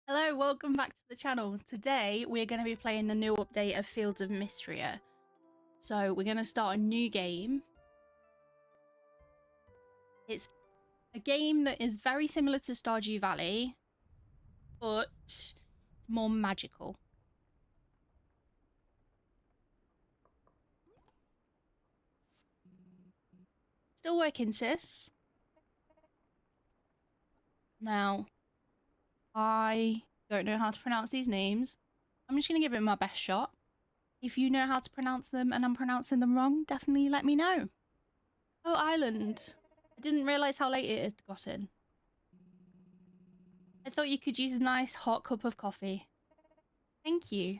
Hello, welcome back to the channel. Today we're going to be playing the new update of Fields of Mistria. So we're going to start a new game. It's a game that is very similar to Stardew Valley, but it's more magical. Still working, sis. Now, I don't know how to pronounce these names. I'm just going to give it my best shot. If you know how to pronounce them and I'm pronouncing them wrong, definitely let me know. Oh, Island. I didn't realise how late it had gotten. I thought you could use a nice hot cup of coffee. Thank you.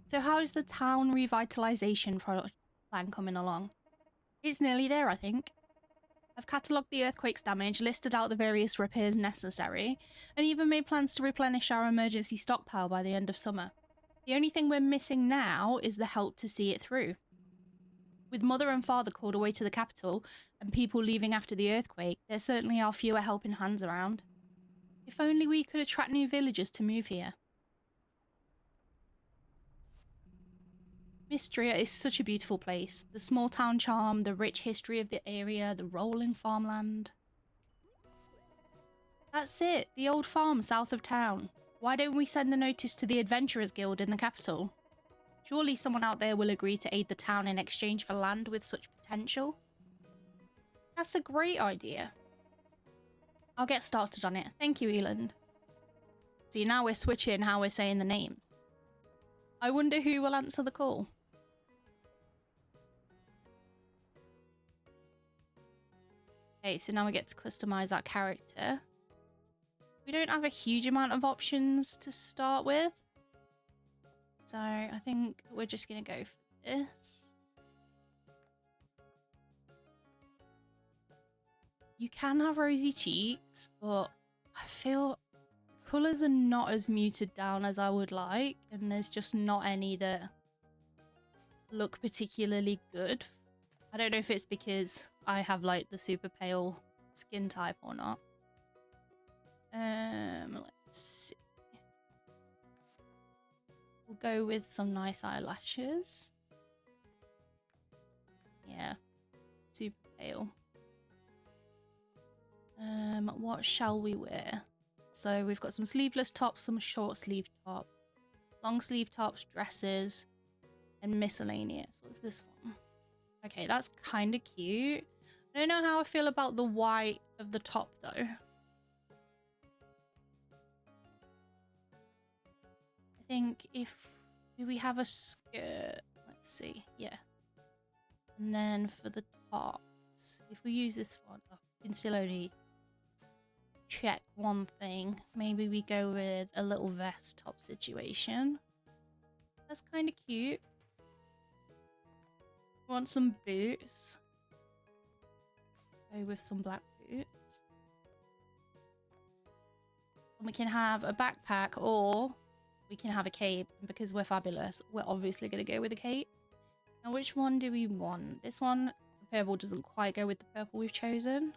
So how is the town revitalization plan coming along? It's nearly there, I think. I've catalogued the earthquake's damage, listed out the various repairs necessary, and even made plans to replenish our emergency stockpile by the end of summer. The only thing we're missing now is the help to see it through. With mother and father called away to the capital, and people leaving after the earthquake, there certainly are fewer helping hands around. If only we could attract new villagers to move here. Mistria is such a beautiful place. The small town charm, the rich history of the area, the rolling farmland. That's it, the old farm south of town. Why don't we send a notice to the Adventurers Guild in the capital? Surely someone out there will agree to aid the town in exchange for land with such potential. That's a great idea. I'll get started on it. Thank you, Eland. See, now we're switching how we're saying the names. I wonder who will answer the call. Okay, so now we get to customize our character. We don't have a huge amount of options to start with. So I think we're just going to go for this. You can have rosy cheeks, but I feel colours are not as muted down as I would like. And there's just not any that look particularly good. I don't know if it's because I have like the super pale skin type or not. Let's see. We'll go with some nice eyelashes. Yeah, super pale. What shall we wear? So we've got some sleeveless tops, some short sleeve tops, long sleeve tops, dresses, and miscellaneous. What's this one? Okay, that's kind of cute. I don't know how I feel about the white of the top though. I think do we have a skirt? Let's see. Yeah. And then for the tops, if we use this one, oh, we can still only check one thing. Maybe we go with a little vest top situation. That's kind of cute. Want some boots? Go with some black boots. And we can have a backpack or we can have a cape. And because we're fabulous, we're obviously going to go with a cape. Now, which one do we want? This one, the purple doesn't quite go with the purple we've chosen.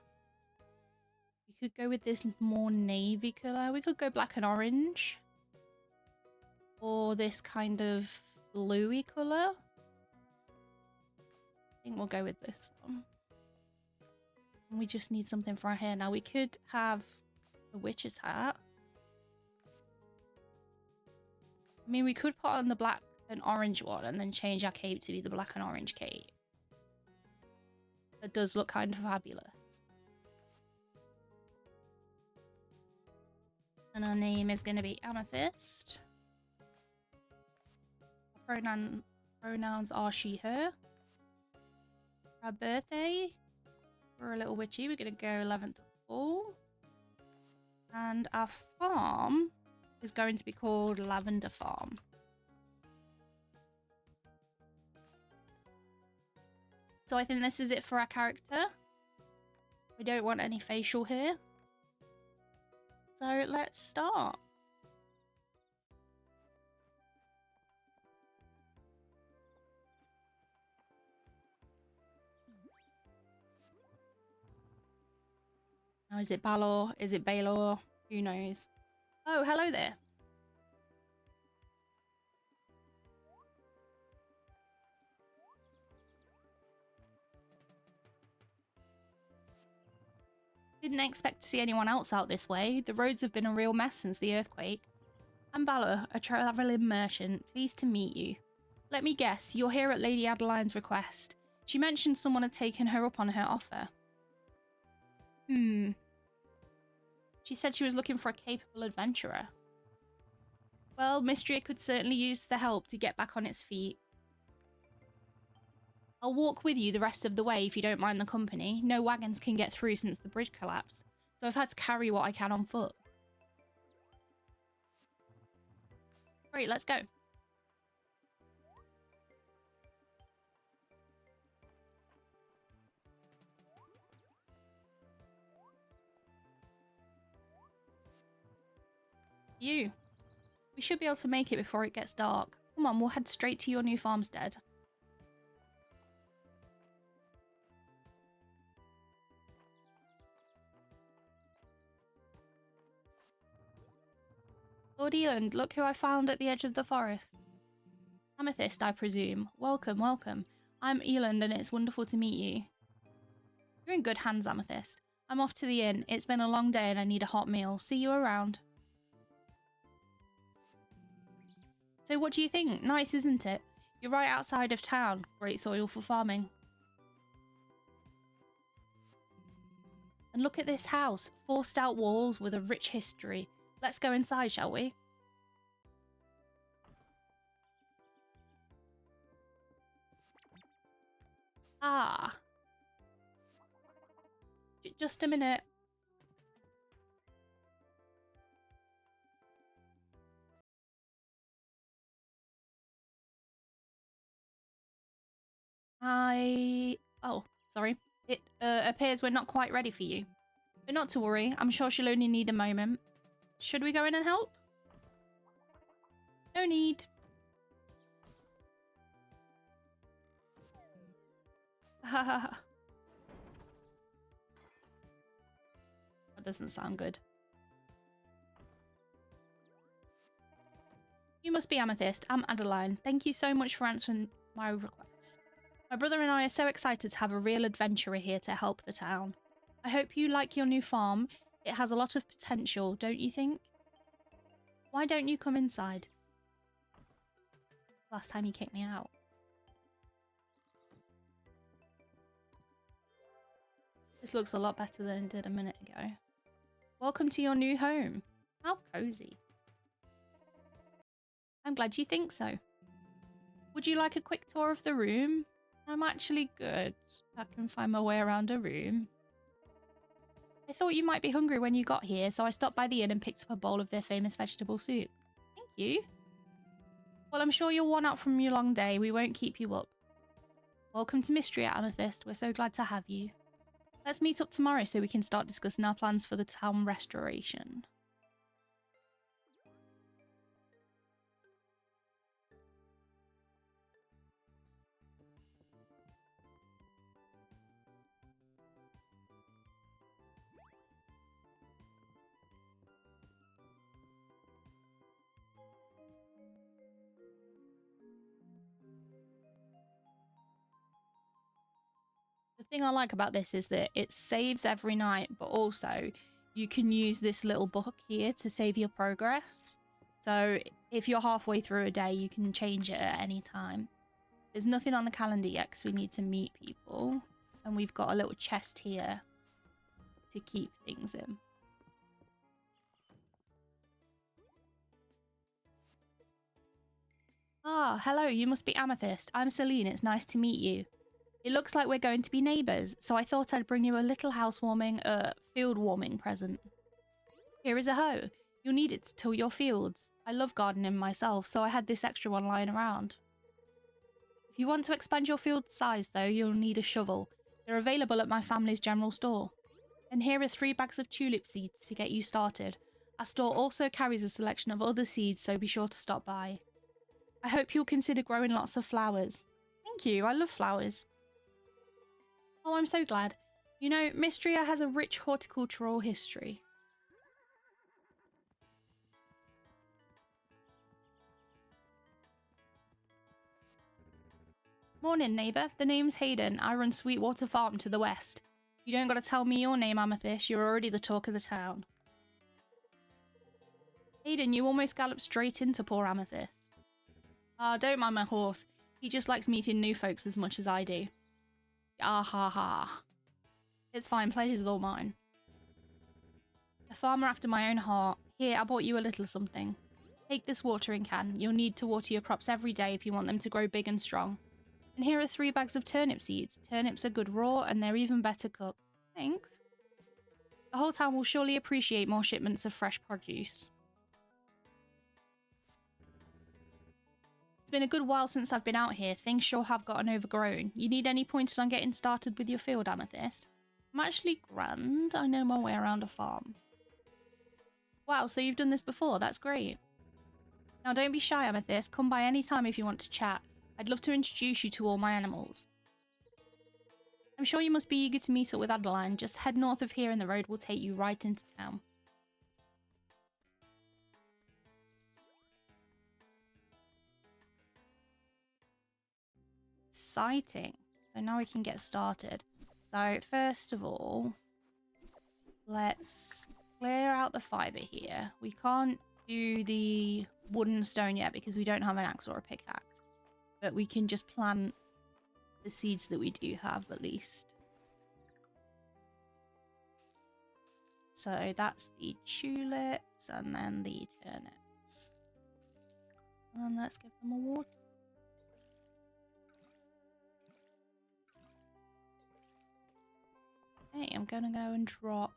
We could go with this more navy colour. We could go black and orange. Or this kind of bluey colour. I think we'll go with this one. And we just need something for our hair. Now, we could have a witch's hat. I mean, we could put on the black and orange one and then change our cape to be the black and orange cape. That does look kind of fabulous. And our name is going to be Amethyst. Our pronouns are she, her. Our birthday, we're a little witchy. We're going to go 11th of fall. And our farm is going to be called Lavender Farm. So I think this is it for our character. We don't want any facial hair. So let's start. Oh, is it Balor? Is it Balor? Who knows? Oh, hello there. Didn't expect to see anyone else out this way. The roads have been a real mess since the earthquake. I'm Balor, a travelling merchant. Pleased to meet you. Let me guess, you're here at Lady Adeline's request. She mentioned someone had taken her up on her offer. She said she was looking for a capable adventurer. Well, Mistria could certainly use the help to get back on its feet. I'll walk with you the rest of the way if you don't mind the company. No wagons can get through since the bridge collapsed, so I've had to carry what I can on foot. Great, let's go. You. We should be able to make it before it gets dark. Come on, we'll head straight to your new farmstead. Lord Eland, look who I found at the edge of the forest. Amethyst, I presume. Welcome, welcome. I'm Eland and it's wonderful to meet you. You're in good hands, Amethyst. I'm off to the inn. It's been a long day and I need a hot meal. See you around. So what do you think? Nice, isn't it? You're right outside of town. Great soil for farming. And look at this house. 4 stout walls with a rich history. Let's go inside, shall we? Ah. Just a minute. Oh, sorry. It appears we're not quite ready for you. But not to worry, I'm sure she'll only need a moment. Should we go in and help? No need. That doesn't sound good. You must be Amethyst. I'm Adeline. Thank you so much for answering my request. My brother and I are so excited to have a real adventurer here to help the town. I hope you like your new farm. It has a lot of potential, don't you think? Why don't you come inside? Last time you kicked me out. This looks a lot better than it did a minute ago. Welcome to your new home. How cozy. I'm glad you think so. Would you like a quick tour of the room? I'm actually good. I can find my way around a room. I thought you might be hungry when you got here, so I stopped by the inn and picked up a bowl of their famous vegetable soup. Thank you. Well, I'm sure you're worn out from your long day. We won't keep you up. Welcome to Mistria, Amethyst. We're so glad to have you. Let's meet up tomorrow so we can start discussing our plans for the town restoration. The thing I like about this is that it saves every night, but also you can use this little book here to save your progress. So if you're halfway through a day, you can change it at any time. There's nothing on the calendar yet because we need to meet people. And we've got a little chest here to keep things in. Ah, hello, you must be Amethyst. I'm Celine, it's nice to meet you. It looks like we're going to be neighbours, so I thought I'd bring you a little housewarming, field warming present. Here is a hoe. You'll need it to till your fields. I love gardening myself, so I had this extra one lying around. If you want to expand your field size, though, you'll need a shovel. They're available at my family's general store. And here are 3 bags of tulip seeds to get you started. Our store also carries a selection of other seeds, so be sure to stop by. I hope you'll consider growing lots of flowers. Thank you, I love flowers. Oh, I'm so glad. You know, Mistria has a rich horticultural history. Morning, neighbour. The name's Hayden. I run Sweetwater Farm to the west. You don't gotta tell me your name, Amethyst. You're already the talk of the town. Hayden, you almost galloped straight into poor Amethyst. Don't mind my horse. He just likes meeting new folks as much as I do. Ah ha ha. It's fine, pleasure's all mine. A farmer after my own heart. Here, I bought you a little something. Take this watering can. You'll need to water your crops every day if you want them to grow big and strong. And here are 3 bags of turnip seeds. Turnips are good raw and they're even better cooked. Thanks. The whole town will surely appreciate more shipments of fresh produce. It's been a good while since I've been out here. Things sure have gotten overgrown. You need any pointers on getting started with your field, Amethyst? I'm actually grand. I know my way around a farm. Wow, so you've done this before. That's great. Now don't be shy, Amethyst. Come by any time if you want to chat. I'd love to introduce you to all my animals. I'm sure you must be eager to meet up with Adeline. Just head north of here and the road will take you right into town. Exciting. So now we can get started. So first of all, let's clear out the fiber here. We can't do the wooden stone yet because we don't have an axe or a pickaxe. But we can just plant the seeds that we do have at least. So that's the tulips and then the turnips. And then let's give them a water. Okay, I'm gonna go and drop.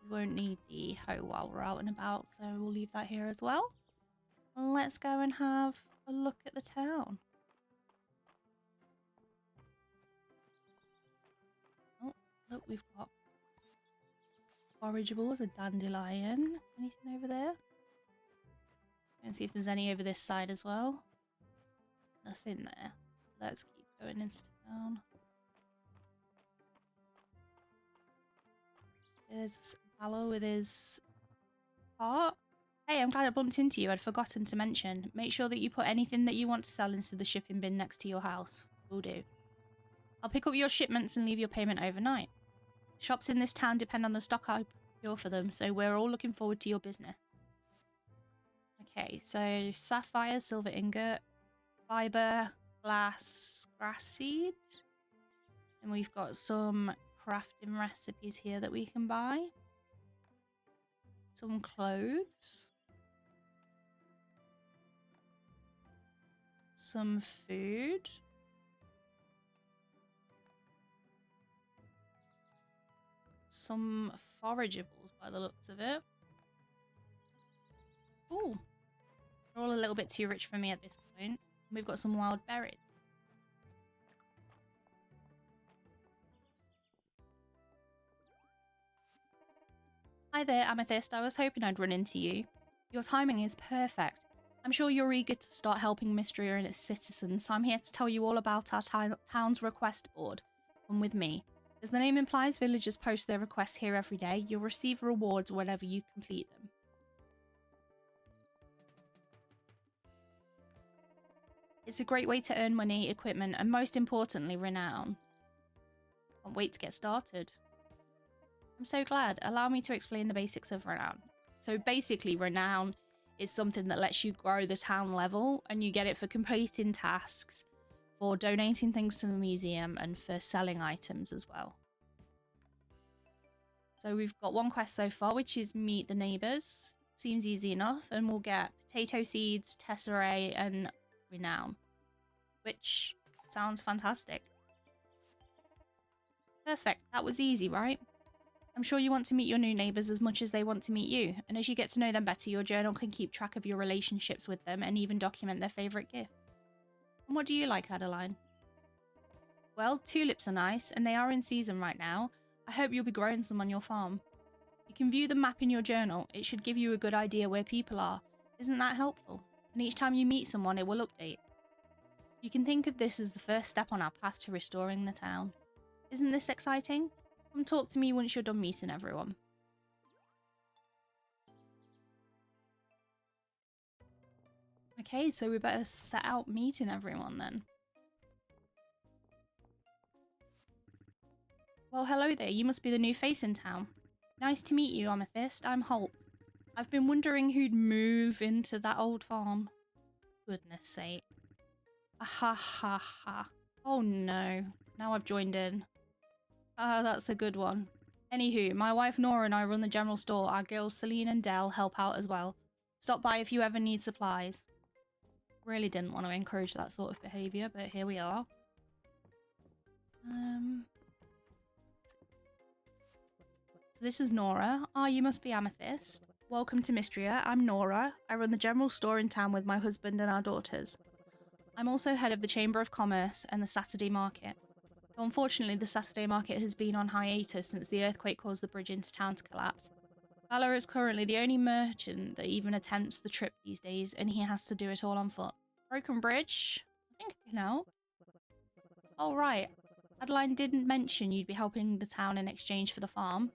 We won't need the hoe while we're out and about, so we'll leave that here as well. And let's go and have a look at the town. Oh, look, we've got forageables, a dandelion. Anything over there? And see if there's any over this side as well. Nothing there. Let's keep going into town. There's Ballo with his cart. Hey, I'm glad I bumped into you. I'd forgotten to mention. Make sure that you put anything that you want to sell into the shipping bin next to your house. Will do. I'll pick up your shipments and leave your payment overnight. Shops in this town depend on the stock I procure for them, so we're all looking forward to your business. Okay, so sapphire, silver ingot, fiber, glass, grass seed. And we've got some crafting recipes here that we can buy. Some clothes. Some food. Some forageables by the looks of it. Ooh. They're all a little bit too rich for me at this point. We've got some wild berries. Hi there, Amethyst. I was hoping I'd run into you. Your timing is perfect. I'm sure you're eager to start helping Mistria and its citizens, so I'm here to tell you all about our town's request board. Come with me. As the name implies, villagers post their requests here every day. You'll receive rewards whenever you complete them. It's a great way to earn money, equipment, and most importantly, renown. Can't wait to get started. I'm so glad. Allow me to explain the basics of renown. So basically, renown is something that lets you grow the town level, and you get it for completing tasks, for donating things to the museum, and for selling items as well. So we've got one quest so far, which is meet the neighbours. Seems easy enough, and we'll get potato seeds, tesserae, and renown, which sounds fantastic. Perfect. That was easy, right? I'm sure you want to meet your new neighbours as much as they want to meet you, and as you get to know them better, your journal can keep track of your relationships with them and even document their favourite gift. And what do you like, Adeline? Well, tulips are nice, and they are in season right now. I hope you'll be growing some on your farm. You can view the map in your journal. It should give you a good idea where people are. Isn't that helpful? And each time you meet someone, it will update. You can think of this as the first step on our path to restoring the town. Isn't this exciting? Come talk to me once you're done meeting everyone. Okay, so we better set out meeting everyone then. Well, hello there. You must be the new face in town. Nice to meet you, Amethyst. I'm Holt. I've been wondering who'd move into that old farm. Goodness sake. Ha ha ha. Oh no. Now I've joined in. That's a good one. Anywho, my wife Nora and I run the general store. Our girls Celine and Dell help out as well. Stop by if you ever need supplies. Really didn't want to encourage that sort of behaviour, but here we are. So this is Nora. Ah, you must be Amethyst. Welcome to Mistria. I'm Nora. I run the general store in town with my husband and our daughters. I'm also head of the Chamber of Commerce and the Saturday Market. Unfortunately, the Saturday Market has been on hiatus since the earthquake caused the bridge into town to collapse. Valor is currently the only merchant that even attempts the trip these days, and he has to do it all on foot. Broken bridge? I think I can help. Oh, right. Adeline didn't mention you'd be helping the town in exchange for the farm.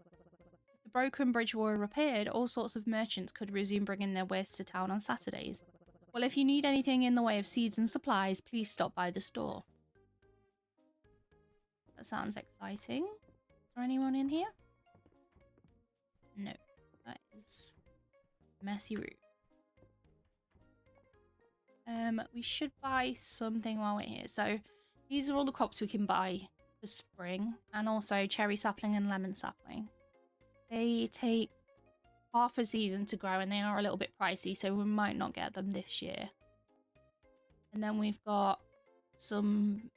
If the broken bridge were repaired, all sorts of merchants could resume bringing their wares to town on Saturdays. Well, if you need anything in the way of seeds and supplies, please stop by the store. That sounds exciting. Is there anyone in here? No. That is messy route. We should buy something while we're here. So these are all the crops we can buy for spring, and also cherry sapling and lemon sapling. They take half a season to grow and they are a little bit pricey, so we might not get them this year. And then we've got some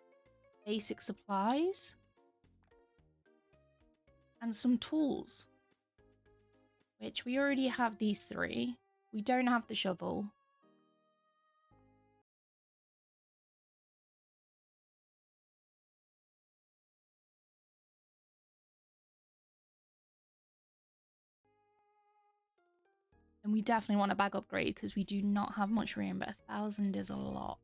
basic supplies and some tools, which we already have these three. We don't have the shovel. And we definitely want a bag upgrade because we do not have much room, but 1,000 is a lot.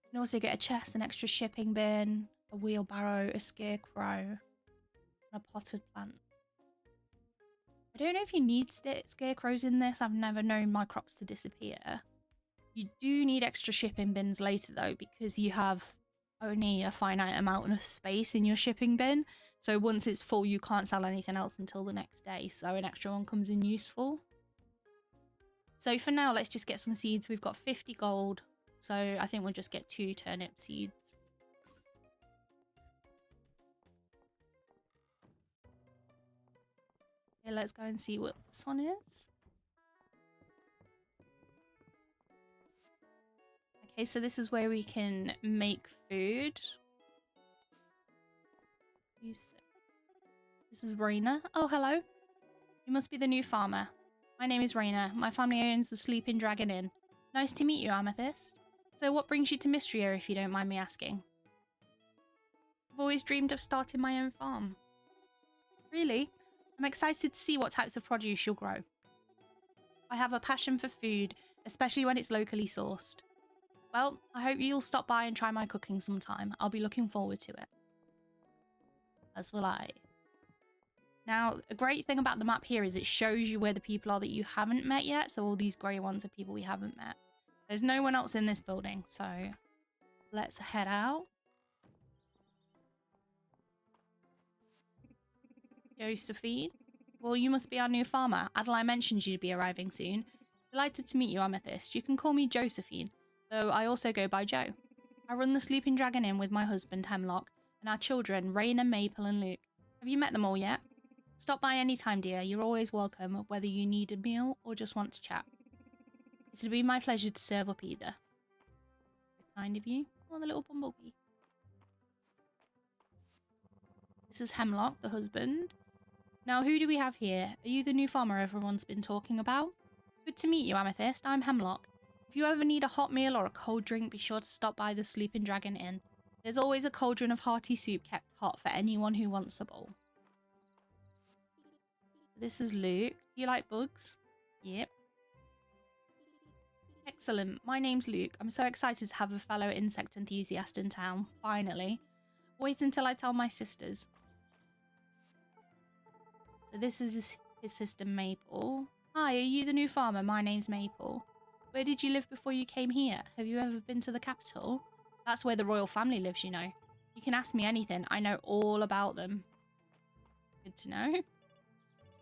You can also get a chest, an extra shipping bin, a wheelbarrow, a scarecrow, and a potted plant. I don't know if you need scarecrows in this. I've never known my crops to disappear. You do need extra shipping bins later though, because you have only a finite amount of space in your shipping bin. So once it's full, you can't sell anything else until the next day. So an extra one comes in useful. So for now, let's just get some seeds. We've got 50 gold. So I think we'll just get 2 turnip seeds. Okay, let's go and see what this one is. Okay, so this is where we can make food. Use this is Raina. Oh, hello. You must be the new farmer. My name is Raina. My family owns the Sleeping Dragon Inn. Nice to meet you, Amethyst. So what brings you to Mistria, if you don't mind me asking? I've always dreamed of starting my own farm. Really? I'm excited to see what types of produce you'll grow. I have a passion for food, especially when it's locally sourced. Well, I hope you'll stop by and try my cooking sometime. I'll be looking forward to it. As will I. Now, a great thing about the map here is it shows you where the people are that you haven't met yet. So all these grey ones are people we haven't met. There's no one else in this building, so let's head out. Josephine. Well, you must be our new farmer. Adeline mentioned you'd be arriving soon. Delighted to meet you, Amethyst. You can call me Josephine, though I also go by Jo. I run the Sleeping Dragon Inn with my husband, Hemlock, and our children, Raina, Maple, and Luke. Have you met them all yet? Stop by any time, dear. You're always welcome, whether you need a meal or just want to chat. It'll be my pleasure to serve up either. Kind of you. Oh, the little bumblebee. This is Hemlock, the husband. Now, who do we have here? Are you the new farmer everyone's been talking about? Good to meet you, Amethyst. I'm Hemlock. If you ever need a hot meal or a cold drink, be sure to stop by the Sleeping Dragon Inn. There's always a cauldron of hearty soup kept hot for anyone who wants a bowl. This is Luke. Do you like bugs? Yep. Excellent. My name's Luke. I'm so excited to have a fellow insect enthusiast in town. Finally. Wait until I tell my sisters. So this is his sister Maple. Hi, are you the new farmer? My name's Maple. Where did you live before you came here? Have you ever been to the capital? That's where the royal family lives, you know. You can ask me anything. I know all about them. Good to know.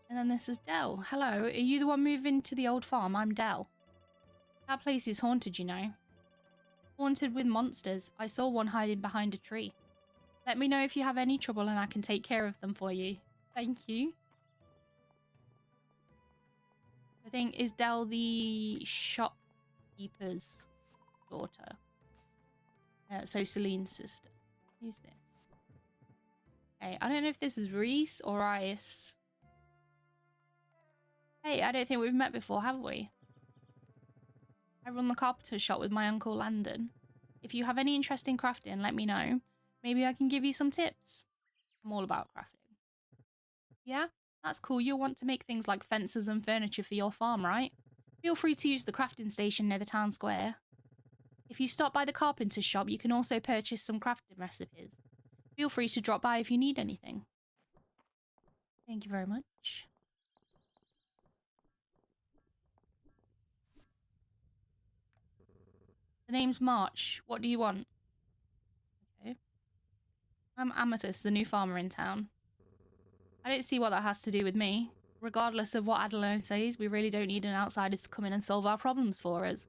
And then this is Dell. Hello, are you the one moving to the old farm? I'm Dell. That place is haunted, you know. Haunted with monsters. I saw one hiding behind a tree. Let me know if you have any trouble and I can take care of them for you. Thank you. I think, is Dell the shopkeeper's daughter? So Celine's sister. Who's this? Okay, I don't know if this is Reese or Ice. Hey, I don't think we've met before, have we? I run the carpenter's shop with my uncle Landon. If you have any interest in crafting, let me know. Maybe I can give you some tips. I'm all about crafting. Yeah? That's cool. You'll want to make things like fences and furniture for your farm, right? Feel free to use the crafting station near the town square. If you stop by the carpenter's shop, you can also purchase some crafting recipes. Feel free to drop by if you need anything. Thank you very much. The name's March. What do you want? Okay. I'm Amethyst, the new farmer in town. I don't see what that has to do with me. Regardless of what Adeline says, we really don't need an outsider to come in and solve our problems for us.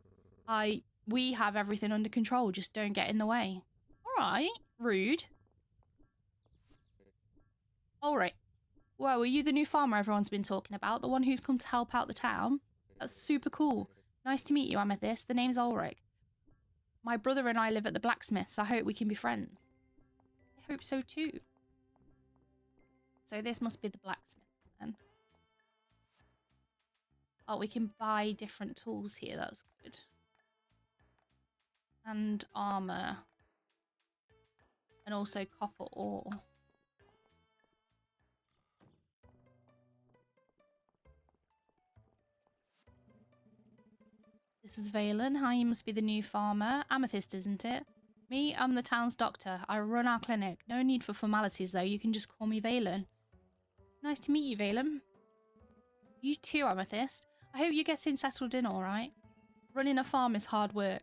We have everything under control, just don't get in the way. Alright, rude. Alright. Whoa, are you the new farmer everyone's been talking about? The one who's come to help out the town? That's super cool. Nice to meet you, Amethyst. The name's Ulrich. My brother and I live at the blacksmith's. I hope we can be friends. I hope so too. So this must be the blacksmith's then. Oh, we can buy different tools here. That's good. And armor. And also copper ore. This is Valen. Hi, you must be the new farmer. Amethyst, isn't it? Me, I'm the town's doctor. I run our clinic. No need for formalities, though. You can just call me Valen. Nice to meet you, Valen. You too, Amethyst. I hope you're getting settled in all right. Running a farm is hard work.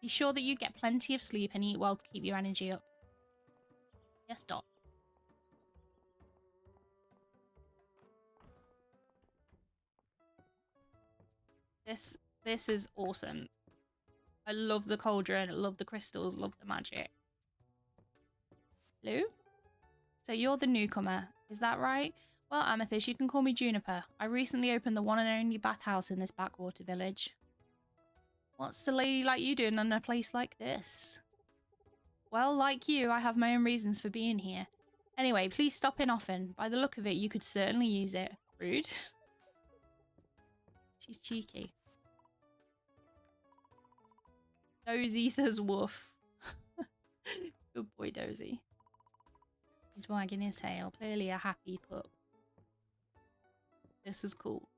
Be sure that you get plenty of sleep and eat well to keep your energy up. Yes, Doc. This is awesome. I love the cauldron, I love the crystals, love the magic. Hello? So you're the newcomer, is that right? Well, Amethyst, you can call me Juniper. I recently opened the one and only bathhouse in this backwater village. What's a lady like you doing in a place like this? Well, like you, I have my own reasons for being here. Anyway, please stop in often. By the look of it, you could certainly use it. Rude. She's cheeky. Dozy says woof. Good boy, Dozy. He's wagging his tail. Clearly a happy pup. This is cool.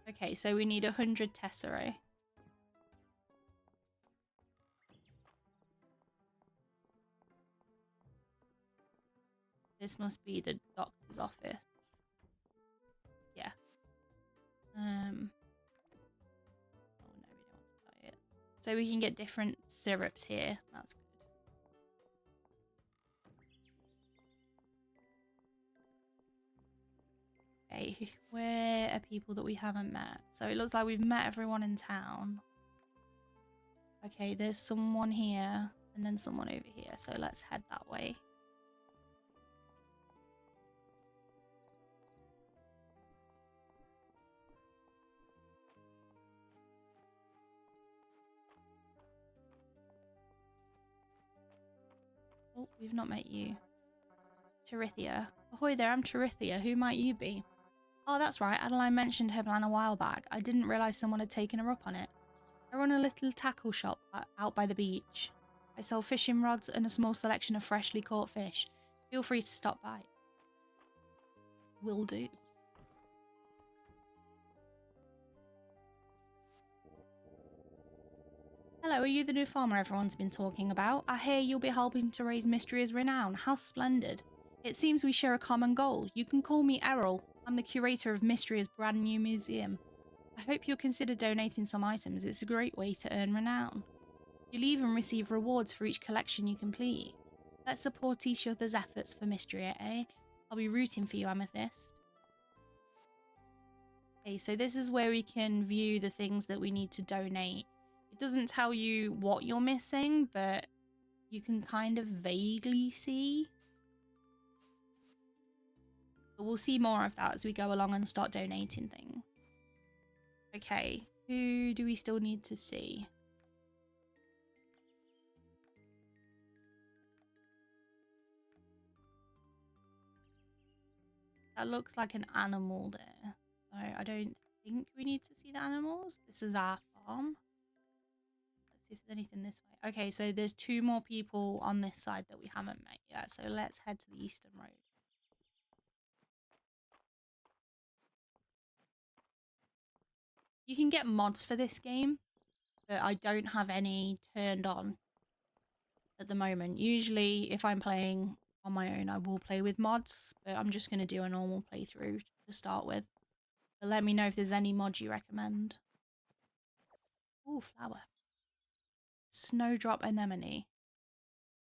Okay, so we need 100 tesserae. This must be the doctor's office. Yeah. Oh no, we don't want to buy it. So we can get different syrups here. That's good. Okay, where are people that we haven't met? So it looks like we've met everyone in town. Okay, there's someone here and then someone over here. So let's head that way. Oh, we've not met you. Tirithia. Ahoy there, I'm Tirithia. Who might you be? Oh, that's right. Adeline mentioned her plan a while back. I didn't realise someone had taken her up on it. I run a little tackle shop out by the beach. I sell fishing rods and a small selection of freshly caught fish. Feel free to stop by. Will do. Hello, are you the new farmer everyone's been talking about? I hear you'll be helping to raise Mistria's renown. How splendid. It seems we share a common goal. You can call me Errol. I'm the curator of Mistria's brand new museum. I hope you'll consider donating some items. It's a great way to earn renown. You'll even receive rewards for each collection you complete. Let's support each other's efforts for Mistria, eh? I'll be rooting for you, Amethyst. Okay, so this is where we can view the things that we need to donate. It doesn't tell you what you're missing, but you can kind of vaguely see. But we'll see more of that as we go along and start donating things. Okay, who do we still need to see? That looks like an animal there. So I don't think we need to see the animals. This is our farm. Let's see if there's anything this way. Okay, so there's 2 more people on this side that we haven't met yet. So let's head to the eastern road. You can get mods for this game, but I don't have any turned on at the moment. Usually, if I'm playing on my own, I will play with mods, but I'm just going to do a normal playthrough to start with. But let me know if there's any mods you recommend. Ooh, flower. Snowdrop anemone.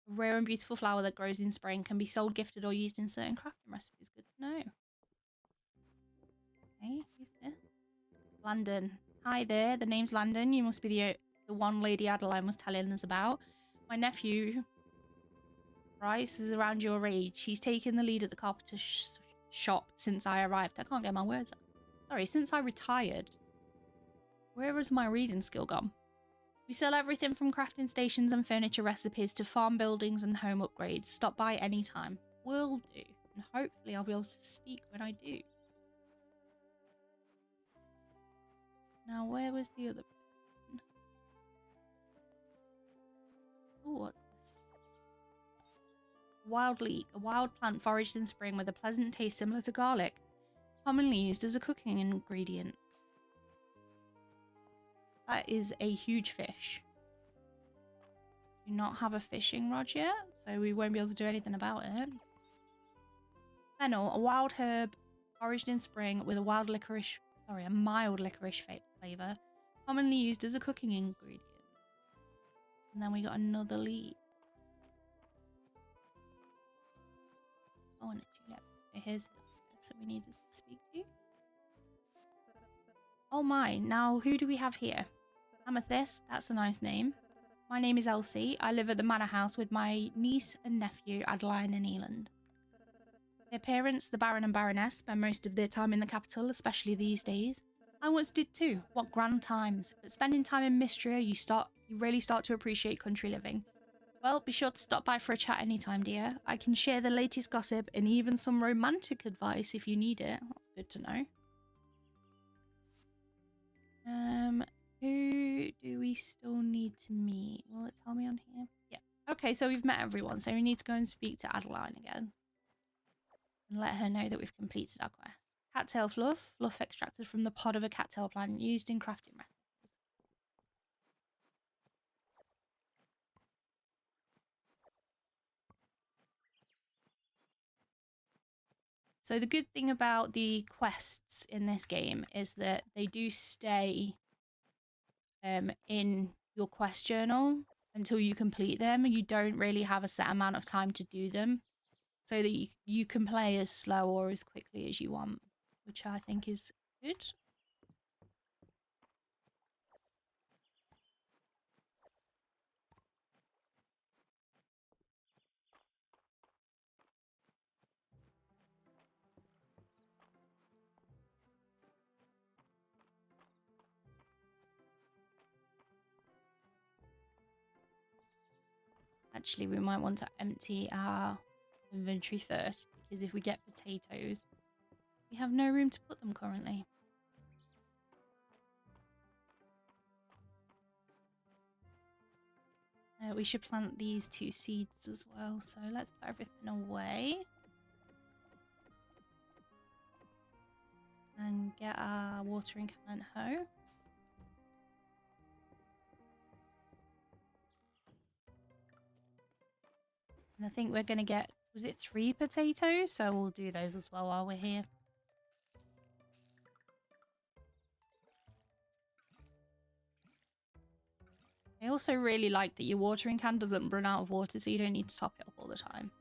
A rare and beautiful flower that grows in spring, can be sold, gifted, or used in certain crafting recipes. Good to know. Okay, who's this? Landon. Hi there, the name's Landon. You must be the one Lady Adeline was telling us about. My nephew, Bryce, is around your age. He's taken the lead at the carpenter shop since I arrived. I can't get my words out. Sorry, since I retired. Where has my reading skill gone? We sell everything from crafting stations and furniture recipes to farm buildings and home upgrades. Stop by anytime. Will do. And hopefully I'll be able to speak when I do. Now, where was the other person? Oh, what's this? Wild leek, a wild plant foraged in spring with a pleasant taste similar to garlic, commonly used as a cooking ingredient. That is a huge fish. Do not have a fishing rod yet, so we won't be able to do anything about it. Fennel, a wild herb foraged in spring with a mild licorice flavour, commonly used as a cooking ingredient. And then we got another leaf. Oh, and a tulip. Here's the person we needed to speak to. Oh my, now who do we have here? Amethyst, that's a nice name. My name is Elsie. I live at the manor house with my niece and nephew, Adeline and Eland. Their parents, the Baron and Baroness, spend most of their time in the capital, especially these days. I once did too. What grand times. But spending time in Mistria, you really start to appreciate country living. Well, be sure to stop by for a chat anytime, dear. I can share the latest gossip and even some romantic advice if you need it. That's good to know. Who do we still need to meet? Will it tell me on here? Yeah. Okay, so we've met everyone, so we need to go and speak to Adeline again. And let her know that we've completed our quest. Cattail fluff. Fluff extracted from the pod of a cattail plant used in crafting recipes. So the good thing about the quests in this game is that they do stay in your quest journal until you complete them. You don't really have a set amount of time to do them, so that you can play as slow or as quickly as you want, which I think is good. Actually, we might want to empty our inventory first, because if we get potatoes, we have no room to put them currently. We should plant these 2 seeds as well, so let's put everything away. And get our watering can and hoe. And I think we're going to get, was it 3 potatoes? So we'll do those as well while we're here. I also really like that your watering can doesn't run out of water, so you don't need to top it up all the time.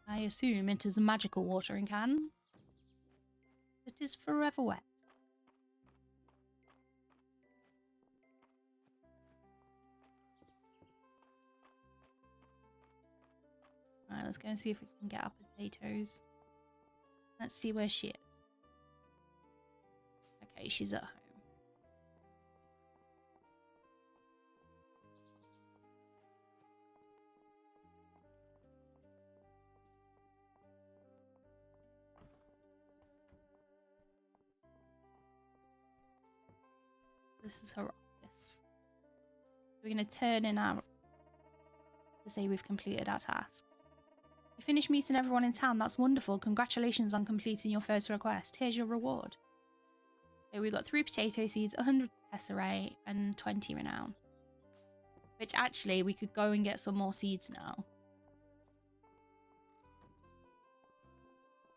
I assume it is a magical watering can that is forever wet. Alright, let's go and see if we can get our potatoes. Let's see where she is. Okay, she's at home. This is her office. We're going to turn in our... to say we've completed our tasks. You finished meeting everyone in town. That's wonderful. Congratulations on completing your first request. Here's your reward. Okay, we got 3 potato seeds, 100 tesserae, and 20 renown. Which actually, we could go and get some more seeds now.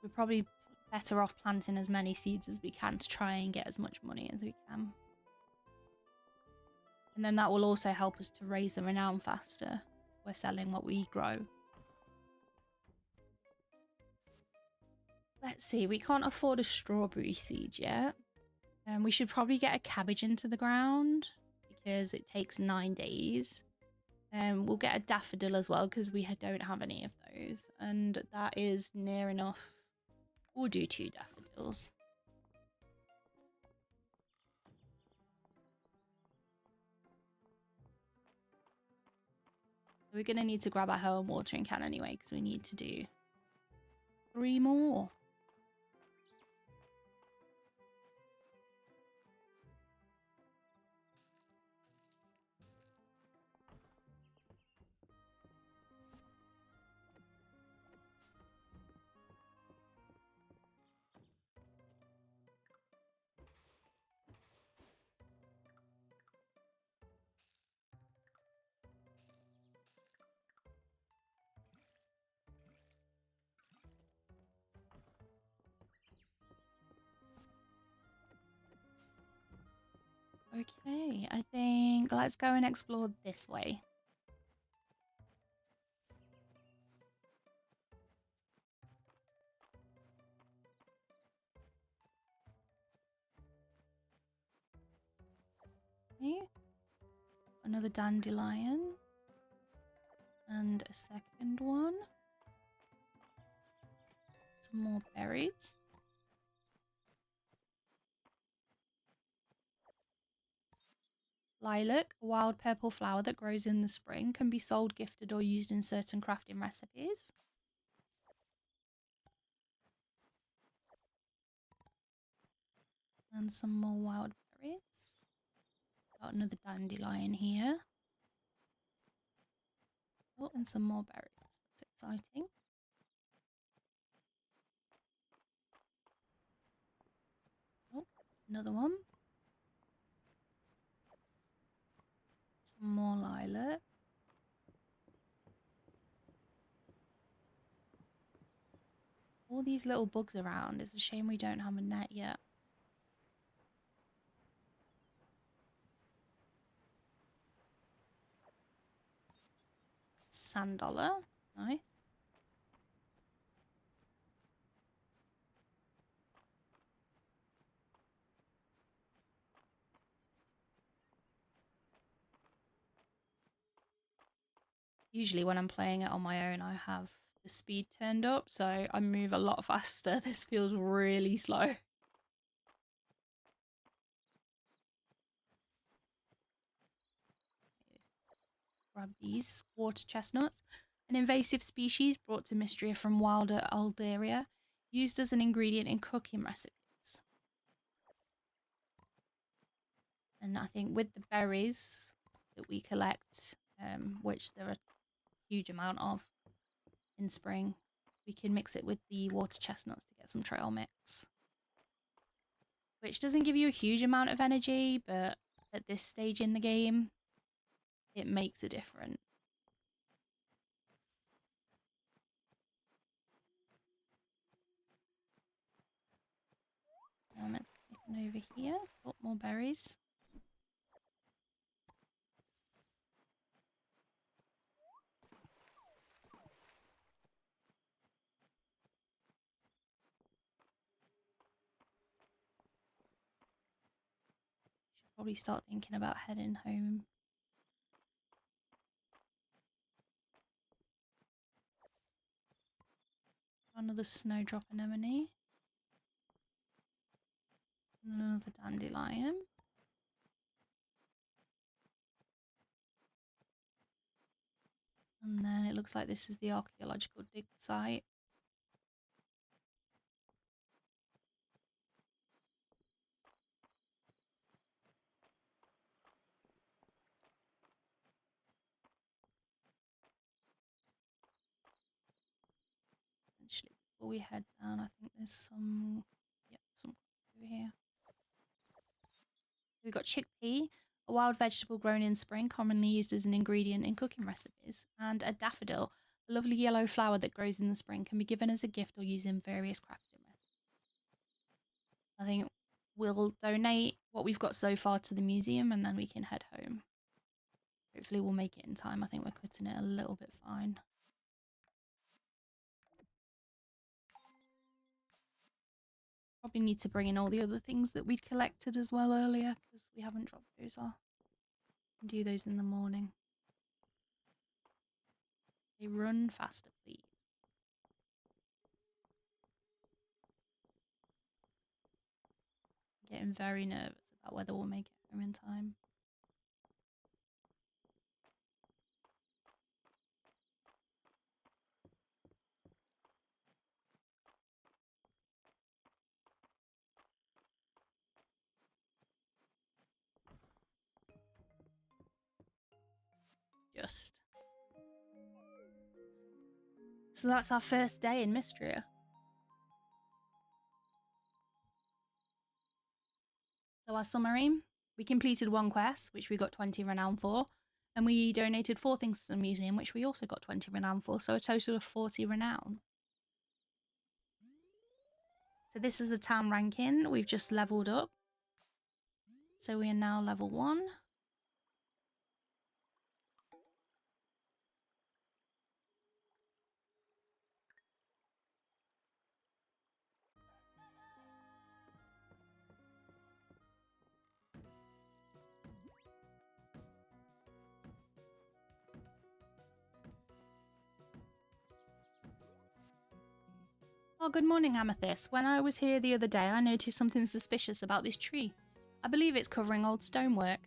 We're probably better off planting as many seeds as we can to try and get as much money as we can. And then that will also help us to raise the renown faster. We're selling what we grow. Let's see, we can't afford a strawberry seed yet. We should probably get a cabbage into the ground because it takes 9 days. We'll get a daffodil as well because we don't have any of those. And that is near enough. We'll do 2 daffodils. We're going to need to grab our hoe and watering can anyway because we need to do 3 more. Okay, I think let's go and explore this way. Okay. Another dandelion. And a second one. Some more berries. Lilac, a wild purple flower that grows in the spring, can be sold, gifted, or used in certain crafting recipes. And some more wild berries. Got another dandelion here. Oh, and some more berries. That's exciting. Oh, another one. Some more lilac. All these little bugs around. It's a shame we don't have a net yet. Sand dollar. Nice. Usually when I'm playing it on my own, I have the speed turned up, so I move a lot faster. This feels really slow. Grab these water chestnuts, an invasive species brought to Mistria from wilder Alderia, used as an ingredient in cooking recipes. And I think with the berries that we collect, which there are a huge amount of in spring, we can mix it with the water chestnuts to get some trail mix. which doesn't give you a huge amount of energy, but at this stage in the game, it makes a difference. Let's take over here. Got more berries. Should probably start thinking about heading home. Another snowdrop anemone. Another dandelion. And then it looks like this is the archaeological dig site. Actually, before we head down, I think there's some over here. We've got chickpea, a wild vegetable grown in spring, commonly used as an ingredient in cooking recipes, and a daffodil, a lovely yellow flower that grows in the spring, can be given as a gift or used in various crafting recipes. I think we'll donate what we've got so far to the museum and then we can head home. Hopefully we'll make it in time. I think we're cutting it a little bit fine. Probably need to bring in all the other things that we'd collected as well earlier because we haven't dropped those off. Do those in the morning. They run faster, please. I'm getting very nervous about whether we'll make it home in time. Just. So that's our first day in Mistria. So our summary, we completed one quest, which we got 20 renown for, and we donated 4 things to the museum, which we also got 20 renown for, so a total of 40 renown. So this is the town ranking. We've just leveled up. So we are now level 1. Oh, good morning, Amethyst. When I was here the other day, I noticed something suspicious about this tree. I believe it's covering old stonework.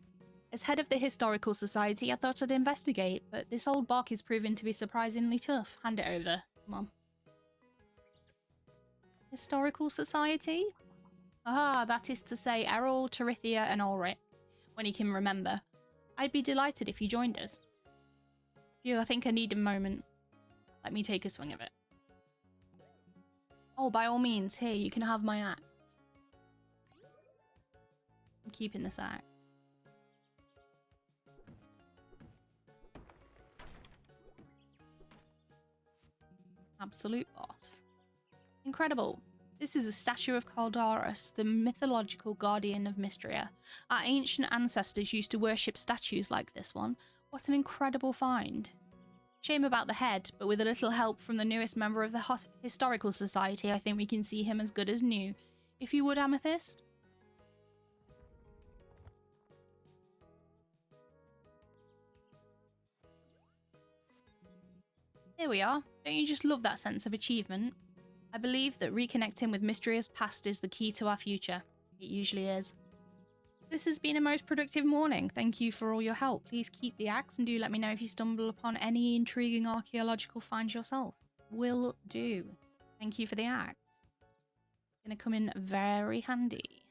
As head of the Historical Society, I thought I'd investigate, but this old bark is proving to be surprisingly tough. Hand it over. Come on. Historical Society? Ah, that is to say Errol, Tarithia and Ulrich, when he can remember. I'd be delighted if you joined us. Phew, I think I need a moment. Let me take a swing of it. Oh, by all means, here, you can have my axe. I'm keeping this axe. Absolute boss. Incredible. This is a statue of Caldarus, the mythological guardian of Mistria. Our ancient ancestors used to worship statues like this one. What an incredible find. Shame about the head, but with a little help from the newest member of the Historical Society, I think we can see him as good as new. If you would, Amethyst? Here we are. Don't you just love that sense of achievement? I believe that reconnecting with Mistria's past is the key to our future. It usually is. This has been a most productive morning. Thank you for all your help. Please keep the axe and do let me know if you stumble upon any intriguing archaeological finds yourself. Will do. Thank you for the axe. It's going to come in very handy.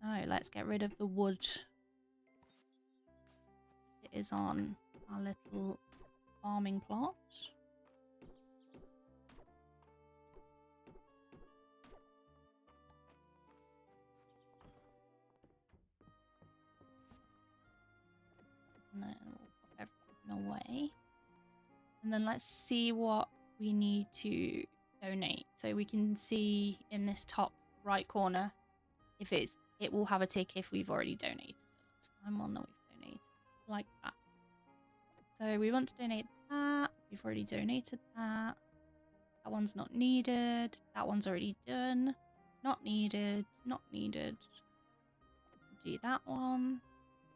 So let's get rid of the wood. It is on our little farming plot. way. And then let's see what we need to donate. So we can see in this top right corner if it will have a tick if we've already donated. Let's find one that we've donated like that. So we want to donate that. We've already donated that. That one's not needed. That one's already done. Not needed. Not needed. Do that one.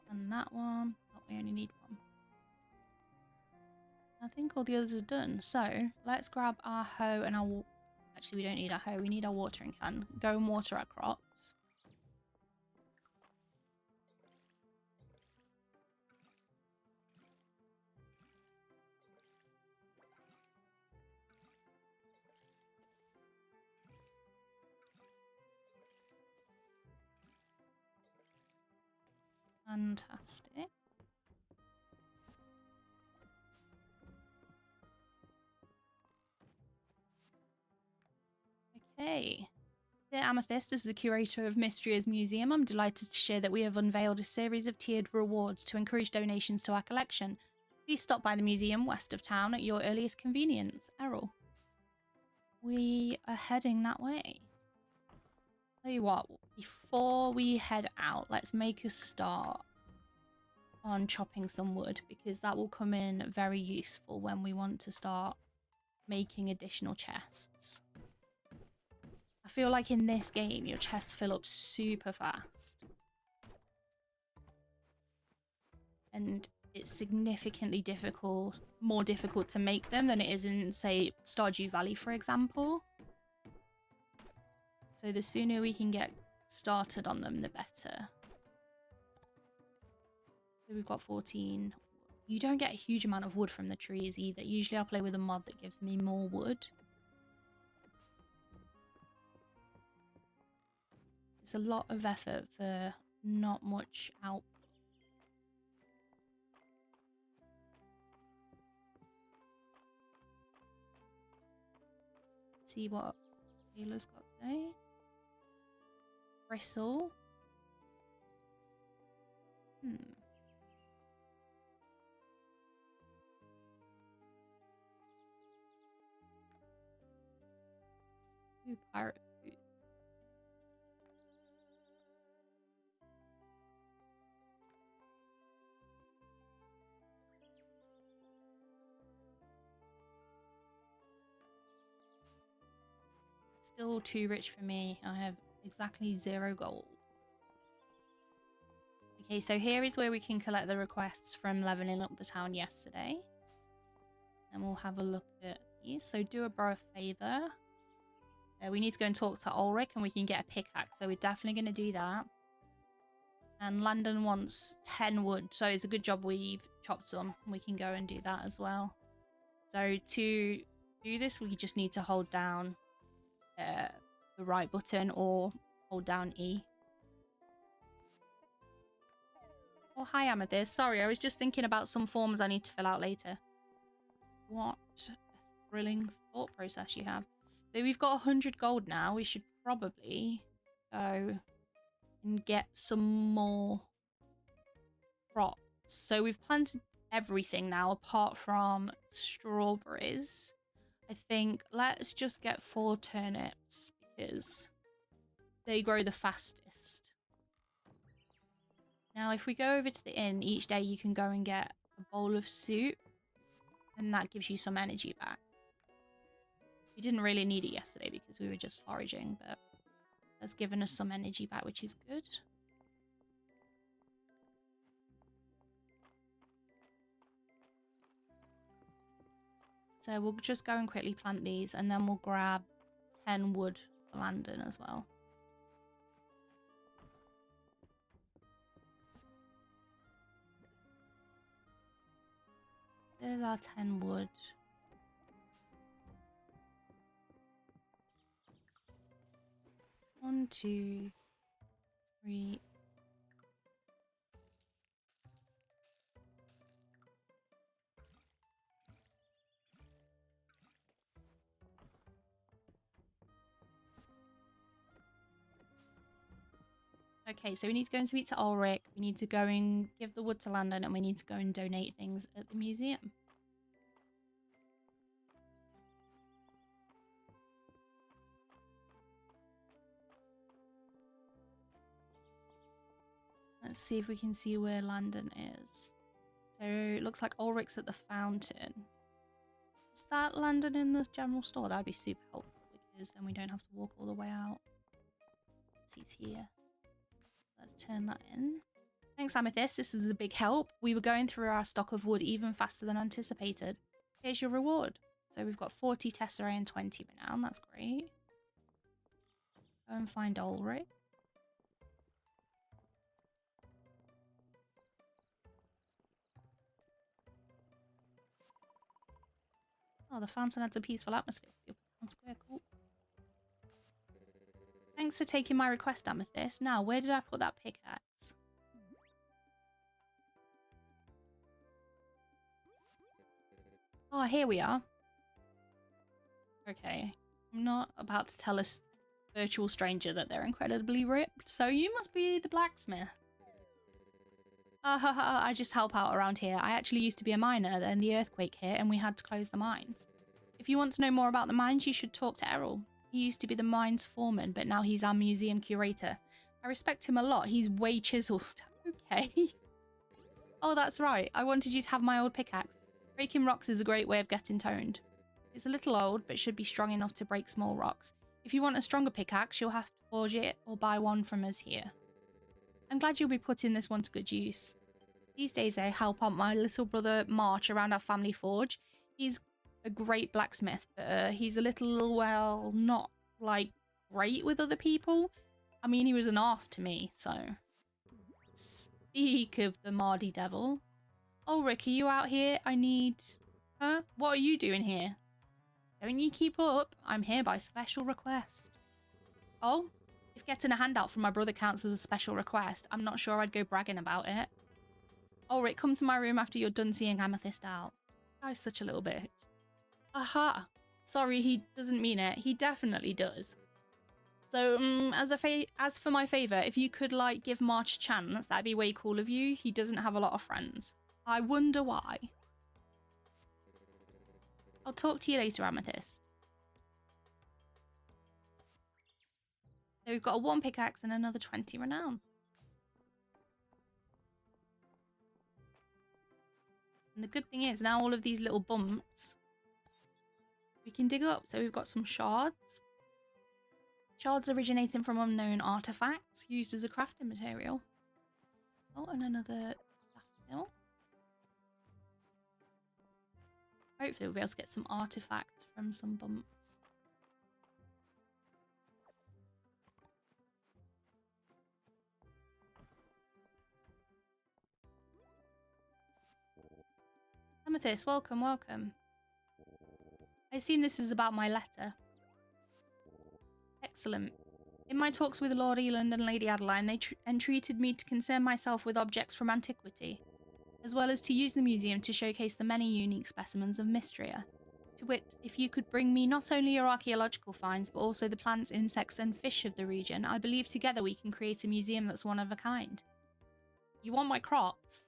And that one. Oh, we only need one. I think all the others are done. So let's grab our hoe and our... Actually, we don't need our hoe. We need our watering can. Go and water our crops. Fantastic. Okay. Dear Amethyst, as the curator of Mistria's museum, I'm delighted to share that we have unveiled a series of tiered rewards to encourage donations to our collection. Please stop by the museum west of town at your earliest convenience. Errol. We are heading that way. Tell you what, before we head out, let's make a start on chopping some wood, because that will come in very useful when we want to start making additional chests. I feel like in this game, your chests fill up super fast. And it's significantly more difficult to make them than it is in, say, Stardew Valley, for example. So the sooner we can get started on them, the better. So we've got 14. You don't get a huge amount of wood from the trees either. Usually I'll play with a mod that gives me more wood. It's a lot of effort for not much output. See what Taylor's got today. Bristle. Two pirate boots. Still too rich for me. I have exactly 0 gold. Okay, so here is where we can collect the requests from leveling up the town yesterday. And we'll have a look at these. So do a bro a favour. We need to go and talk to Ulrich and we can get a pickaxe. So we're definitely going to do that. And Landon wants 10 wood. So it's a good job we've chopped some. We can go and do that as well. So to do this, we just need to hold down the right button or hold down E. Oh, hi Amethyst. Sorry, I was just thinking about some forms I need to fill out later. What a thrilling thought process you have. So we've got 100 gold now. We should probably go and get some more crops. So we've planted everything now apart from strawberries. I think let's just get 4 turnips because they grow the fastest. Now, if we go over to the inn, each day you can go and get a bowl of soup, and that gives you some energy back. We didn't really need it yesterday because we were just foraging, but that's given us some energy back, which is good. So we'll just go and quickly plant these, and then we'll grab 10 wood for Landon as well. There's our 10 wood. One, 2, 3. Okay, so we need to go and speak to Ulrich. We need to go and give the wood to Landon, and we need to go and donate things at the museum. Let's see if we can see where Landon is. So it looks like Ulrich's at the fountain. Is that Landon in the general store? That'd be super helpful because then we don't have to walk all the way out. He's here. Let's turn that in. Thanks, Amethyst. This is a big help. We were going through our stock of wood even faster than anticipated. Here's your reward. So we've got 40 Tesserae and 20 renown. That's great. Go and find Ulrich. Oh, the fountain adds a peaceful atmosphere to the town square. Cool. Thanks for taking my request, Amethyst. Now, where did I put that pickaxe? Oh, here we are. Okay. I'm not about to tell a virtual stranger that they're incredibly ripped, so you must be the blacksmith. I just help out around here. I actually used to be a miner, then the earthquake hit and we had to close the mines. If you want to know more about the mines, you should talk to Errol. He used to be the mines foreman, but now he's our museum curator. I respect him a lot. He's way chiseled. Okay. Oh, that's right. I wanted you to have my old pickaxe. Breaking rocks is a great way of getting toned. It's a little old, but should be strong enough to break small rocks. If you want a stronger pickaxe, you'll have to forge it or buy one from us here. I'm glad you'll be putting this one to good use. These days I help out my little brother March around our family forge. He's a great blacksmith, but he's a little, well, not like great with other people. I mean, he was an arse to me, so. Speak of the Mardy Devil. Oh, Rick, are you out here? I need... Huh? What are you doing here? Don't you keep up. I'm here by special request. Oh? If getting a handout from my brother counts as a special request, I'm not sure I'd go bragging about it. Oh, Rick, come to my room after you're done seeing Amethyst out. Guy's such a little bitch. Aha. Sorry, he doesn't mean it. He definitely does. So, as for my favour, if you could, like, give March a chance, that'd be way cool of you. He doesn't have a lot of friends. I wonder why. I'll talk to you later, Amethyst. So we've got a 1 pickaxe and another 20 renown. And the good thing is, now all of these little bumps we can dig up. So we've got some shards. Shards originating from unknown artifacts used as a crafting material. Oh, and another daffodil. Hopefully we'll be able to get some artifacts from some bumps. Amethyst, welcome, welcome. I assume this is about my letter. Excellent. In my talks with Lord Eland and Lady Adeline, they entreated me to concern myself with objects from antiquity, as well as to use the museum to showcase the many unique specimens of Mistria. To wit, if you could bring me not only your archaeological finds, but also the plants, insects and fish of the region, I believe together we can create a museum that's one of a kind. You want my crops?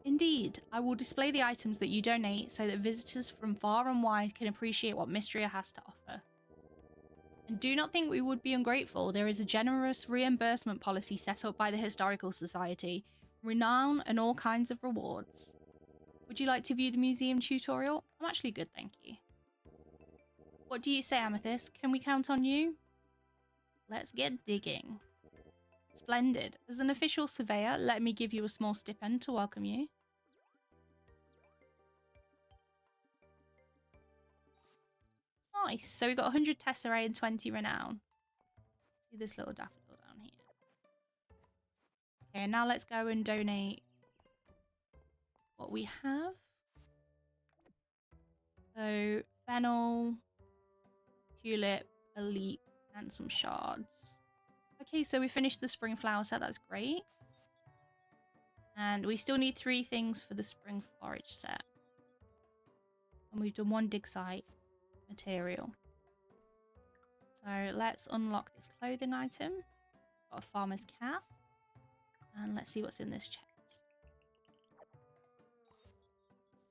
Indeed, I will display the items that you donate so that visitors from far and wide can appreciate what Mistria has to offer. And do not think we would be ungrateful. There is a generous reimbursement policy set up by the Historical Society, renown and all kinds of rewards. Would you like to view the museum tutorial? I'm actually good, thank you. What do you say, Amethyst? Can we count on you? Let's get digging. Splendid. As an official surveyor, let me give you a small stipend to welcome you. Nice. So we got 100 Tesserae and 20 renown. See this little daffodil down here. Okay, now let's go and donate what we have. So, fennel, tulip, elite, and some shards. Okay, so we finished the spring flower set. That's great. And we still need 3 things for the spring forage set. And we've done 1 dig site material. So let's unlock this clothing item. Got a farmer's cap. And let's see what's in this chest.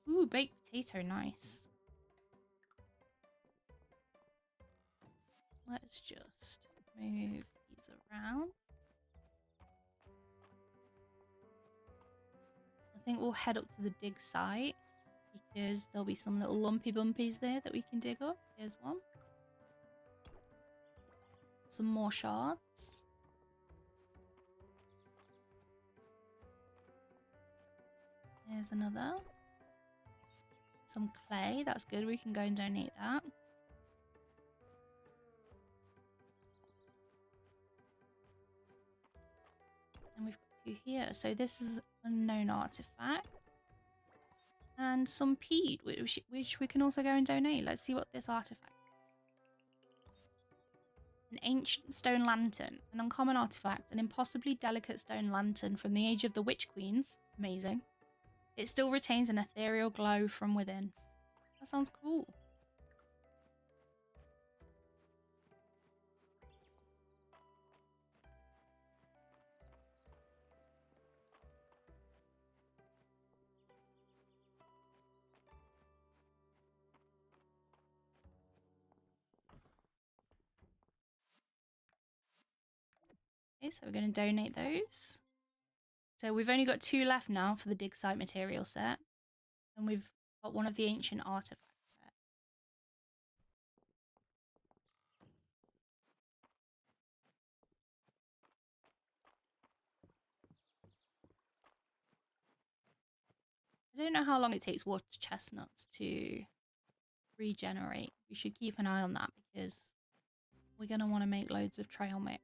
Ooh, baked potato, nice. Let's just move these around. I think we'll head up to the dig site because there'll be some little lumpy bumpies there that we can dig up. Here's one. Some more shards. Here's another. Some clay, that's good. We can go and donate that. And we've got two here. So this is unknown artifact. And some peat, which we can also go and donate. Let's see what this artifact is. An ancient stone lantern. An uncommon artifact. An impossibly delicate stone lantern from the age of the witch queens. Amazing. It still retains an ethereal glow from within. That sounds cool. Okay, so we're going to donate those. So we've only got 2 left now for the dig site material set. And we've got one of the ancient artifact set. I don't know how long it takes water chestnuts to regenerate. We should keep an eye on that because we're going to want to make loads of trail mix.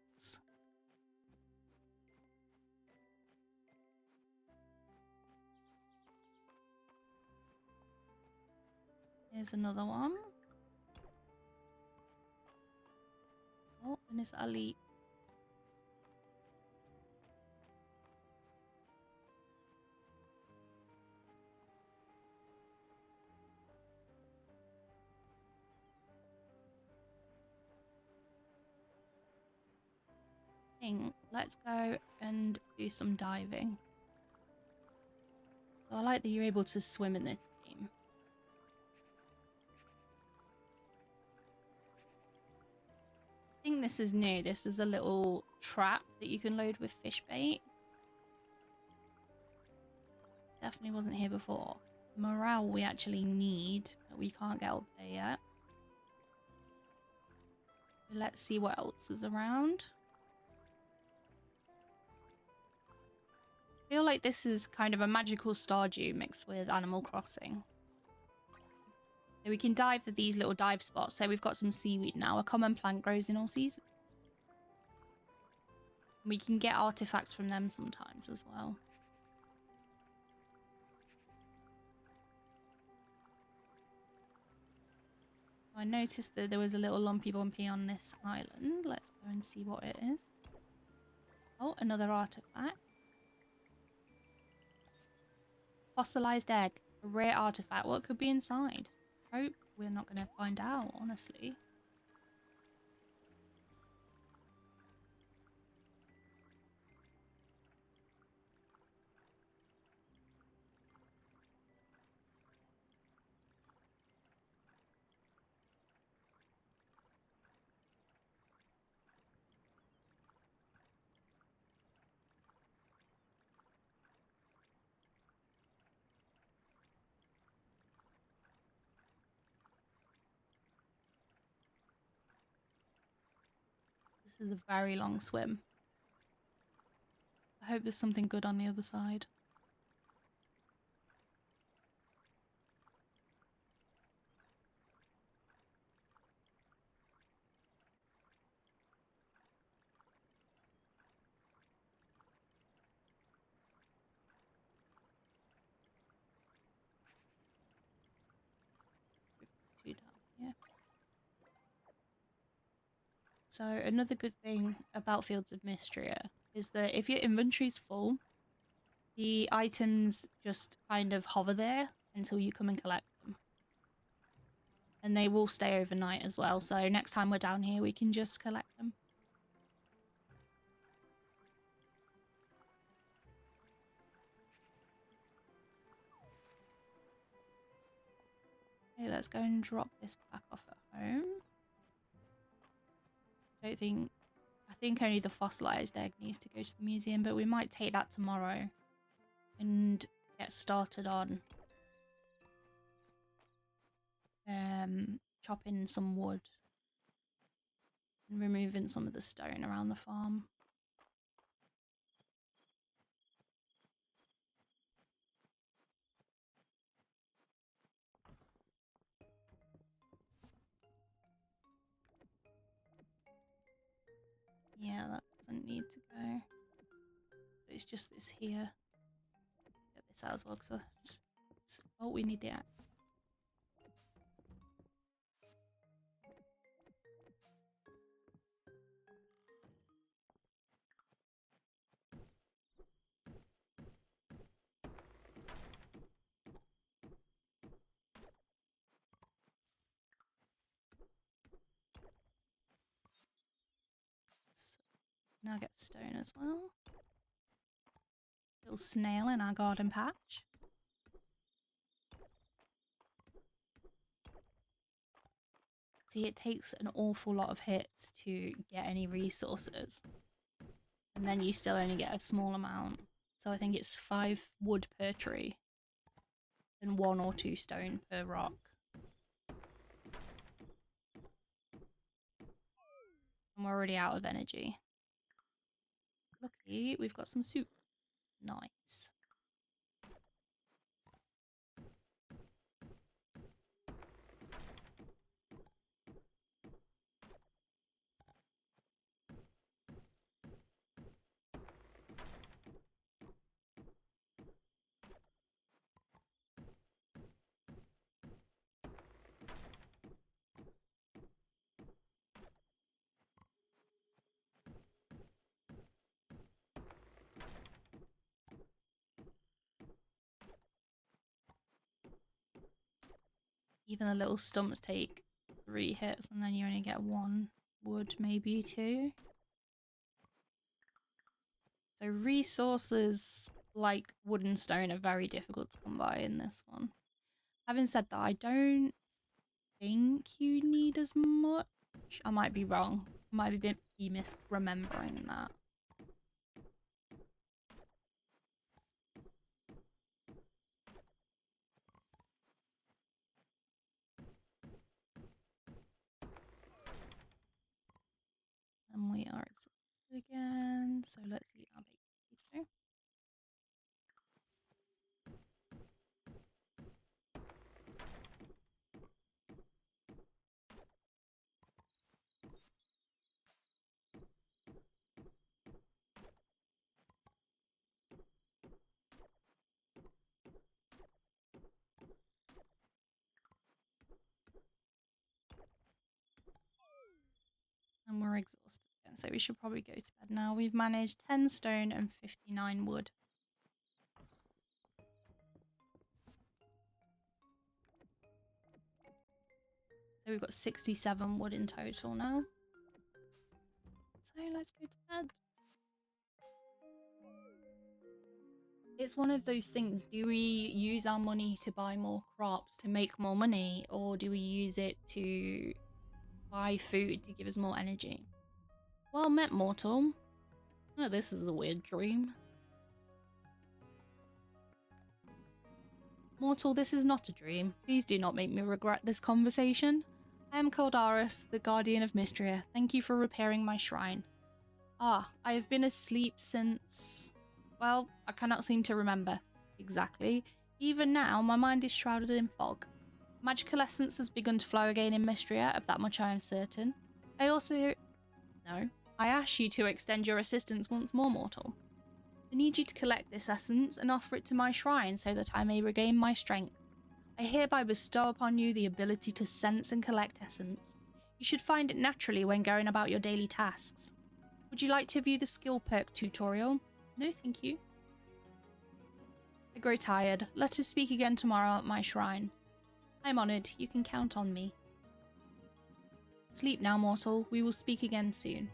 Here's another one. Oh, and is that a leak? Let's go and do some diving. So I like that you're able to swim in this game. I think this is new. This is a little trap that you can load with fish bait. Definitely wasn't here before. Morale we actually need, but we can't get up there yet. Let's see what else is around. I feel like this is kind of a magical Stardew mixed with Animal Crossing. So we can dive for these little dive spots. So we've got some seaweed now. A common plant grows in all seasons. We can get artifacts from them sometimes as well. I noticed that there was a little lumpy bumpy on this island. Let's go and see what it is. Oh, another artifact. Fossilized egg. A rare artifact. What could be inside? Hope we're not going to find out, honestly. This is a very long swim. I hope there's something good on the other side. We've got 2 down here. So another good thing about Fields of Mistria is that if your inventory's full, the items just kind of hover there until you come and collect them. And they will stay overnight as well, so next time we're down here we can just collect them. Okay, let's go and drop this back off at home. I think only the fossilized egg needs to go to the museum, but we might take that tomorrow and get started on chopping some wood and removing some of the stone around the farm. Yeah, that doesn't need to go. It's just this here. Get this out as well, because oh, we need the axe. So, now get stone as well. Little snail in our garden patch. See, it takes an awful lot of hits to get any resources. And then you still only get a small amount. So I think it's 5 wood per tree. And 1 or 2 stone per rock. And we're already out of energy. Lucky, we've got some soup. Nice. Even the little stumps take 3 hits and then you only get 1 wood, maybe 2. So resources like wood and stone are very difficult to come by in this one. Having said that, I don't think you need as much. I might be wrong. I might be misremembering that. And we are exhausted again, so let's eat our baked potato. And we're exhausted again, so we should probably go to bed now. We've managed 10 stone and 59 wood. So we've got 67 wood in total now. So let's go to bed. It's one of those things, do we use our money to buy more crops to make more money, or do we use it to buy food to give us more energy? Well met, mortal. Oh, this is a weird dream. Mortal, this is not a dream. Please do not make me regret this conversation. I am Caldaris, the Guardian of Mistria. Thank you for repairing my shrine. Ah, I have been asleep since... Well, I cannot seem to remember exactly. Even now, my mind is shrouded in fog. Magical essence has begun to flow again in Mistria, of that much I am certain. I also... No. I ask you to extend your assistance once more, mortal. I need you to collect this essence and offer it to my shrine so that I may regain my strength. I hereby bestow upon you the ability to sense and collect essence. You should find it naturally when going about your daily tasks. Would you like to view the skill perk tutorial? No, thank you. I grow tired. Let us speak again tomorrow at my shrine. I'm honoured. You can count on me. Sleep now, mortal. We will speak again soon.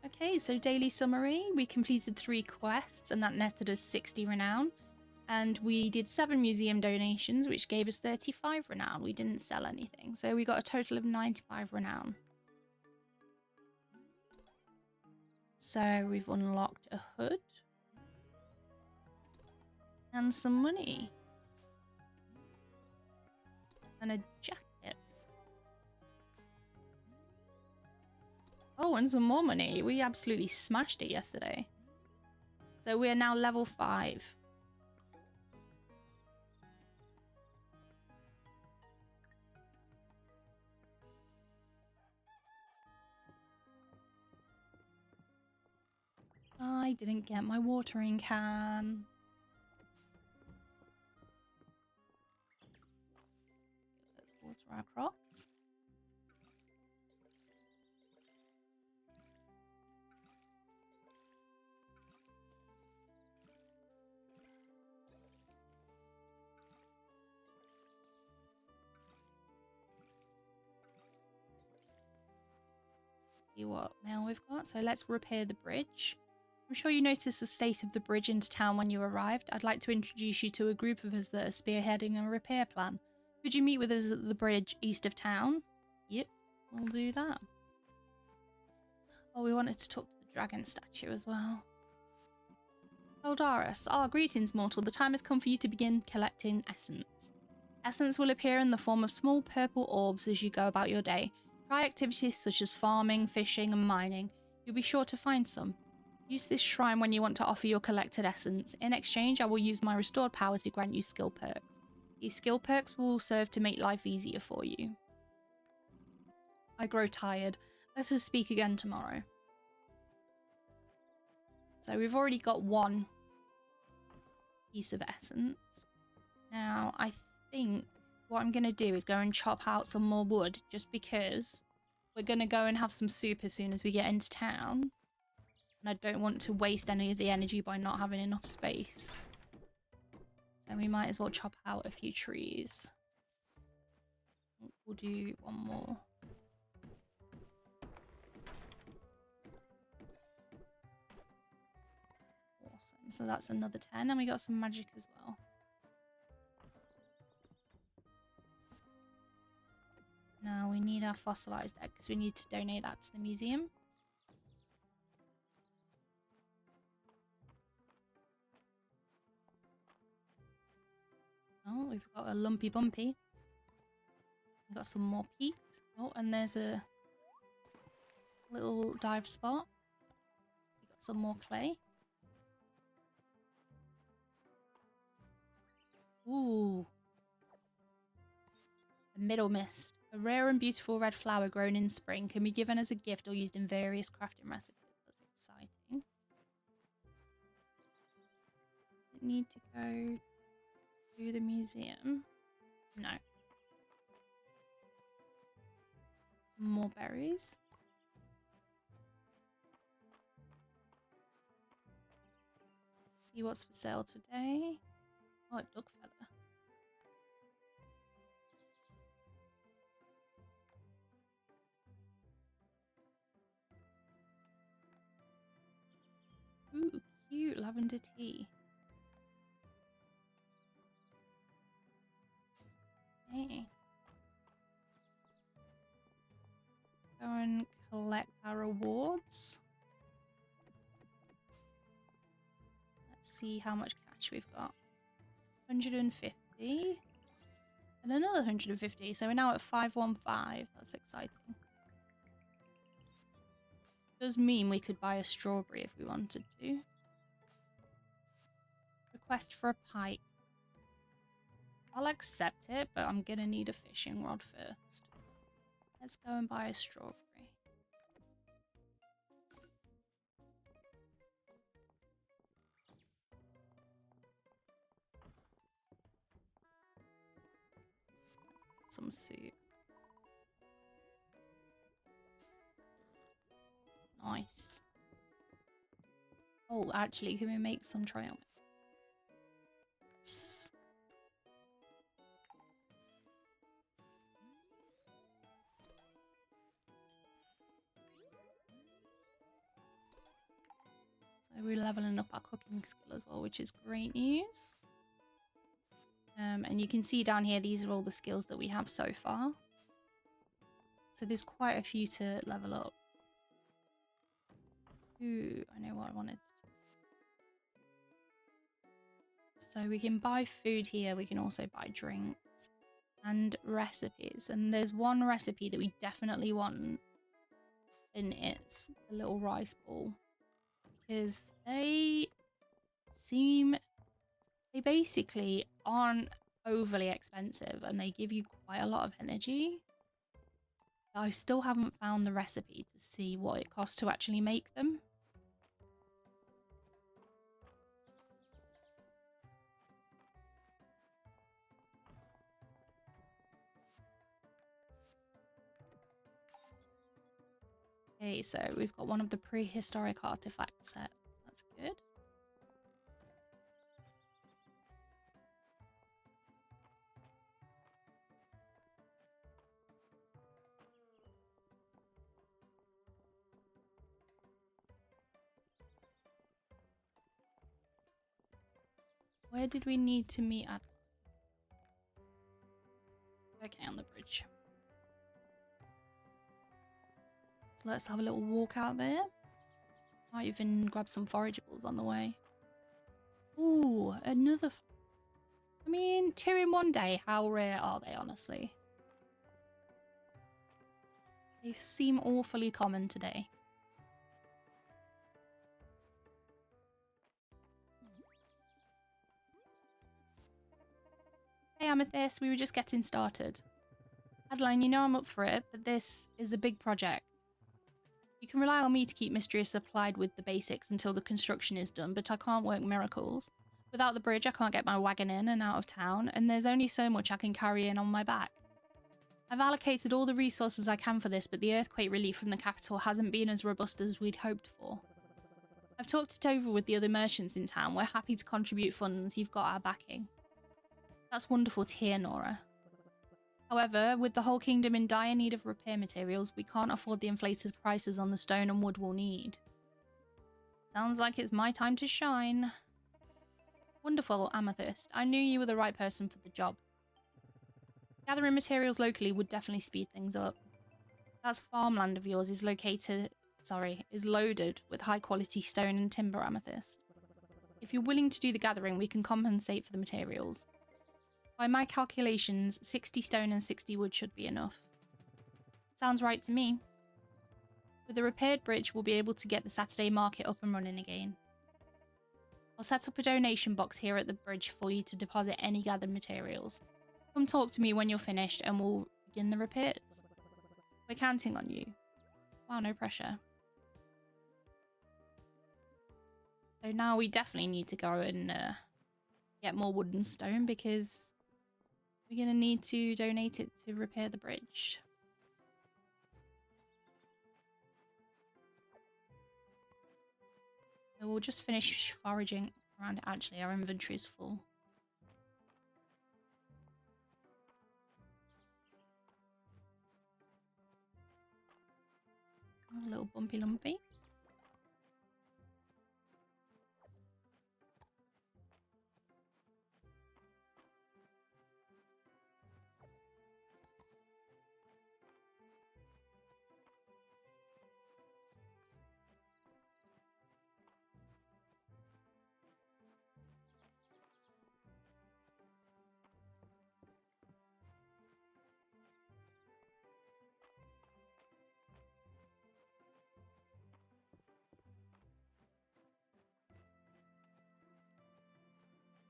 Okay, so daily summary. We completed 3 quests and that netted us 60 renown. And we did 7 museum donations, which gave us 35 renown. We didn't sell anything, so we got a total of 95 renown. So we've unlocked a hood and some money and a jacket. Oh, and some more money. We absolutely smashed it yesterday. So we are now level 5. I didn't get my watering can. Let's water our crops. See what mail we've got. So let's repair the bridge. I'm sure you noticed the state of the bridge into town when you arrived. I'd like to introduce you to a group of us that are spearheading a repair plan. Could you meet with us at the bridge east of town? Yep, we'll do that. Oh, we wanted to talk to the dragon statue as well. Eldaris, greetings, mortal. The time has come for you to begin collecting essence. Essence will appear in the form of small purple orbs as you go about your day. Try activities such as farming, fishing, and mining. You'll be sure to find some. Use this shrine when you want to offer your collected essence. In exchange, I will use my restored power to grant you skill perks. These skill perks will serve to make life easier for you. I grow tired. Let us speak again tomorrow. So we've already got 1 piece of essence. Now, I think what I'm going to do is go and chop out some more wood, just because we're going to go and have some soup as soon as we get into town. And I don't want to waste any of the energy by not having enough space. So we might as well chop out a few trees. We'll do 1 more. Awesome. So that's another 10, and we got some magic as well. Now we need our fossilized egg because we need to donate that to the museum. Oh, we've got a lumpy bumpy. We've got some more peat. Oh, and there's a little dive spot. We've got some more clay. Ooh. A middle mist. A rare and beautiful red flower grown in spring can be given as a gift or used in various crafting recipes. That's exciting. Need to go to the museum. No. Some more berries. See what's for sale today. Oh, a dog feather. Ooh, cute lavender tea. Hey. Go and collect our rewards. Let's see how much cash we've got. 150. And another 150. So we're now at 515. That's exciting. Does mean we could buy a strawberry if we wanted to. Request for a pike. I'll accept it, but I'm gonna need a fishing rod first. Let's go and buy a strawberry. Let's get some soup. Nice. Oh, actually, can we make some trail mix? Yes. So we're leveling up our cooking skill as well, which is great news. And you can see down here, these are all the skills that we have so far. So there's quite a few to level up. Ooh, I know what I wanted. So we can buy food here. We can also buy drinks and recipes. And there's one recipe that we definitely want. And it's the little rice ball. Because they basically aren't overly expensive and they give you quite a lot of energy. I still haven't found the recipe to see what it costs to actually make them. Okay, so we've got one of the prehistoric artifact sets. That's good. Where did we need to meet at? Okay, on the bridge. So let's have a little walk out there. Might even grab some forageables on the way. Ooh, another... I mean, 2 in 1 day. How rare are they, honestly? They seem awfully common today. Hey Amethyst, we were just getting started. Adeline, you know I'm up for it, but this is a big project. You can rely on me to keep Mistria supplied with the basics until the construction is done, but I can't work miracles. Without the bridge, I can't get my wagon in and out of town, and there's only so much I can carry in on my back. I've allocated all the resources I can for this, but the earthquake relief from the capital hasn't been as robust as we'd hoped for. I've talked it over with the other merchants in town. We're happy to contribute funds. You've got our backing. That's wonderful to hear, Nora. However, with the whole kingdom in dire need of repair materials, we can't afford the inflated prices on the stone and wood we'll need. Sounds like it's my time to shine. Wonderful, Amethyst. I knew you were the right person for the job. Gathering materials locally would definitely speed things up. That farmland of yours is loaded with high-quality stone and timber, Amethyst. If you're willing to do the gathering, we can compensate for the materials. By my calculations, 60 stone and 60 wood should be enough. Sounds right to me. With a repaired bridge, we'll be able to get the Saturday market up and running again. I'll set up a donation box here at the bridge for you to deposit any gathered materials. Come talk to me when you're finished and we'll begin the repairs. We're counting on you. Wow, no pressure. So now we definitely need to go and get more wood and stone because we're going to need to donate it to repair the bridge. So we'll just finish foraging around it. Actually, our inventory is full. A little bumpy lumpy.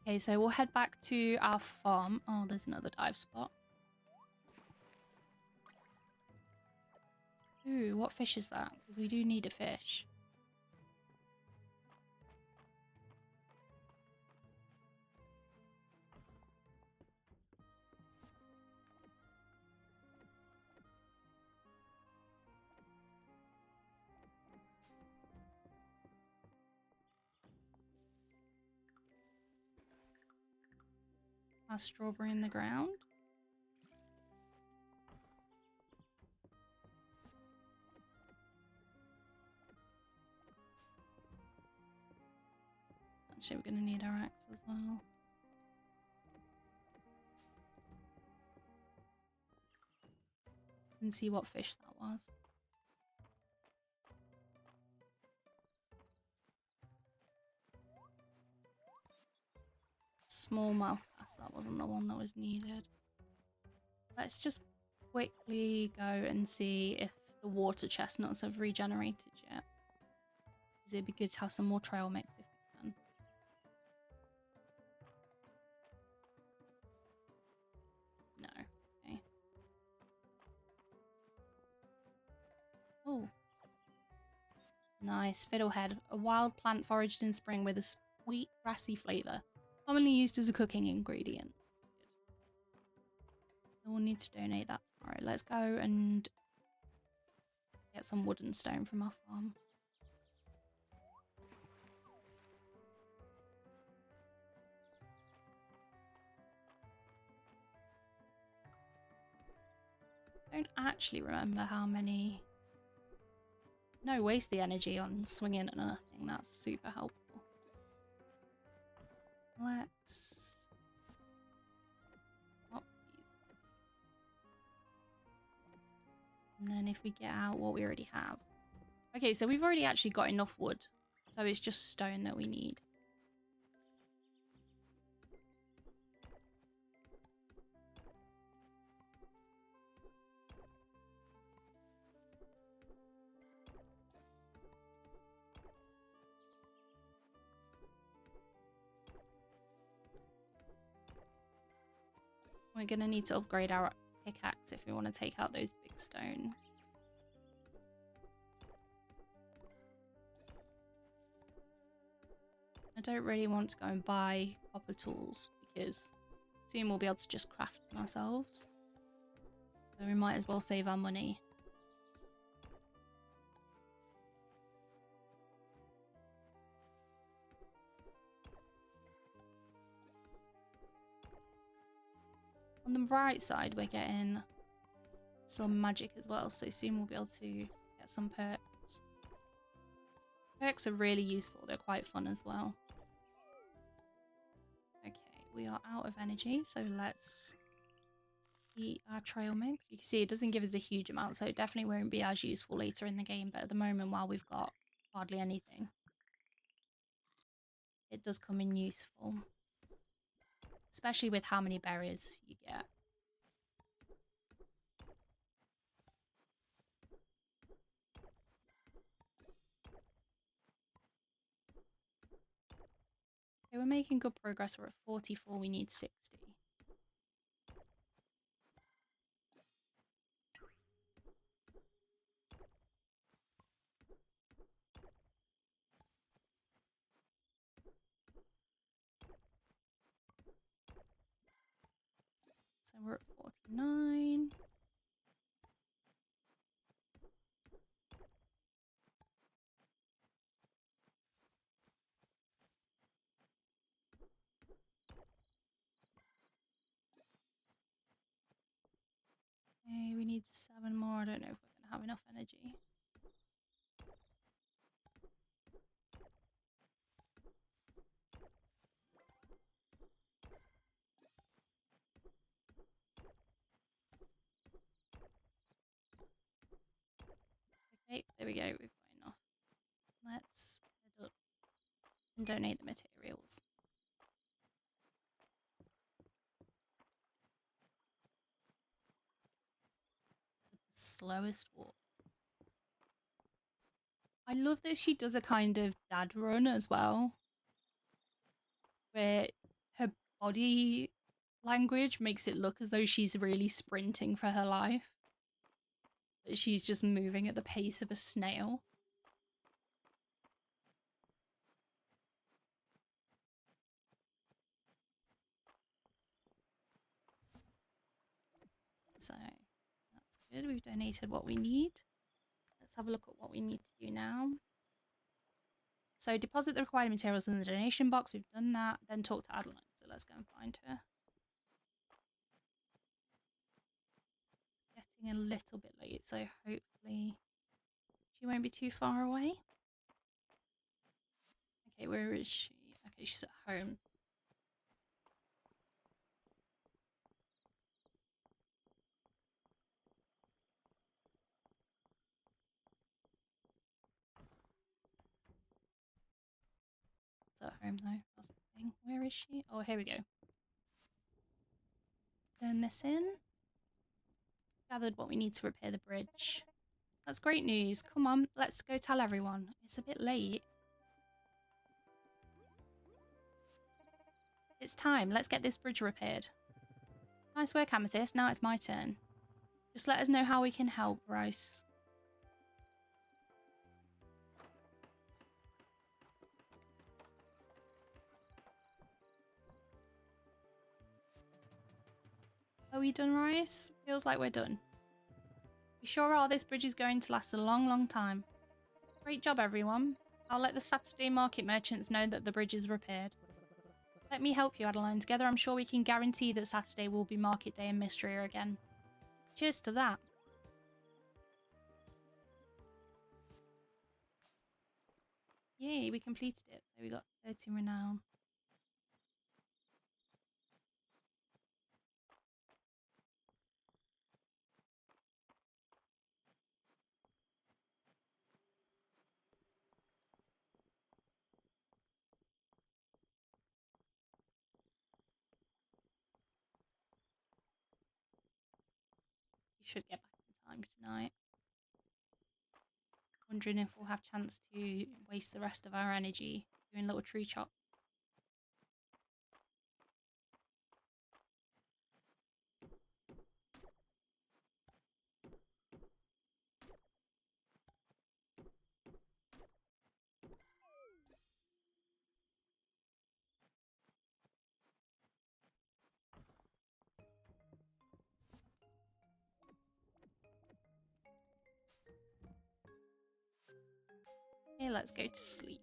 Okay, so we'll head back to our farm. Oh, there's another dive spot. Ooh, what fish is that? Because we do need a fish. Our strawberry in the ground. Actually, we're going to need our axe as well. and see what fish that was. Smallmouth bass, that wasn't the one that was needed. Let's just quickly go and see if the water chestnuts have regenerated yet. Because it'd be good to have some more trail mix if we can. No. Okay. Oh. Nice. Fiddlehead. A wild plant foraged in spring with a sweet, grassy flavour. Commonly used as a cooking ingredient. So we'll need to donate that tomorrow. Let's go and get some wood and stone from our farm. I don't actually remember how many... No, waste the energy on swinging and nothing. That's super helpful. Let's... Pop these. And then if we get out what we already have. Okay, so we've already actually got enough wood. So it's just stone that we need. We're going to need to upgrade our pickaxe if we want to take out those big stones. I don't really want to go and buy copper tools because soon we'll be able to just craft them ourselves. So we might as well save our money. On the bright side, we're getting some magic as well, so soon we'll be able to get some perks. Perks are really useful, they're quite fun as well. Okay, we are out of energy, so let's eat our trail mix. You can see it doesn't give us a huge amount, so it definitely won't be as useful later in the game, but at the moment, while we've got hardly anything, it does come in useful. Especially with how many berries you get. Okay, we're making good progress. We're at 44, we need 60. So we're at 49. Okay, we need 7 more. I don't know if we're going to have enough energy. Okay, there we go. We've got enough. Let's head up and donate the materials. The slowest walk. I love that she does a kind of dad run as well, where her body language makes it look as though she's really sprinting for her life. But she's just moving at the pace of a snail. So that's good. We've donated what we need. Let's have a look at what we need to do now. So deposit the required materials in the donation box. We've done that. Then talk to Adeline. So let's go and find her. Getting a little bit late, so hopefully she won't be too far away. Okay, where is she? Okay, she's at home. at home though. That's the thing. Where is she? Oh, here we go. Turn this in. Gathered what we need to repair the bridge. That's great news. Come on, let's go tell everyone. It's a bit late. It's time. Let's get this bridge repaired. Nice work, Amethyst. Now it's my turn. Just let us know how we can help, Bryce. Are we done, Rice? Feels like we're done. We sure are. This bridge is going to last a long, long time. Great job, everyone. I'll let the Saturday market merchants know that the bridge is repaired. Let me help you, Adeline. Together, I'm sure we can guarantee that Saturday will be market day in Mistria again. Cheers to that. Yay, we completed it. So we got 30 renown. We should get back in time tonight. Wondering if we'll have a chance to waste the rest of our energy doing little tree chops. Okay, let's go to sleep.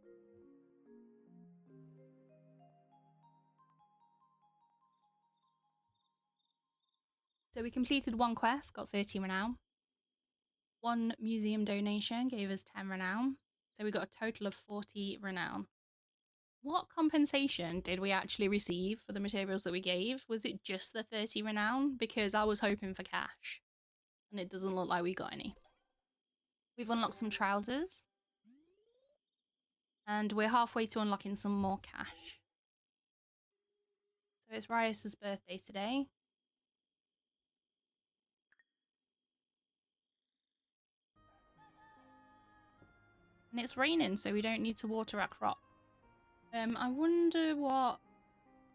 So we completed one quest, got 30 renown. One museum donation gave us 10 renown. So we got a total of 40 renown. What compensation did we actually receive for the materials that we gave? Was it just the 30 renown? Because I was hoping for cash. And it doesn't look like we got any. We've unlocked some trousers. And we're halfway to unlocking some more cash. So it's Rios's birthday today. And it's raining, so we don't need to water our crop. I wonder what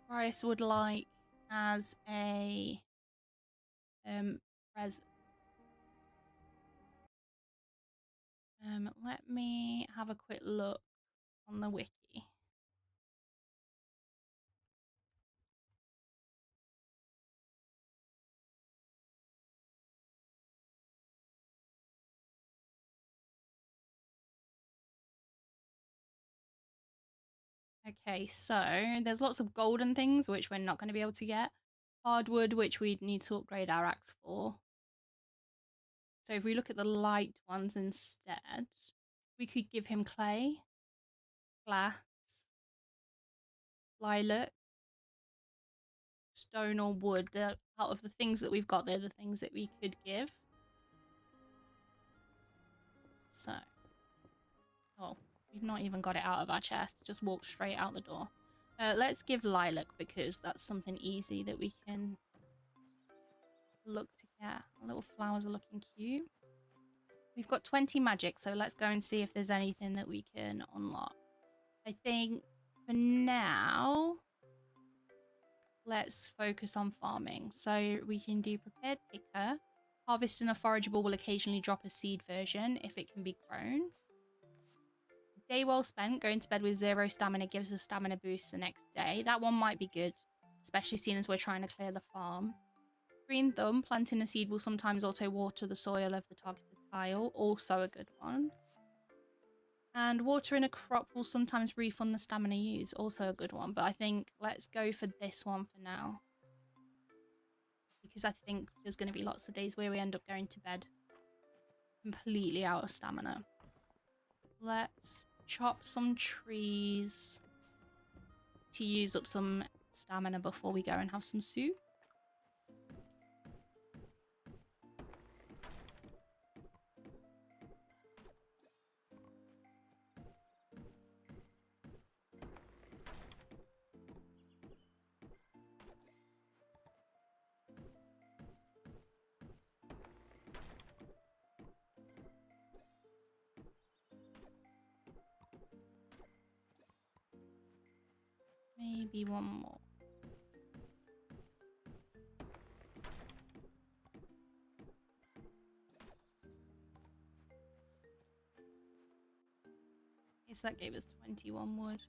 Rios would like as a present. Let me have a quick look on the wiki. Okay, so there's lots of golden things which we're not going to be able to get. Hardwood, which we'd need to upgrade our axe for. So if we look at the light ones instead, we could give him clay, glass, lilac, stone or wood. Out of the things that we've got, they're the things that we could give. So, oh, we've not even got it out of our chest. Just walked straight out the door. Let's give lilac because that's something easy that we can look to get. Our little flowers are looking cute. We've got 20 magic, so let's go and see if there's anything that we can unlock. I think for now, let's focus on farming. So we can do prepared picker. Harvesting a forageable will occasionally drop a seed version if it can be grown. Day well spent, going to bed with 0 stamina gives a stamina boost the next day. That one might be good, especially seeing as we're trying to clear the farm. Green thumb, planting a seed will sometimes auto water the soil of the targeted tile. Also a good one. And watering a crop will sometimes refund the stamina used. Also a good one. But I think let's go for this one for now. Because I think there's going to be lots of days where we end up going to bed completely out of stamina. Let's chop some trees to use up some stamina before we go and have some soup. Maybe one more. Okay, so that gave us 21 wood.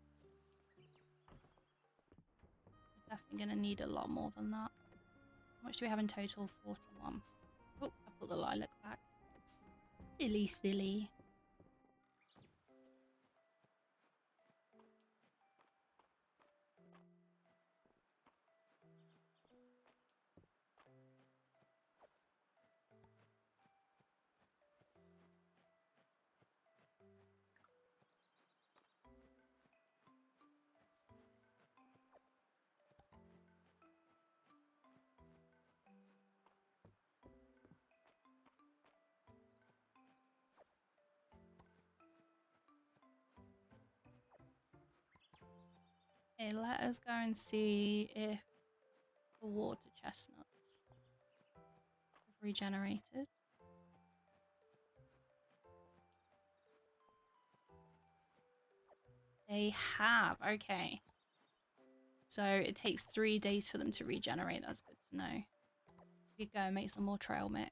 We're definitely going to need a lot more than that. How much do we have in total? 41. Oh, I put the lilac back. Silly, silly. Okay, let us go and see if the water chestnuts have regenerated. They have, okay. So it takes 3 days for them to regenerate. That's good to know. We could go and make some more trail mix.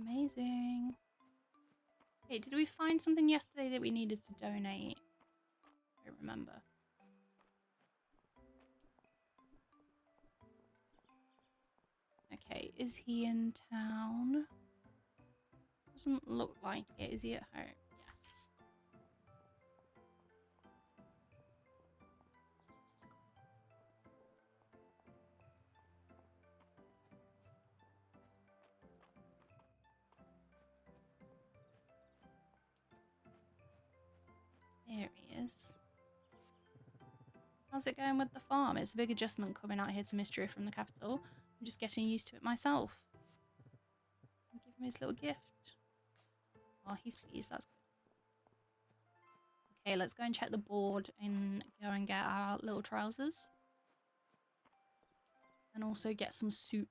Amazing. Okay, did we find something yesterday that we needed to donate? I don't remember. Okay, is he in town? Doesn't look like it. Is he at home? Yes. There he is. How's it going with the farm? It's a big adjustment coming out here to Mistria from the capital. I'm just getting used to it myself. I'll give him his little gift. Oh, he's pleased. That's good. Okay, let's go and check the board and go and get our little trousers. And also get some soup.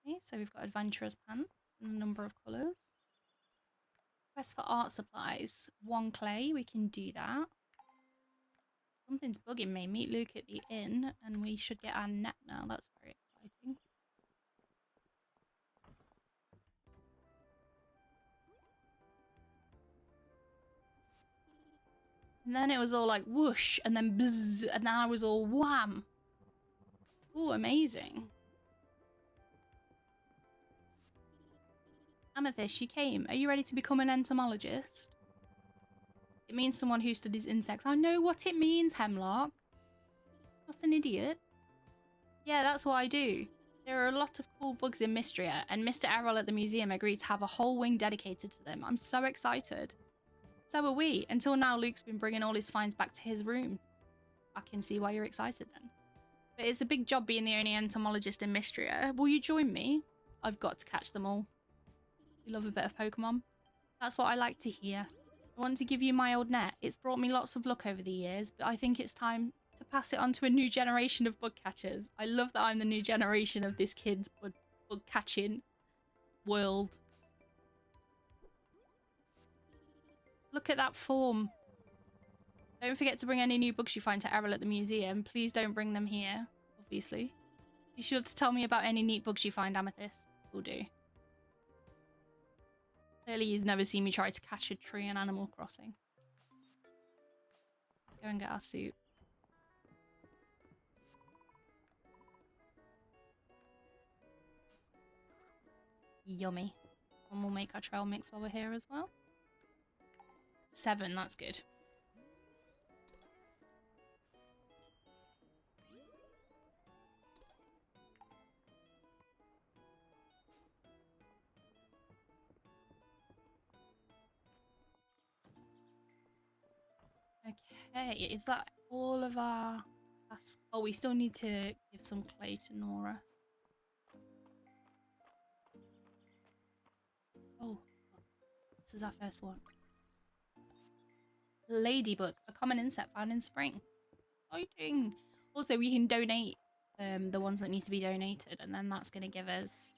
Okay, so we've got adventurous pants in a number of colours. Quest for art supplies. 1 clay, we can do that. Something's bugging me. Meet Luke at the inn, and we should get our net now. That's very exciting. And then it was all like whoosh, and then bzzz, and now I was all wham. Ooh, amazing. Amethyst, you came. Are you ready to become an entomologist? It means someone who studies insects. I know what it means, Hemlock. Not an idiot. Yeah, that's what I do. There are a lot of cool bugs in Mistria, and Mr. Errol at the museum agreed to have a whole wing dedicated to them. I'm so excited. So are we. Until now, Luke's been bringing all his finds back to his room. I can see why you're excited then. But it's a big job being the only entomologist in Mistria. Will you join me? I've got to catch them all. You love a bit of Pokemon? That's what I like to hear. I want to give you my old net. It's brought me lots of luck over the years, but I think it's time to pass it on to a new generation of bug catchers. I love that I'm the new generation of this kid's bug catching world. Look at that form. Don't forget to bring any new books you find to Errol at the museum. Please don't bring them here, obviously. Be sure to tell me about any neat books you find, Amethyst. Will do. Clearly, he's never seen me try to catch a tree in Animal Crossing. Let's go and get our soup. Yummy. And we'll make our trail mix while we're here as well. 7, that's good. Okay, is that all of our... Oh, we still need to give some clay to Nora. Oh, this is our first one. Ladybug, a common insect found in spring. Exciting. Also, we can donate the ones that need to be donated, and then that's going to give us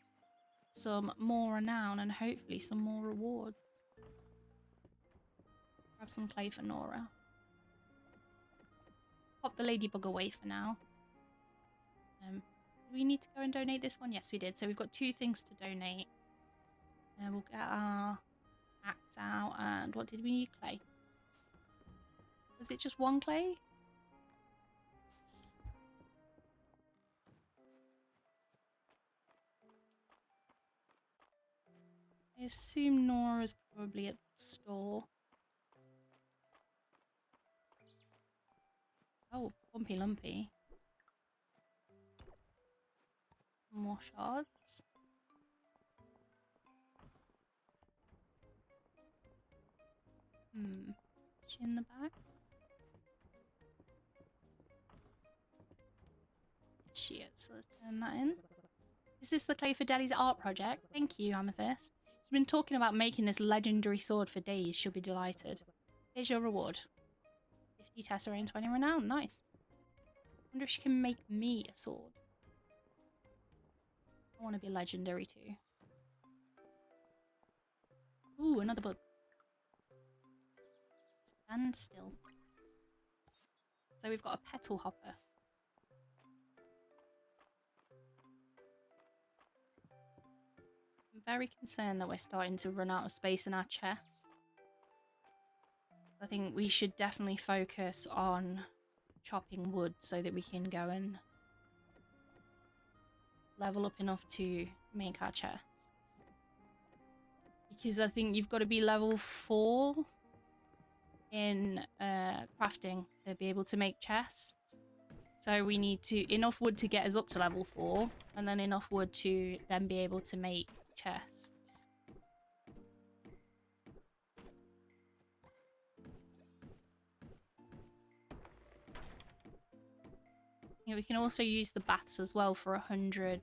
some more renown and hopefully some more rewards. Grab some clay for Nora. Pop the ladybug away for now. Do we need to go and donate this one? Yes, we did. So we've got 2 things to donate. And we'll get our axe out. And what did we need? Clay. Was it just 1 clay? I assume Nora's probably at the store. Oh, Lumpy Lumpy. Some more shards. Is she in the back? She is, so let's turn that in. Is this the clay for Deli's art project? Thank you, Amethyst. She's been talking about making this legendary sword for days. She'll be delighted. Here's your reward. 50 Tesserae and 20 renown. Nice. Wonder if she can make me a sword. I want to be legendary too. Ooh, another bug. Stand still. So we've got a petal hopper. I'm very concerned that we're starting to run out of space in our chests. I think we should definitely focus on chopping wood so that we can go and level up enough to make our chests. Because I think you've got to be level 4 in crafting to be able to make chests. So we need enough wood to get us up to level 4, and then enough wood to then be able to make chests. Yeah, we can also use the baths as well for 100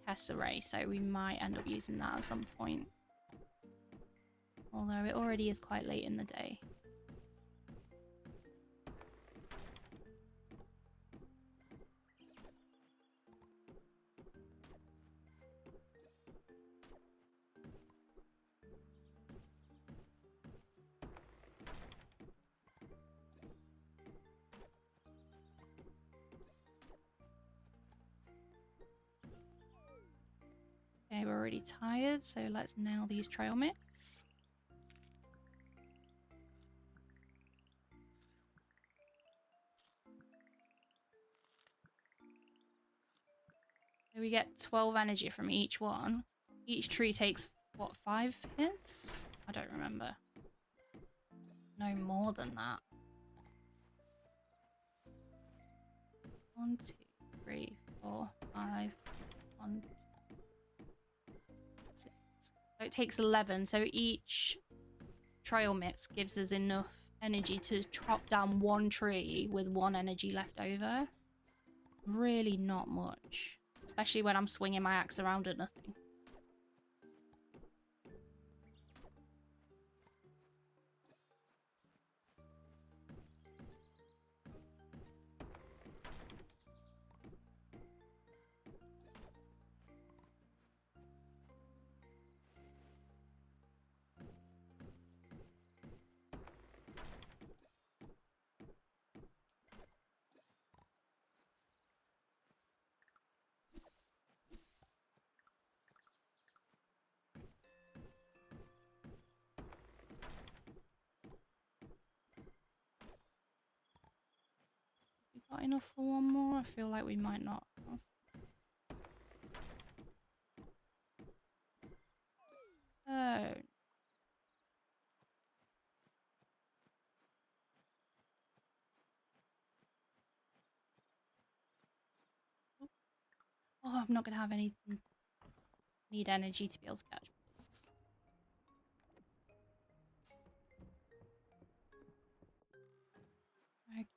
tesserae, so we might end up using that at some point. Although it already is quite late in the day. Okay, we're already tired, so let's nail these trail mix. So we get 12 energy from each one. Each tree takes, what, 5 hits? I don't remember. No more than that. 1, 2, 3, 4, 5, 1, 6. So it takes 11. So each trail mix gives us enough energy to chop down 1 tree with 1 energy left over. Really not much. Especially when I'm swinging my axe around at nothing. We got enough for 1 more? I feel like we might not have. Oh. Oh, I'm not going to have anything. Need energy to be able to catch bullets. Okay.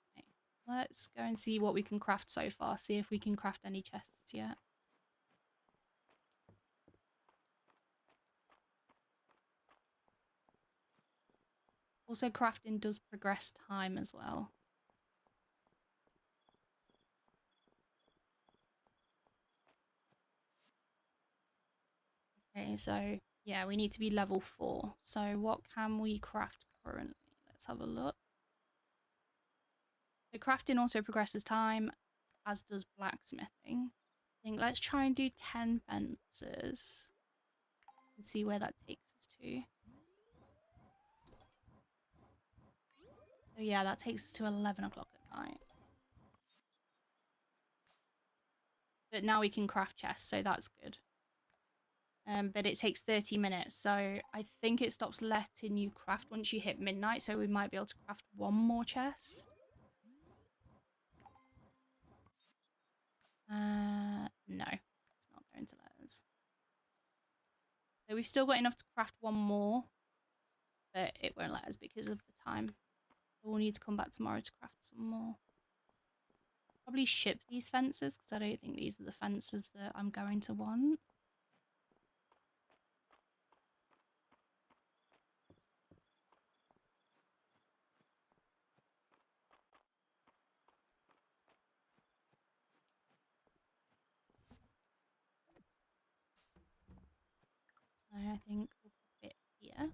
Let's go and see what we can craft so far. See if we can craft any chests yet. Also, crafting does progress time as well. Okay, so yeah, we need to be level 4. So what can we craft currently? Let's have a look. So crafting also progresses time, as does blacksmithing. I think let's try and do 10 fences and see where that takes us to. So yeah, that takes us to 11 o'clock at night. But now we can craft chests, so that's good. But it takes 30 minutes, so I think it stops letting you craft once you hit midnight, so we might be able to craft one more chest. No, it's not going to let us. So we've still got enough to craft one more, but it won't let us because of the time. So we'll need to come back tomorrow to craft some more. Probably ship these fences, because I don't think these are the fences that I'm going to want. So I think we'll put it here.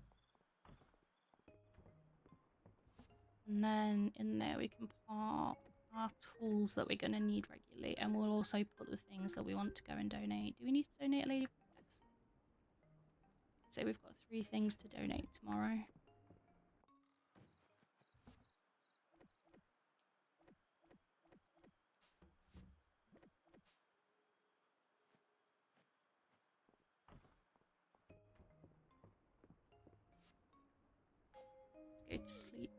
And then in there we can put our tools that we're going to need regularly. And we'll also put the things that we want to go and donate. Do we need to donate a lady? Yes. So we've got 3 things to donate tomorrow. Let's go to sleep.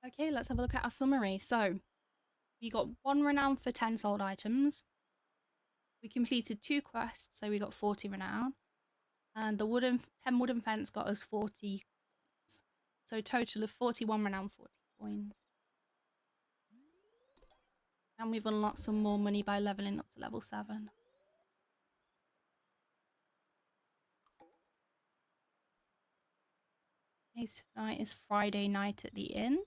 Okay, let's have a look at our summary. So we got 1 renown for 10 sold items. We completed 2 quests, so we got 40 renown. And the 10 wooden fence got us 40 coins. So a total of 41 renown, 40 coins. And we've unlocked some more money by leveling up to level 7. Okay, tonight is Friday night at the inn.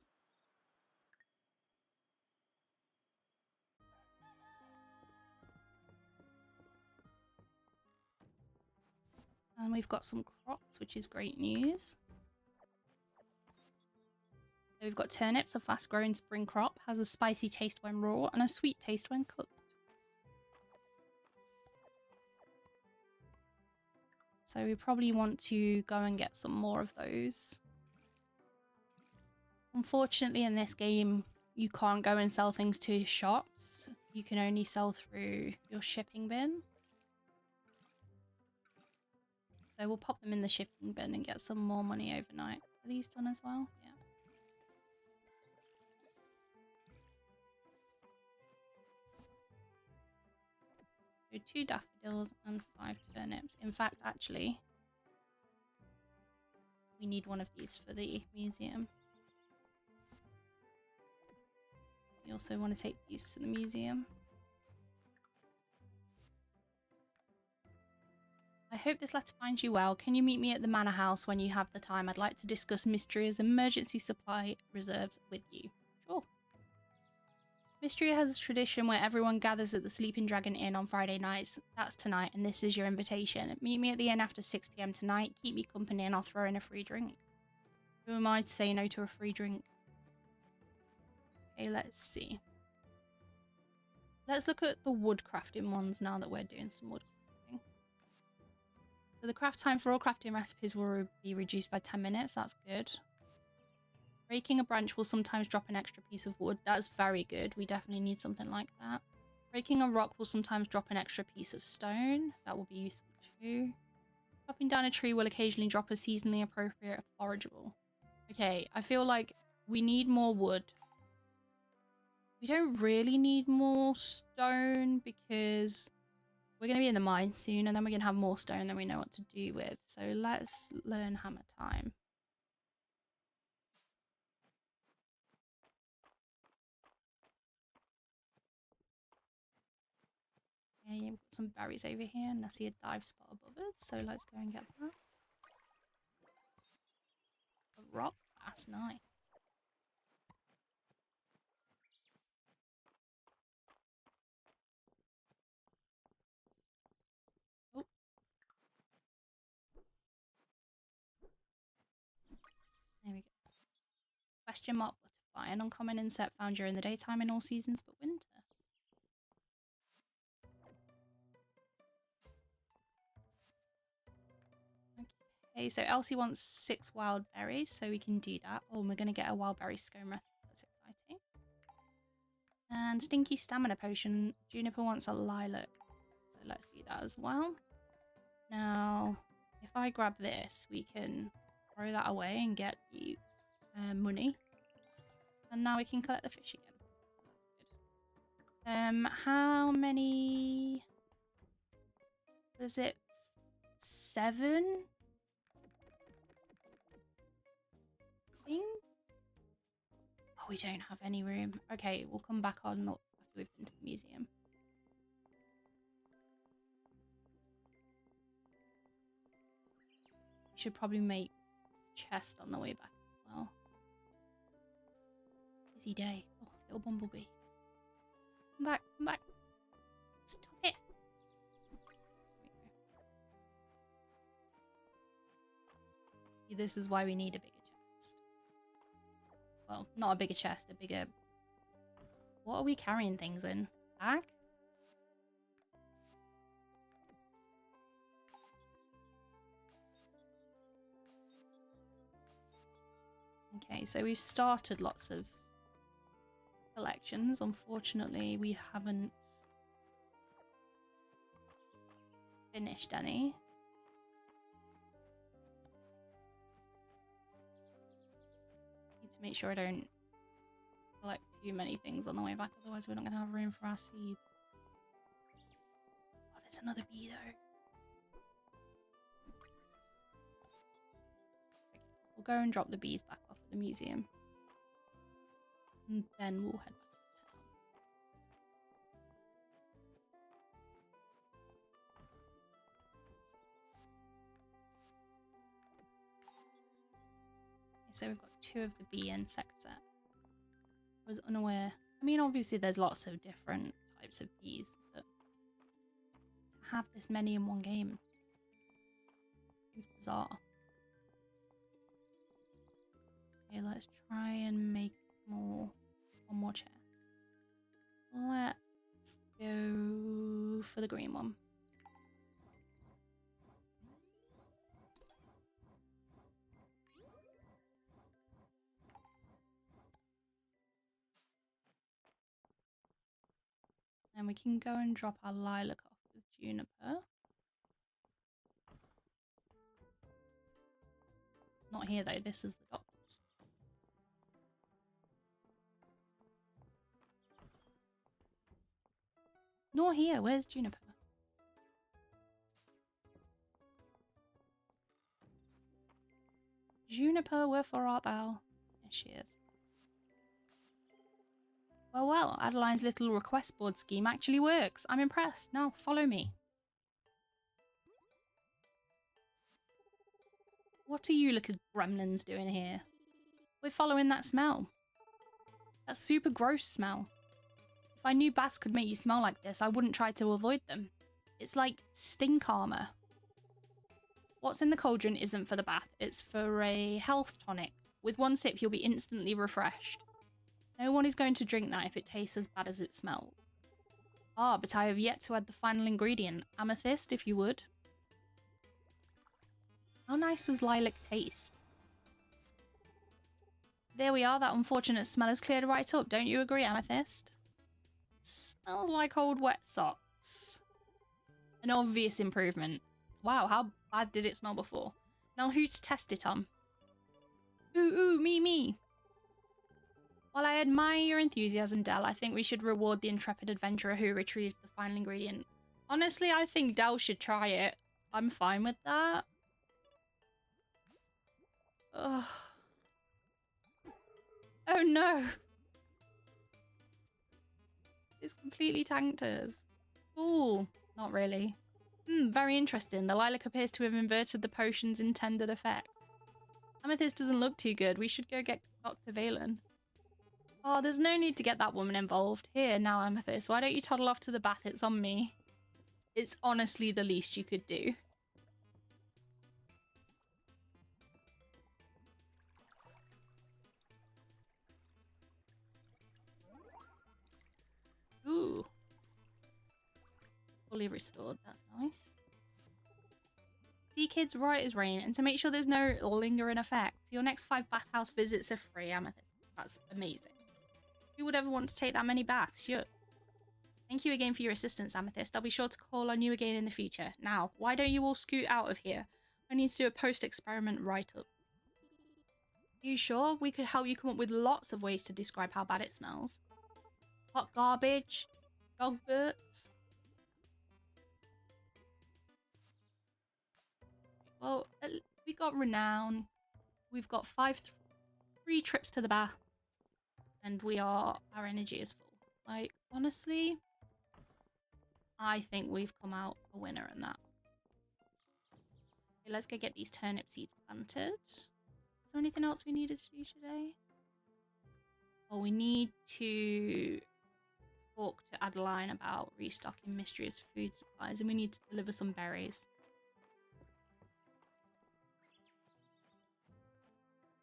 And we've got some crops, which is great news. So we've got turnips, a fast-growing spring crop, has a spicy taste when raw and a sweet taste when cooked. So we probably want to go and get some more of those. Unfortunately, in this game, you can't go and sell things to shops. You can only sell through your shipping bin. So we'll pop them in the shipping bin and get some more money overnight. Are these done as well? Yeah. So 2 daffodils and 5 turnips. In fact, actually, we need one of these for the museum. We also want to take these to the museum. I hope this letter finds you well. Can you meet me at the manor house when you have the time? I'd like to discuss Mistria's emergency supply reserves with you. Sure. Mistria has a tradition where everyone gathers at the Sleeping Dragon Inn on Friday nights. That's tonight, and this is your invitation. Meet me at the inn after 6 p.m. tonight. Keep me company, and I'll throw in a free drink. Who am I to say no to a free drink? Okay, let's see. Let's look at the wood crafting ones now that we're doing some wood crafting. So the craft time for all crafting recipes will be reduced by 10 minutes. That's good. Raking a branch will sometimes drop an extra piece of wood. That's very good. We definitely need something like that. Raking a rock will sometimes drop an extra piece of stone. That will be useful too. Chopping down a tree will occasionally drop a seasonally appropriate forageable. Okay, I feel like we need more wood. We don't really need more stone because we're going to be in the mine soon and then we're going to have more stone than we know what to do with. So let's learn hammer time. Okay, we've got some berries over here and I see a dive spot above us. So let's go and get that. A rock, that's nice. Oh. There we go. Question mark butterfly, an uncommon insect found during the daytime in all seasons but winter. Okay, so Elsie wants 6 wild berries, so we can do that. Oh, and we're going to get a wild berry scone recipe. That's exciting. And Stinky stamina potion. Juniper wants a lilac, so let's do that as well. Now, if I grab this, we can throw that away and get the money. And now we can collect the fish again. So that's good. How many? Was it 7? Oh, we don't have any room. Okay, we'll come back on after we've been to the museum. We should probably make a chest on the way back as well. Busy day. Oh, little bumblebee. Come back, come back. Stop it. See, this is why we need a bigger chest. Well, not a bigger chest, a bigger... What are we carrying things in? Bag? Okay, so we've started lots of collections. Unfortunately, we haven't finished any. Need to make sure I don't collect too many things on the way back, otherwise we're not going to have room for our seeds. Oh, there's another bee though. We'll go and drop the bees back off at the museum. And then we'll head back to town. Okay, so we've got 2 of the bee insect set. I was unaware. I mean, obviously there's lots of different types of bees, but to have this many in one game seems bizarre. Okay, let's try and make one more chair. Let's go for the green one. And we can go and drop our lilac off with Juniper. Not here though, this is the doctor's. Nor here, where's Juniper? Juniper, wherefore art thou? There she is. Well, well, Adeline's little request board scheme actually works. I'm impressed. Now, follow me. What are you little gremlins doing here? We're following that smell. That super gross smell. If I knew baths could make you smell like this, I wouldn't try to avoid them. It's like stink armor. What's in the cauldron isn't for the bath, it's for a health tonic. With one sip, you'll be instantly refreshed. No one is going to drink that if it tastes as bad as it smells. Ah, but I have yet to add the final ingredient. Amethyst, if you would. How nice does lilac taste? There we are, that unfortunate smell has cleared right up. Don't you agree, Amethyst? Smells like old wet socks. An obvious improvement. Wow, how bad did it smell before? Now who to test it on? Ooh, me. While I admire your enthusiasm, Del, I think we should reward the intrepid adventurer who retrieved the final ingredient. Honestly, I think Del should try it. I'm fine with that. Ugh. Oh no! It's completely tanked us. Ooh, not really. Very interesting. The lilac appears to have inverted the potion's intended effect. Amethyst doesn't look too good. We should go get Dr. Valen. Oh, there's no need to get that woman involved. Here, now, Amethyst, why don't you toddle off to the bath? It's on me. It's honestly the least you could do. Ooh. Fully restored. That's nice. See, kids, right as rain. And to make sure there's no lingering effects, your next 5 bathhouse visits are free, Amethyst. That's amazing. Who would ever want to take that many baths? Sure. Thank you again for your assistance, Amethyst. I'll be sure to call on you again in the future. Now, why don't you all scoot out of here? I need to do a post-experiment write-up. Are you sure? We could help you come up with lots of ways to describe how bad it smells. Hot garbage, dog butts. Well, we got renown. We've got 3 trips to the bath. And our energy is full. Like, honestly, I think we've come out a winner in that. Okay, let's go get these turnip seeds planted. Is there anything else we needed to do today? Oh, we need to talk to Adeline about restocking Mistria's food supplies, and we need to deliver some berries.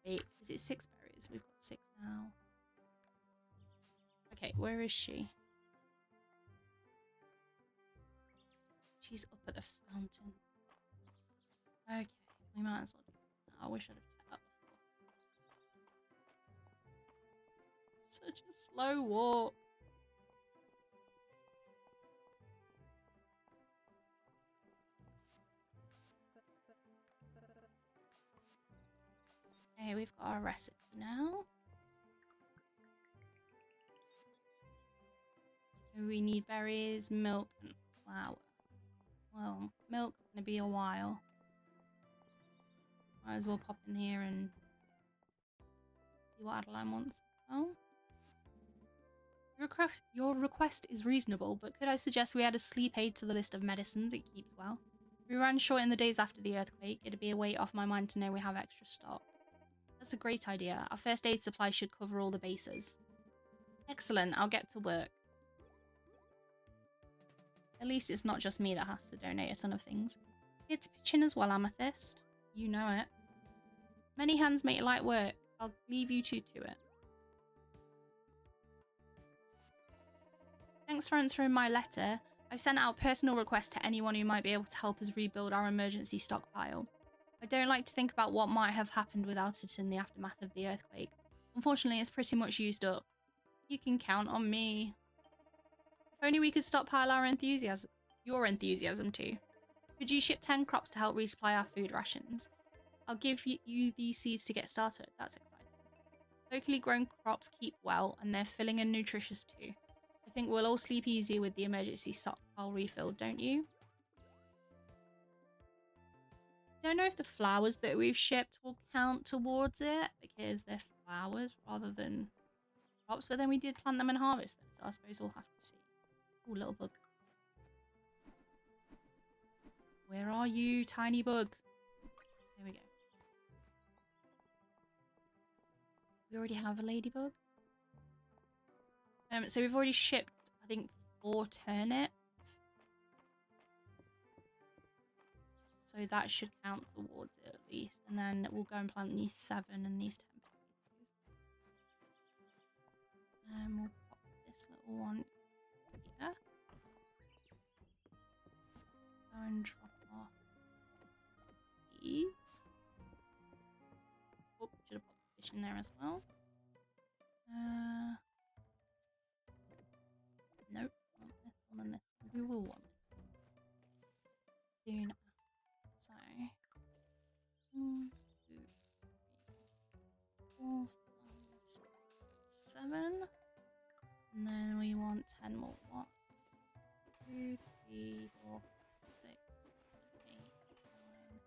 Wait, is it 6 berries? We've got 6 now. Okay, where is she? She's up at the fountain. Okay, we might as well do that. I wish I'd have checked that before. Such a slow walk. Okay, we've got our recipe now. We need berries, milk, and flour. Well, milk's gonna be a while. Might as well pop in here and see what Adeline wants. Oh. Your request is reasonable, but could I suggest we add a sleep aid to the list of medicines? It keeps well. If we ran short in the days after the earthquake, it'd be a weight off my mind to know we have extra stock. That's a great idea. Our first aid supply should cover all the bases. Excellent, I'll get to work. At least it's not just me that has to donate a ton of things. It's pitching as well, Amethyst. You know it. Many hands make light work. I'll leave you two to it. Thanks for answering my letter. I've sent out personal requests to anyone who might be able to help us rebuild our emergency stockpile. I don't like to think about what might have happened without it in the aftermath of the earthquake. Unfortunately, it's pretty much used up. You can count on me. If only we could stockpile your enthusiasm too. Could you ship 10 crops to help resupply our food rations? I'll give you these seeds to get started. That's exciting. Locally grown crops keep well, and they're filling and nutritious too. I think we'll all sleep easy with the emergency stockpile refilled, don't you? Don't know if the flowers that we've shipped will count towards it, because they're flowers rather than crops, but then we did plant them and harvest them, so I suppose we'll have to see. Ooh, little bug. Where are you, tiny bug? There we go. We already have a ladybug. So we've already shipped, I think, 4 turnips. So that should count towards it at least. And then we'll go and plant these 7 and these 10 potatoes. And we'll pop this little one here. Go and drop off these. Oh, should have put the fish in there as well. Nope, want this one and this one. We will want this one soon. So, 1, 2, 3, 4, 5, 6, 7. And then we want 10 more. 1, 2, 3, 4, 6, 7, 8, 9.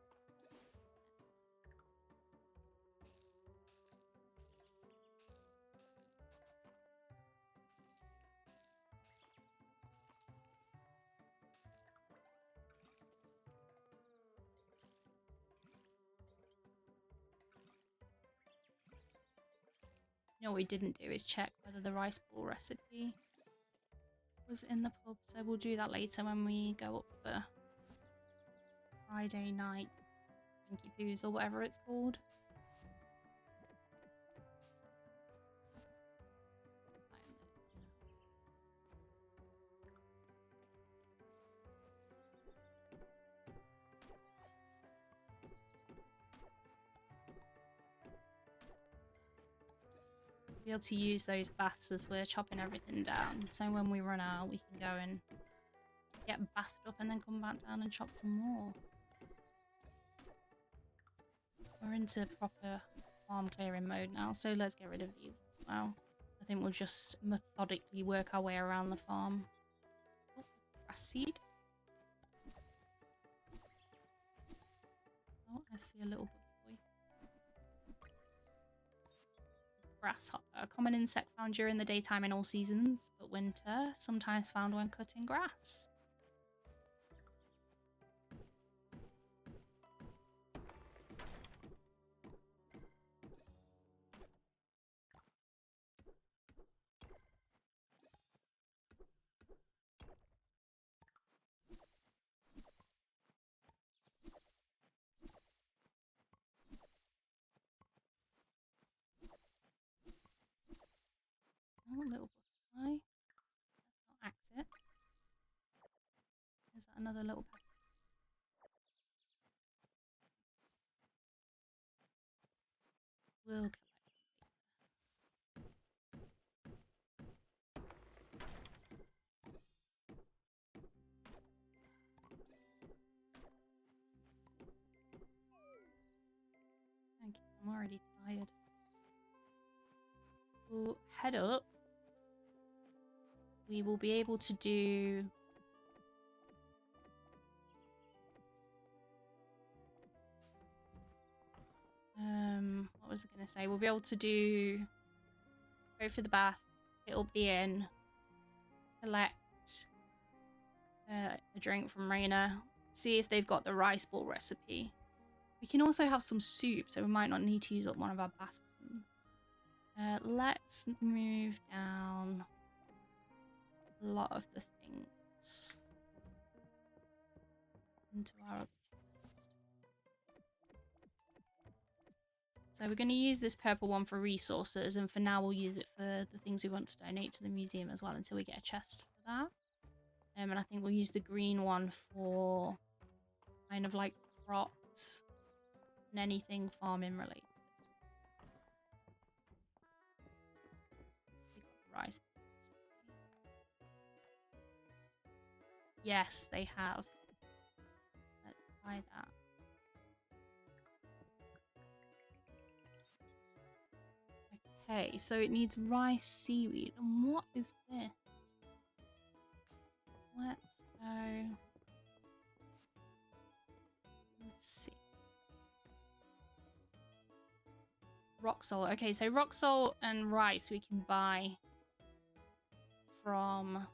You know what we didn't do is check whether the rice ball recipe was in the pub, so we'll do that later when we go up for Friday night Pinky Poos or whatever it's called. Be able to use those baths as we're chopping everything down, so when we run out we can go and get bathed up and then come back down and chop some more. We're into proper farm clearing mode now, so let's get rid of these as well. I think we'll just methodically work our way around the farm. Oh, grass seed. Oh, I see a little buggy boy. Grasshopper, a common insect found during the daytime in all seasons, but winter, sometimes found when cutting grass. Oh, little butterfly. Let's not axe it. Is that another little pet? We'll collect them later. Thank you. I'm already tired. We'll head up. We will be able to do what was I gonna say? We'll be able to go for the bath, hit up the inn, collect a drink from Raina, see if they've got the rice ball recipe. We can also have some soup, so we might not need to use up one of our bathrooms. Let's move down a lot of the things into our other chest. So we're going to use this purple one for resources, and for now we'll use it for the things we want to donate to the museum as well until we get a chest for that. And I think we'll use the green one for kind of like crops and anything farming related. Rice. Yes, they have. Let's buy that. Okay, so it needs rice seaweed. And what is this? Let's go. Let's see. Rock salt. Okay, so rock salt and rice we can buy from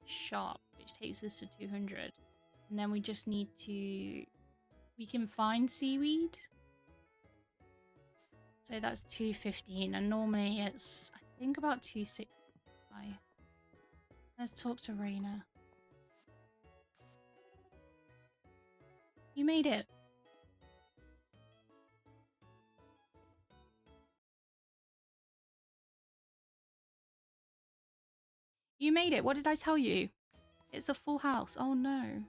shop, which takes us to 200. And then we just need to... We can find seaweed. So that's 215, and normally it's, I think, about 260. Let's talk to Raina. You made it. You made it. What did I tell you? It's a full house. Oh no.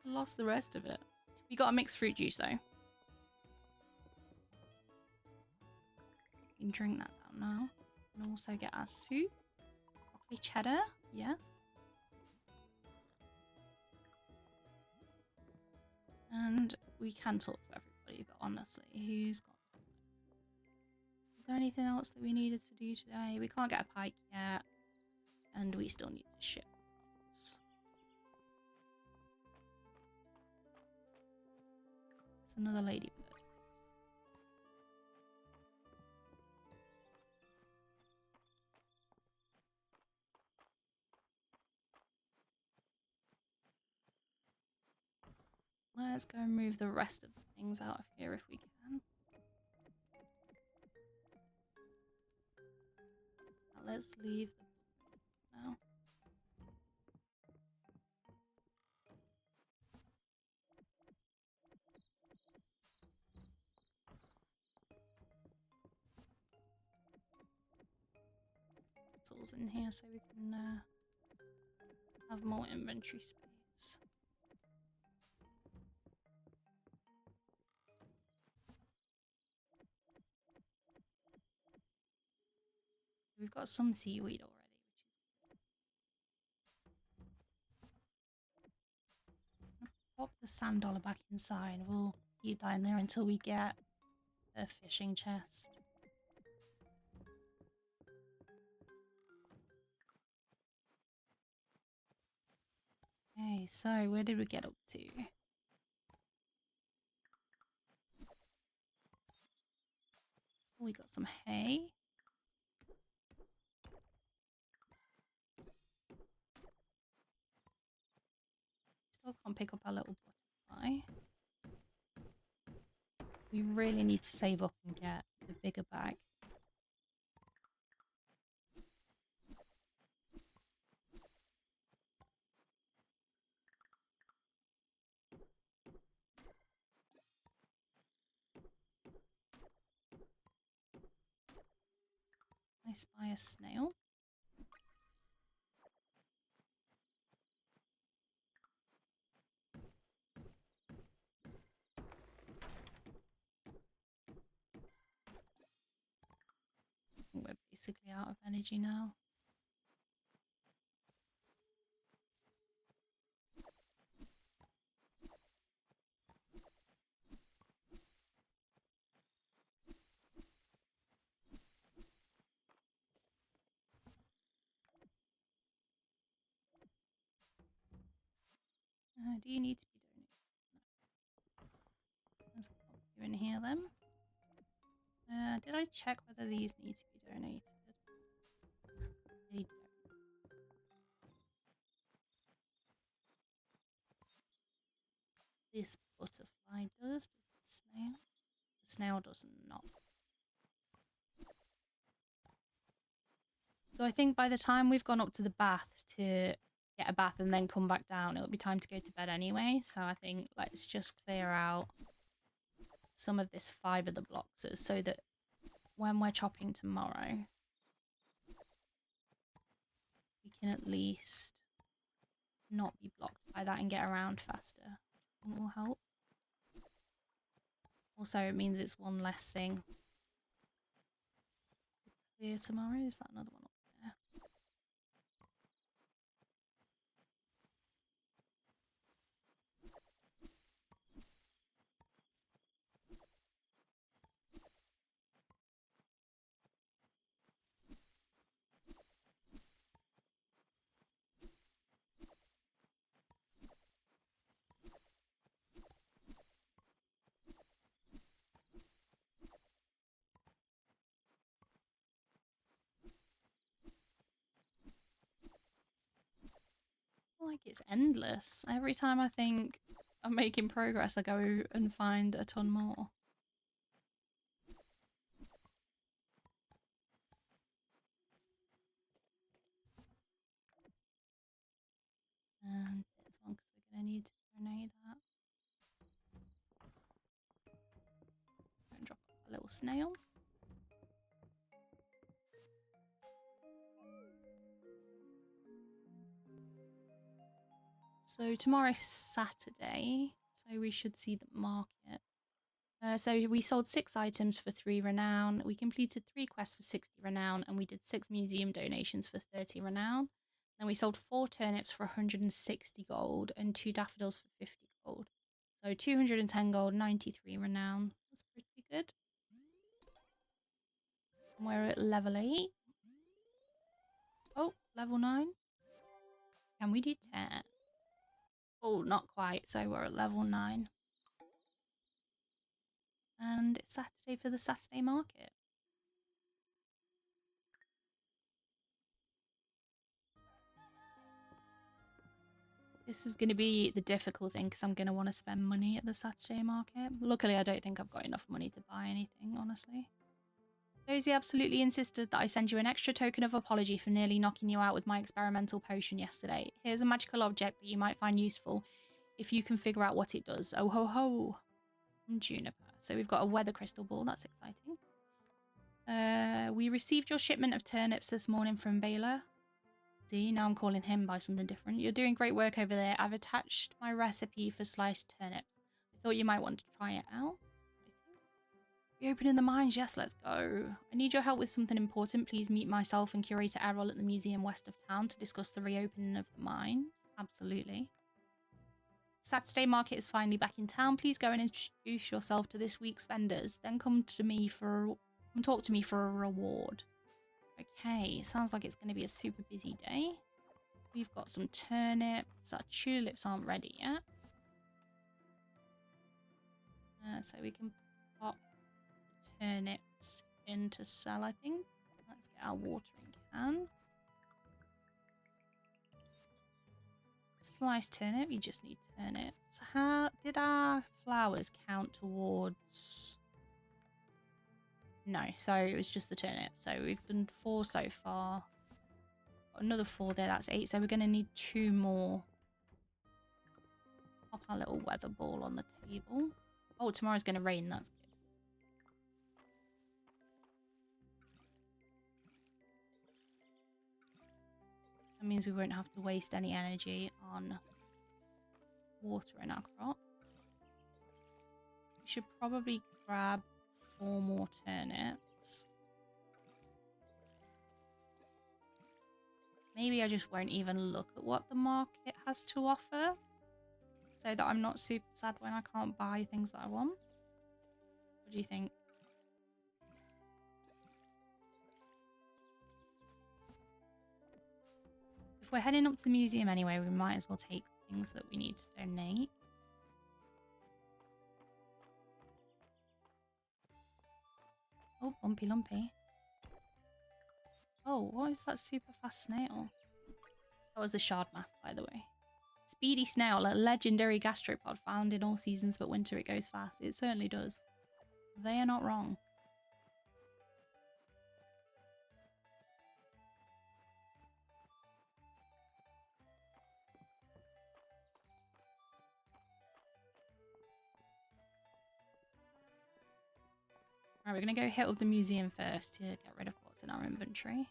I lost the rest of it. We got a mixed fruit juice though. You can drink that down now. And also get our soup. Broccoli cheddar. Yes. And we can talk to everybody, but honestly, who's got... Is there anything else that we needed to do today? We can't get a pike yet. And we still need to ship. It's another ladybird. Let's go and move the rest of the things out of here if we can. Now let's leave the now. Tools in here so we can have more inventory space. We've got some seaweed already, which is good. Pop the sand dollar back inside. We'll keep that in there until we get a fishing chest. Okay, so where did we get up to? Oh, we got some hay. Still can't pick up our little butterfly. We really need to save up and get the bigger bag. I spy a snail. We're basically out of energy now. Do you need to be donated? No. Let's pop you in here then. Did I check whether these need to be donated? They don't. This butterfly does. Does the snail? The snail does not. So I think by the time we've gone up to the bath to get a bath and then come back down, it'll be time to go to bed anyway. So I think let's just clear out some of this fibre the blocks so that when we're chopping tomorrow, we can at least not be blocked by that and get around faster. I think will help. Also, it means it's one less thing to clear tomorrow. Is that another one up there? Like it's endless. Every time I think I'm making progress, I go and find a ton more. gonna need to donate that. And drop a little snail. So tomorrow's Saturday, so we should see the market. So we sold 6 items for 3 renown. We completed 3 quests for 60 renown, and we did 6 museum donations for 30 renown. Then we sold 4 turnips for 160 gold and 2 daffodils for 50 gold. So 210 gold, 93 renown. That's pretty good. And we're at level 8. Oh, level 9. Can we do 10? Oh, not quite. So we're at level 9. And it's Saturday for the Saturday market. This is going to be the difficult thing because I'm going to want to spend money at the Saturday market. Luckily, I don't think I've got enough money to buy anything, honestly. Josie absolutely insisted that I send you an extra token of apology for nearly knocking you out with my experimental potion yesterday. Here's a magical object that you might find useful if you can figure out what it does. Oh ho ho! Juniper. So we've got a weather crystal ball. That's exciting. We received your shipment of turnips this morning from Baylor. See, now I'm calling him by something different. You're doing great work over there. I've attached my recipe for sliced turnips. I thought you might want to try it out. Reopening the mines, yes, let's go. I need your help with something important. Please meet myself and curator Errol at the museum west of town to discuss the reopening of the mines. Absolutely. Saturday market is finally back in town. Please go and introduce yourself to this week's vendors. Then come talk to me for a reward. Okay, sounds like it's going to be a super busy day. We've got some turnips. Our tulips aren't ready yet. So we can pop turnips in to sell, I think. Let's get our watering can. Sliced turnip, you just need turnips. How did our flowers count towards... No, so it was just the turnip. So we've done 4 so far. Got another 4 there, that's 8. So we're going to need 2 more. Pop our little weather ball on the table. Oh, tomorrow's going to rain, that's good. That means we won't have to waste any energy on watering our crops. We should probably grab 4 more turnips. Maybe I just won't even look at what the market has to offer, so that I'm not super sad when I can't buy things that I want. What do you think? If we're heading up to the museum anyway, we might as well take things that we need to donate. Oh, bumpy lumpy. Oh, what is that super fast snail? That was a shard mask, by the way. Speedy snail, a legendary gastropod found in all seasons but winter it goes fast. It certainly does. They are not wrong. Right, we're going to go hit up the museum first to get rid of what's in our inventory.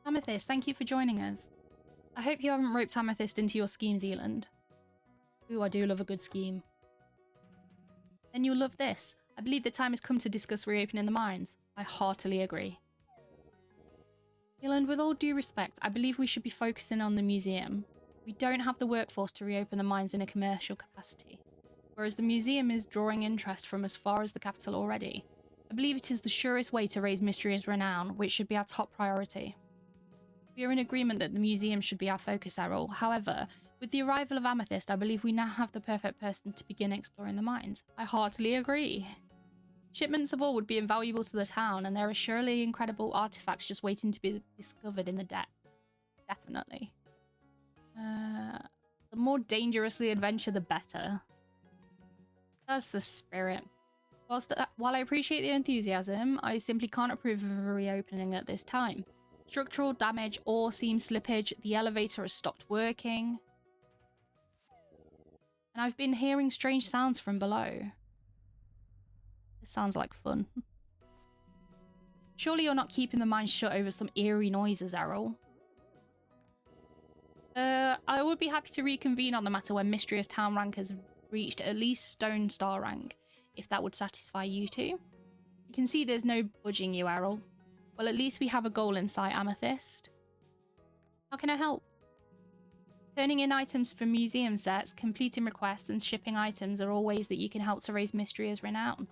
Amethyst, thank you for joining us. I hope you haven't roped Amethyst into your scheme, Zealand. Ooh, I do love a good scheme. Then you'll love this. I believe the time has come to discuss reopening the mines. I heartily agree. Zealand, with all due respect, I believe we should be focusing on the museum. We don't have the workforce to reopen the mines in a commercial capacity, whereas the museum is drawing interest from as far as the capital already. I believe it is the surest way to raise Mistria's renown, which should be our top priority. We are in agreement that the museum should be our focus, Errol. However, with the arrival of Amethyst, I believe we now have the perfect person to begin exploring the mines. I heartily agree. Shipments of ore would be invaluable to the town, and there are surely incredible artifacts just waiting to be discovered in the depths. Definitely. The more dangerous the adventure, the better. That's the spirit. While I appreciate the enthusiasm, I simply can't approve of a reopening at this time. Structural damage, ore seam slippage, the elevator has stopped working. And I've been hearing strange sounds from below. This sounds like fun. Surely you're not keeping the mine shut over some eerie noises, Errol. I would be happy to reconvene on the matter when Mistria's town rank has reached at least Stone Star rank, if that would satisfy you two. You can see there's no budging you, Errol. Well, at least we have a goal in sight, Amethyst. How can I help? Turning in items for museum sets, completing requests, and shipping items are all ways that you can help to raise Mistria's renown.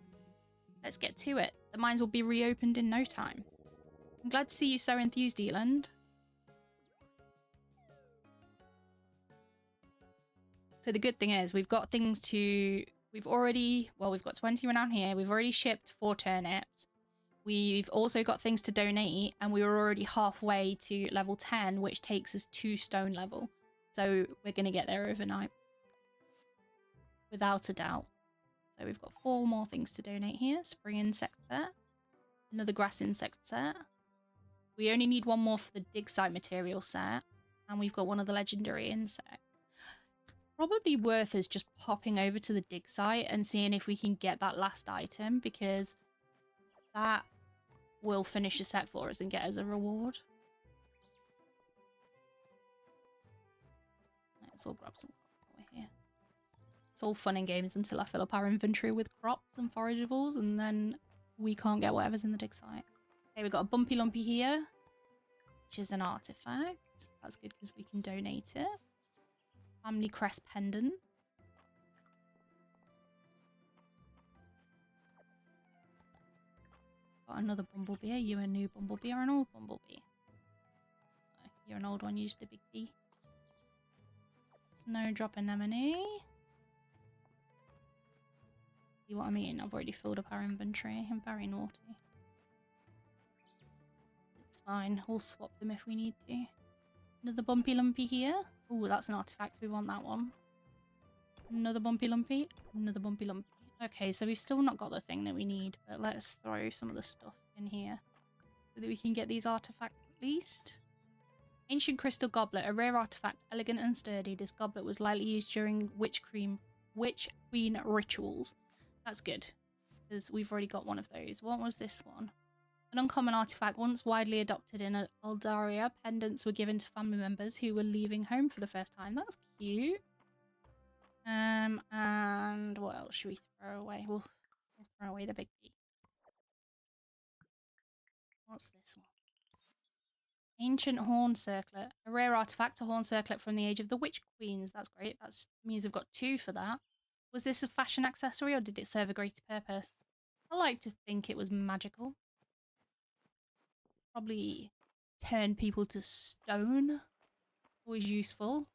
Let's get to it. The mines will be reopened in no time. I'm glad to see you so enthused, Eland. So the good thing is we've got things to... we've got 20 renown here. We've already shipped 4 turnips. We've also got things to donate, and we were already halfway to level 10, which takes us to stone level. So we're going to get there overnight. Without a doubt. So we've got 4 more things to donate here. Spring insect set. Another grass insect set. We only need 1 more for the dig site material set. And we've got 1 of the legendary insects. Probably worth us just popping over to the dig site and seeing if we can get that last item, because that will finish a set for us and get us a reward. Let's all grab some over here. It's all fun and games until I fill up our inventory with crops and forageables, and then we can't get whatever's in the dig site. Okay, we've got a Bumpy Lumpy here, which is an artifact. That's good because we can donate it. Family crest pendant. Got another bumblebee. Are you a new bumblebee or an old bumblebee? You're an old one, used a big bee. Snowdrop anemone. See what I mean? I've already filled up our inventory. I'm very naughty. It's fine. We'll swap them if we need to. Another Bumpy Lumpy here. Oh, that's an artifact. We want that one. Another Bumpy Lumpy. Another Bumpy Lumpy. Okay, so we've still not got the thing that we need, but let's throw some of the stuff in here so that we can get these artifacts at least. Ancient Crystal Goblet, a rare artifact, elegant and sturdy. This goblet was lightly used during Witch Queen rituals. That's good, because we've already got 1 of those. What was this one? An uncommon artifact once widely adopted in Aldaria. Pendants were given to family members who were leaving home for the first time. That's cute. And what else should we throw away? We'll throw away the big bee. What's this one? Ancient Horn Circlet. A rare artifact, a horn circlet from the age of the Witch Queens. That's great. That means we've got 2 for that. Was this a fashion accessory or did it serve a greater purpose? I like to think it was magical. Probably turn people to stone. Always useful.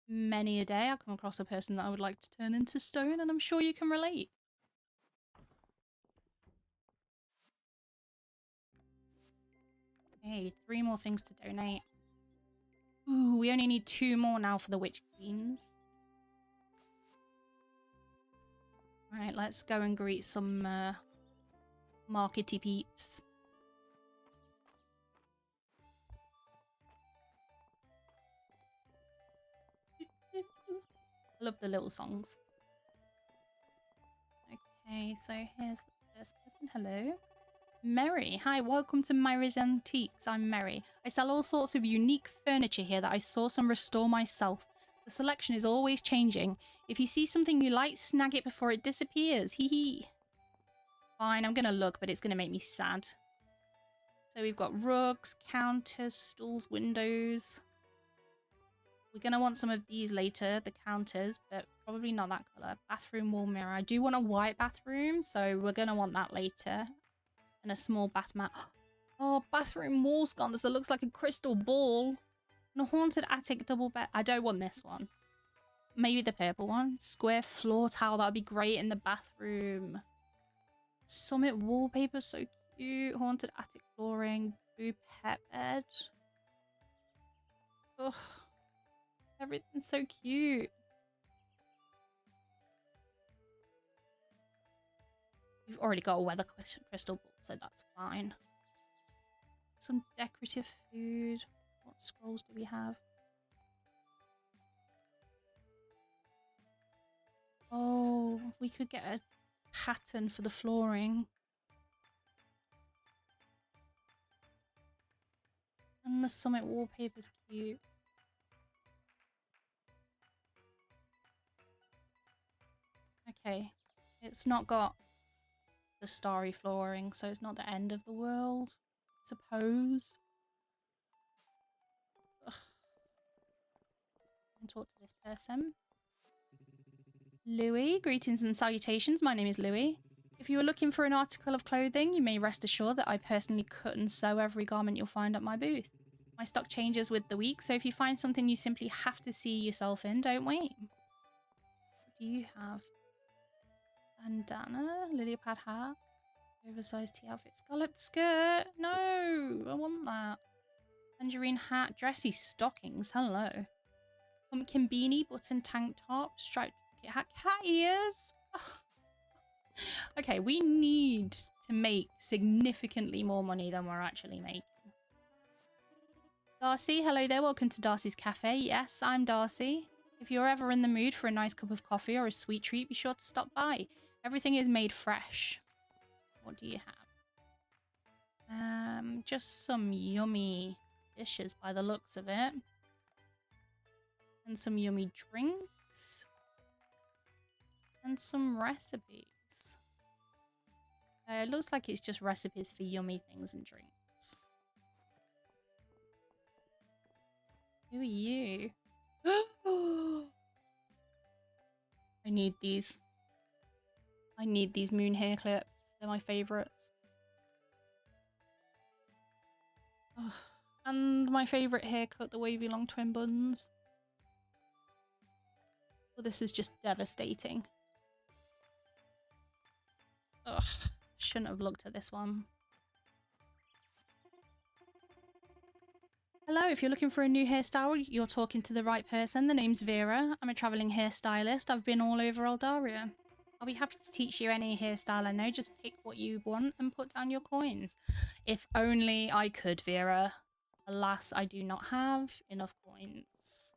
Many a day I come across a person that I would like to turn into stone, and I'm sure you can relate. Okay, 3 more things to donate. Ooh, we only need 2 more now for the Witch Queens. Right, let's go and greet some markety peeps. I love the little songs. Okay, so here's the first person. Hello. Mary. Hi, welcome to Mary's Antiques. I'm Mary. I sell all sorts of unique furniture here that I source and restore myself. The selection is always changing. If you see something you like, snag it before it disappears. Hee hee. Fine, I'm gonna look, but it's gonna make me sad. So we've got rugs, counters, stools, windows. We're going to want some of these later, the counters, but probably not that colour. Bathroom wall mirror. I do want a white bathroom, so we're going to want that later. And a small bath mat. Oh, bathroom wall sconce that looks like a crystal ball. And a haunted attic double bed. I don't want this one. Maybe the purple one. Square floor towel. That would be great in the bathroom. Summit wallpaper. So cute. Haunted attic flooring. Blue pet bed. Ugh. Everything's so cute. We've already got a weather crystal ball, so that's fine. Some decorative food. What scrolls do we have? Oh, we could get a pattern for the flooring. And the summit wallpaper's cute. Okay. It's not got the starry flooring, so it's not the end of the world, I suppose. Ugh. I'll talk to this person. Louis, greetings and salutations. My name is Louis. If you are looking for an article of clothing, you may rest assured that I personally cut and sew every garment you'll find at my booth. My stock changes with the week, so if you find something you simply have to see yourself in, don't wait. What do you have? Bandana, lily pad hat, oversized tea outfit, scalloped skirt. No, I want that. Tangerine hat, dressy stockings. Hello. Pumpkin beanie, button tank top, striped hat, cat ears. Ugh. Okay, we need to make significantly more money than we're actually making. Darcy, hello there. Welcome to Darcy's Cafe. Yes, I'm Darcy. If you're ever in the mood for a nice cup of coffee or a sweet treat, be sure to stop by. Everything is made fresh. What do you have? Just some yummy dishes by the looks of it. And some yummy drinks. And some recipes. It looks like it's just recipes for yummy things and drinks. Who are you? I need these. I need these moon hair clips. They're my favourites. Oh, and my favourite haircut, the wavy long twin buns. Well, this is just devastating. Ugh, shouldn't have looked at this one. Hello, if you're looking for a new hairstyle, you're talking to the right person. The name's Vera. I'm a travelling hairstylist. I've been all over Eldaria. I'll be happy to teach you any hairstyle I know. Just pick what you want and put down your coins. If only I could, Vera. Alas, I do not have enough coins.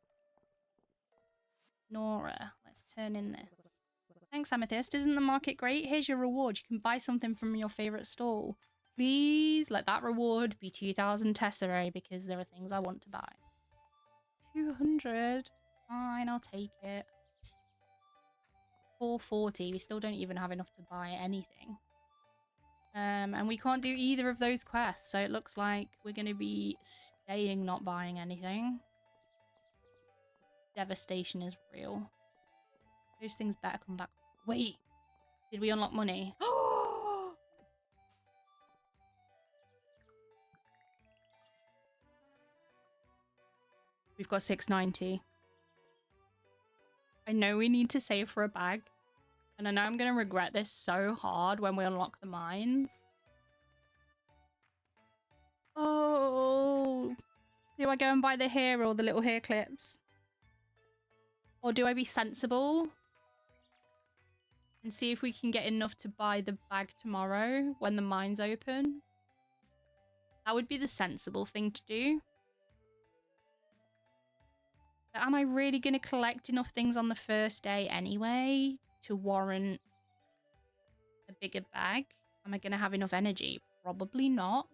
Nora, let's turn in this. Thanks, Amethyst. Isn't the market great? Here's your reward. You can buy something from your favourite stall. Please let that reward be 2,000 tesserae because there are things I want to buy. 200. Fine, I'll take it. 440. We still don't even have enough to buy anything. And we can't do either of those quests, so it looks like we're going to be staying not buying anything. Devastation is real. Those things better come back. Wait, did we unlock money? We've got 690. I know we need to save for a bag. And I know I'm going to regret this so hard when we unlock the mines. Oh. Do I go and buy the hair or the little hair clips? Or do I be sensible? And see if we can get enough to buy the bag tomorrow when the mines open? That would be the sensible thing to do. But am I really going to collect enough things on the first day anyway to warrant a bigger bag? Am I going to have enough energy? Probably not.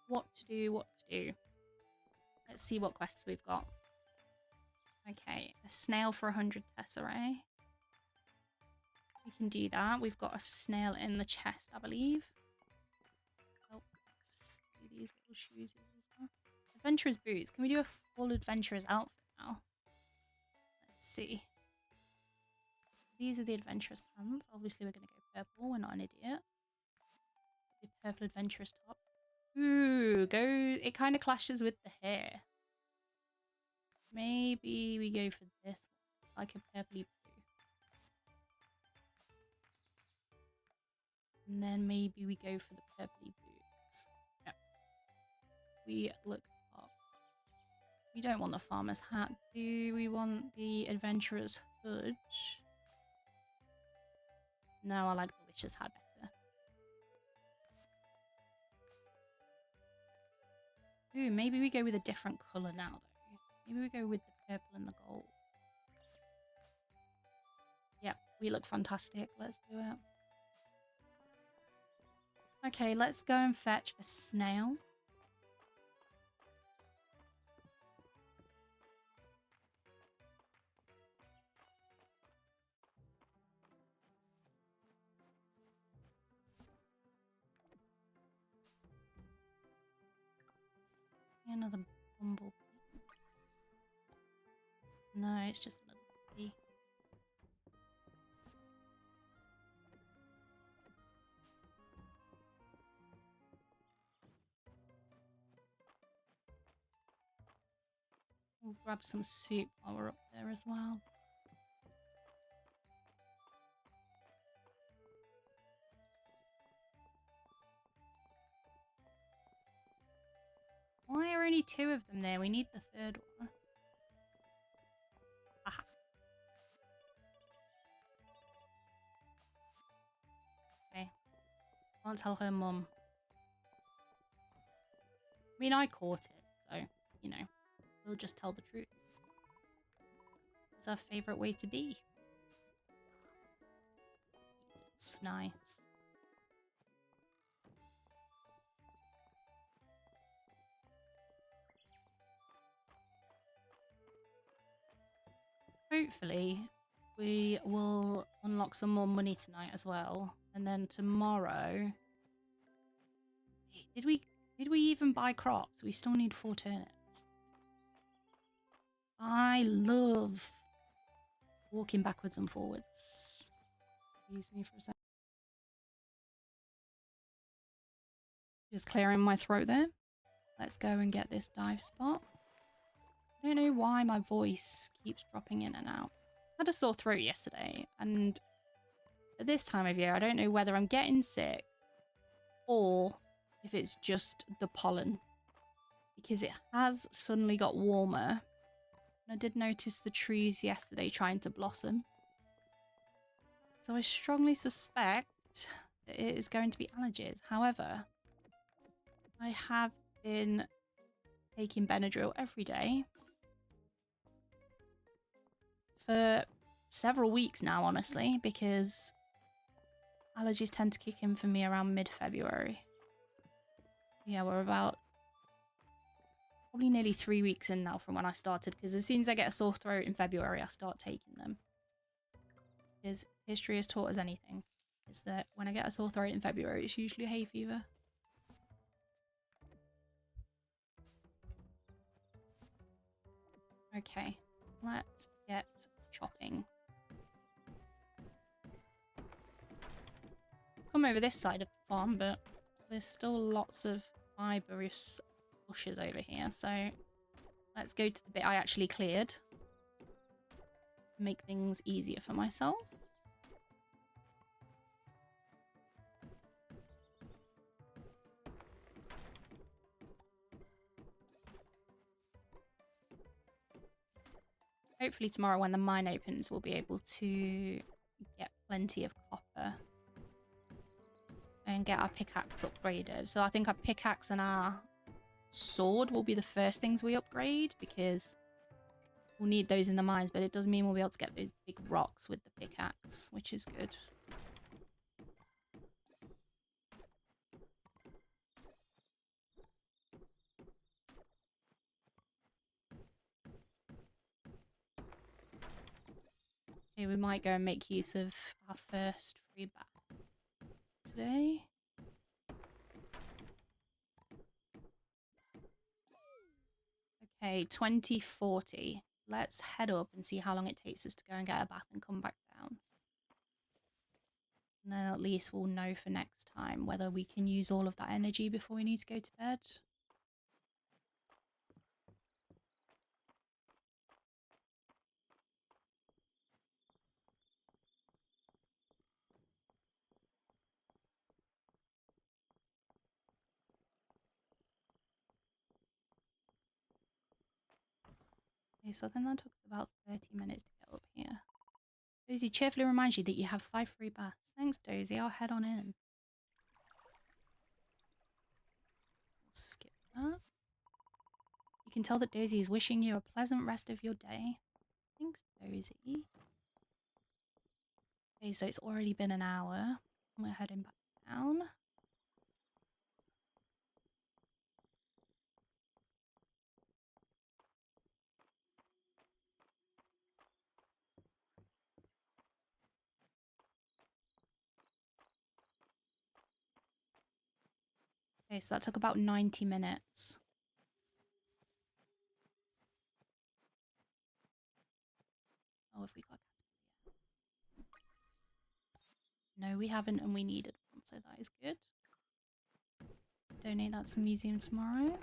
What to do, what to do. Let's see what quests we've got. Okay, a snail for 100 tesserae. We can do that. We've got a snail in the chest, I believe. Oh, let's do these little shoes as well. Adventurer's boots. Can we do a full adventurer's outfit now? Let's see. These are the adventurous pants. Obviously, we're going to go purple. We're not an idiot. The purple adventurous top. Ooh, go. It kind of clashes with the hair. Maybe we go for this one, like a purpley blue. And then maybe we go for the purpley boots. Yeah. We look up. We don't want the farmer's hat, do we want the adventurer's hood? No, I like the witch's hat better. Ooh, maybe we go with a different colour now, though. Maybe we go with the purple and the gold. Yep, we look fantastic. Let's do it. Okay, let's go and fetch a snail. Another bumblebee. No, it's just another bee. We'll grab some soup while we're up there as well. Why are only 2 of them there? We need the 3rd one. Aha. Okay. Can't tell her mum. I mean, I caught it, so, you know, we'll just tell the truth. It's our favourite way to be. It's nice. Hopefully, we will unlock some more money tonight as well. And then tomorrow... Did we even buy crops? We still need 4 turnips. I love walking backwards and forwards. Excuse me for a second. Just clearing my throat there. Let's go and get this dive spot. I don't know why my voice keeps dropping in and out. I had a sore throat yesterday, and at this time of year, I don't know whether I'm getting sick or if it's just the pollen, because it has suddenly got warmer. And I did notice the trees yesterday trying to blossom. So I strongly suspect that it is going to be allergies. However, I have been taking Benadryl every day for several weeks now, honestly, because allergies tend to kick in for me around mid-February. Yeah, we're about probably nearly 3 weeks in now from when I started, because as soon as I get a sore throat in February, I start taking them. Because history has taught us anything, is that when I get a sore throat in February, it's usually hay fever. Okay, let's get chopping. Come over this side of the farm, but there's still lots of fibrous bushes over here, so let's go to the bit I actually cleared. Make things easier for myself. Hopefully tomorrow when the mine opens, we'll be able to get plenty of copper and get our pickaxe upgraded. So I think our pickaxe and our sword will be the first things we upgrade, because we'll need those in the mines, but it does mean we'll be able to get those big rocks with the pickaxe, which is good. Okay, we might go and make use of our first free bath today. Okay, 2040. Let's head up and see how long it takes us to go and get a bath and come back down. And then at least we'll know for next time whether we can use all of that energy before we need to go to bed. Okay, so then that took us about 30 minutes to get up here. Dozy cheerfully reminds you that you have 5 free baths. Thanks, Dozy. I'll head on in. We'll skip that. You can tell that Dozy is wishing you a pleasant rest of your day. Thanks, Dozy. Okay, so it's already been an hour. We're heading back down. Okay, so that took about 90 minutes. Oh, have we got a caterpillar? No, we haven't, and we needed one, so that is good. Donate that to the museum tomorrow.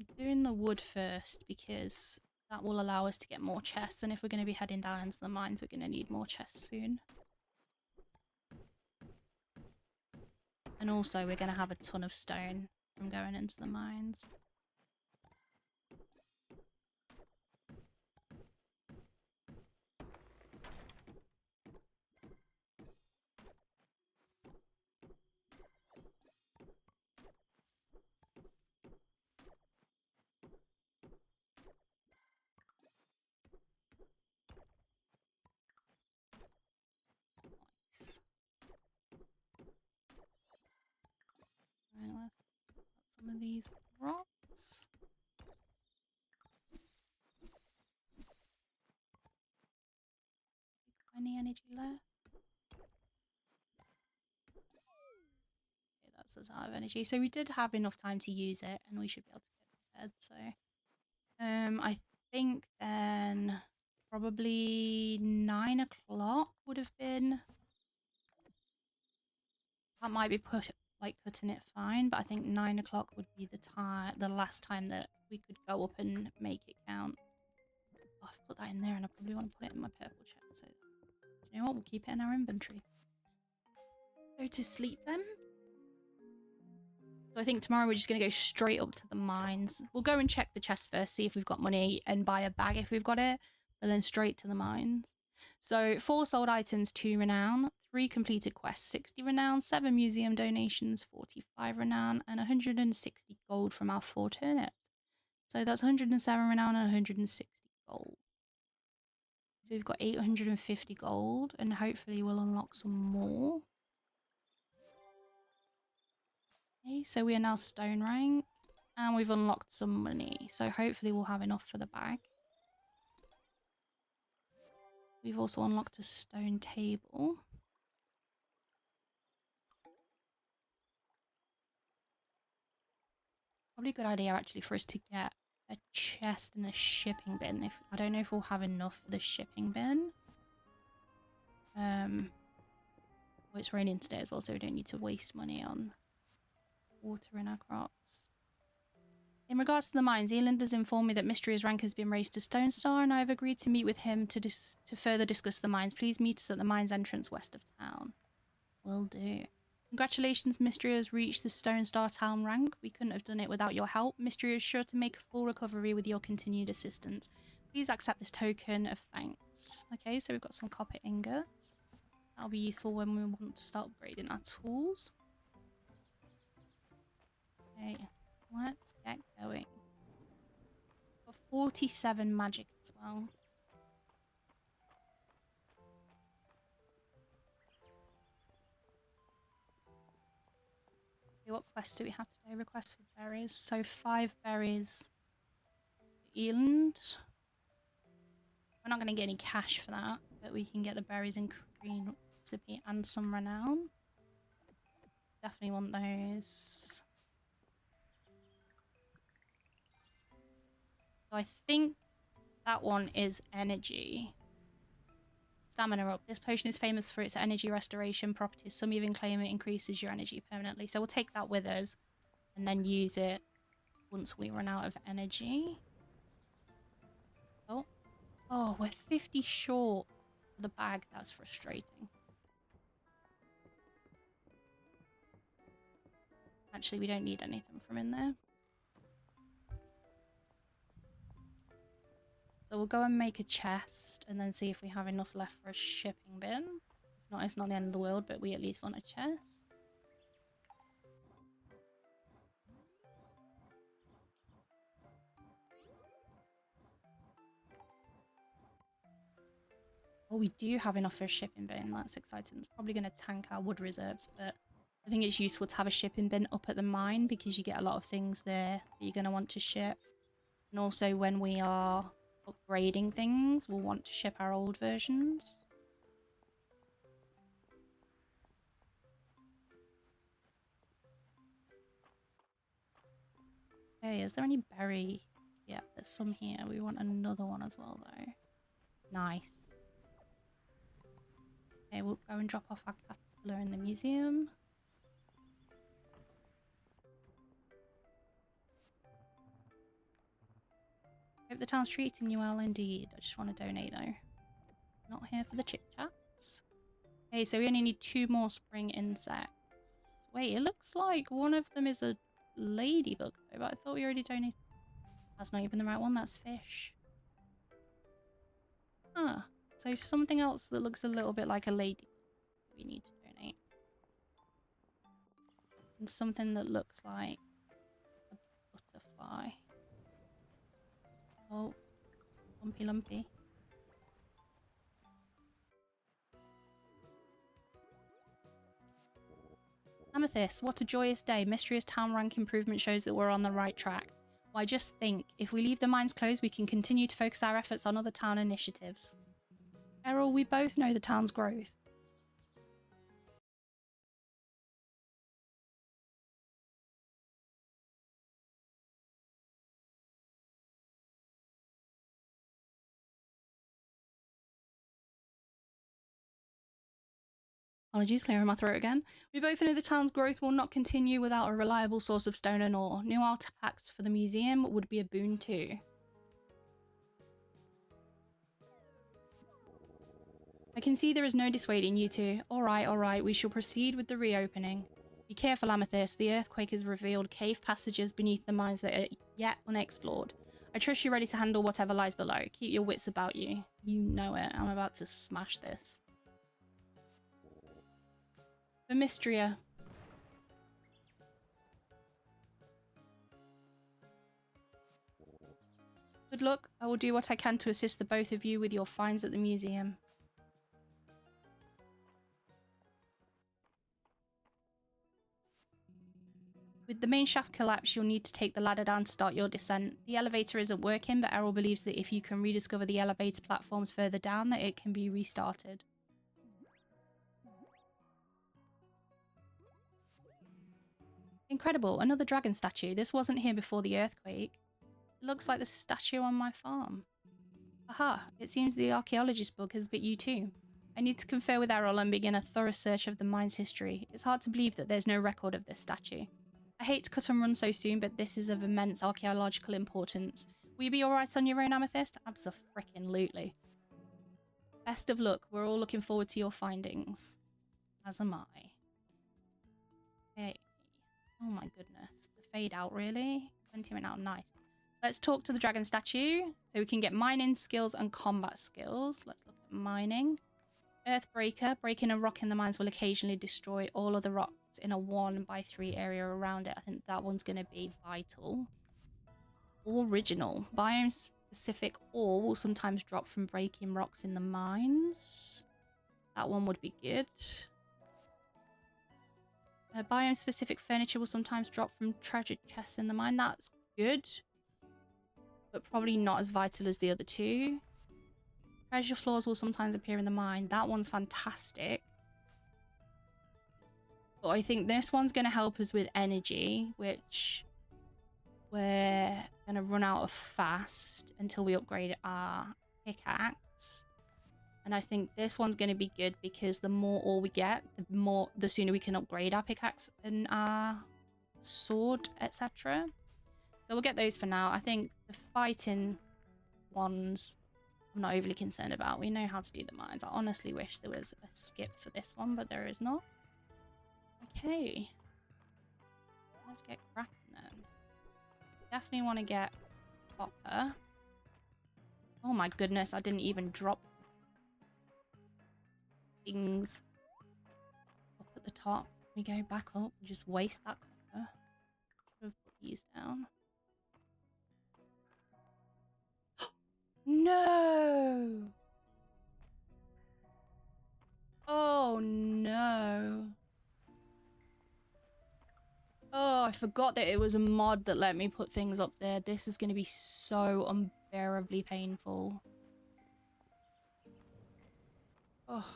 I'm doing the wood first because that will allow us to get more chests, and if we're going to be heading down into the mines, we're going to need more chests soon. And also, we're going to have a ton of stone from going into the mines. Nice. Right, let's put some of these rocks. Any energy left? Okay, that's us out of energy. So we did have enough time to use it, and we should be able to get to bed. So, I think then probably 9 o'clock would have been. That might be cutting it fine, but I think 9 o'clock would be the last time that we could go up and make it count. Oh, I've put that in there, and I probably want to put it in my purple chest. So, you know what? We'll keep it in our inventory. Go to sleep then. So I think tomorrow we're just going to go straight up to the mines. We'll go and check the chest first, see if we've got money, and buy a bag if we've got it, but then straight to the mines. So 4 sold items, 2 renown, 3 completed quests, 60 renown, 7 museum donations, 45 renown, and 160 gold from our 4 turnips. So that's 107 renown and 160 gold. So we've got 850 gold, and hopefully we'll unlock some more. Okay, so we are now stone rank, and we've unlocked some money. So hopefully we'll have enough for the bag. We've also unlocked a stone table. Probably a good idea actually for us to get a chest and a shipping bin. I don't know if we'll have enough for the shipping bin. Well, it's raining today as well, so we don't need to waste money on watering our crops. In regards to the mines, Eland has informed me that Mistria's rank has been raised to Stone Star, and I have agreed to meet with him to further discuss the mines. Please meet us at the mines entrance west of town. Will do. Congratulations, Mistria has reached the Stone Star town rank. We couldn't have done it without your help. Mistria is sure to make a full recovery with your continued assistance. Please accept this token of thanks. Okay, so we've got some copper ingots. That'll be useful when we want to start upgrading our tools. Okay, let's get going. Got 47 magic as well. Okay, what quests do we have today? Request for berries. So 5 berries. Eland. We're not going to get any cash for that, but we can get the berries in green recipe and some renown. Definitely want those. So I think that one is energy. Stamina up. This potion is famous for its energy restoration properties. Some even claim it increases your energy permanently. So we'll take that with us and then use it once we run out of energy. Oh. Oh, we're 50 short for the bag. That's frustrating. Actually, we don't need anything from in there. So we'll go and make a chest and then see if we have enough left for a shipping bin. If not, it's not the end of the world, but we at least want a chest. Oh, we do have enough for a shipping bin. That's exciting. It's probably going to tank our wood reserves, but I think it's useful to have a shipping bin up at the mine because you get a lot of things there that you're going to want to ship. And also when we are upgrading things, we'll want to ship our old versions. Okay, is there any berry? Yeah, there's some here. We want another one as well, though. Nice. Okay, we'll go and drop off our caterpillar in the museum. Hope the town's treating you well indeed. I just want to donate, though. Not here for the chit-chats. Okay, so we only need 2 more spring insects. Wait, it looks like one of them is a ladybug, though, but I thought we already donated. That's not even the right one, that's fish. Huh. So something else that looks a little bit like a lady we need to donate. And something that looks like a butterfly. Oh, lumpy lumpy. Amethyst, what a joyous day. Mistria's town rank improvement shows that we're on the right track. Why, just think, if we leave the mines closed, we can continue to focus our efforts on other town initiatives. Errol, we both know the town's growth. Apologies, clearing my throat again. We both know the town's growth will not continue without a reliable source of stone and ore. New artifacts for the museum would be a boon too. I can see there is no dissuading you two. Alright, we shall proceed with the reopening. Be careful, Amethyst. The earthquake has revealed cave passages beneath the mines that are yet unexplored. I trust you're ready to handle whatever lies below. Keep your wits about you. You know it. I'm about to smash this. For Mistria. Good luck. I will do what I can to assist the both of you with your finds at the museum. With the main shaft collapse, you'll need to take the ladder down to start your descent. The elevator isn't working, but Errol believes that if you can rediscover the elevator platforms further down, that it can be restarted. Incredible, another dragon statue. This wasn't here before the earthquake. It looks like the statue on my farm. Aha, it seems the archaeologist book has bit you too. I need to confer with Errol and begin a thorough search of the mine's history. It's hard to believe that there's no record of this statue. I hate to cut and run so soon, but this is of immense archaeological importance. Will you be alright on your own, Amethyst? Abso-frickin-lutely. Best of luck. We're all looking forward to your findings. As am I. Okay. Oh my goodness. The fade out, really? 20 minutes out. Nice. Let's talk to the dragon statue. So we can get mining skills and combat skills. Let's look at mining. Earthbreaker. Breaking a rock in the mines will occasionally destroy all other rocks in a 1x3 area around it. I think that one's going to be vital. Original. Biome specific ore will sometimes drop from breaking rocks in the mines. That one would be good. Biome specific furniture will sometimes drop from treasure chests in the mine. That's good, but probably not as vital as the other two. Treasure floors will sometimes appear in the mine. That one's fantastic. But I think this one's going to help us with energy, which we're going to run out of fast until we upgrade our pickaxe. And I think this one's going to be good because the more ore we get, the sooner we can upgrade our pickaxe and our sword, etc. So we'll get those for now. I think the fighting ones I'm not overly concerned about. We know how to do the mines. I honestly wish there was a skip for this one, but there is not. Okay. Let's get cracking then. Definitely want to get copper. Oh my goodness, I didn't even drop things up at the top. We go back up and just waste that copper. Should have put these down. No! Oh no. Oh, I forgot that it was a mod that let me put things up there. This is going to be so unbearably painful. Oh.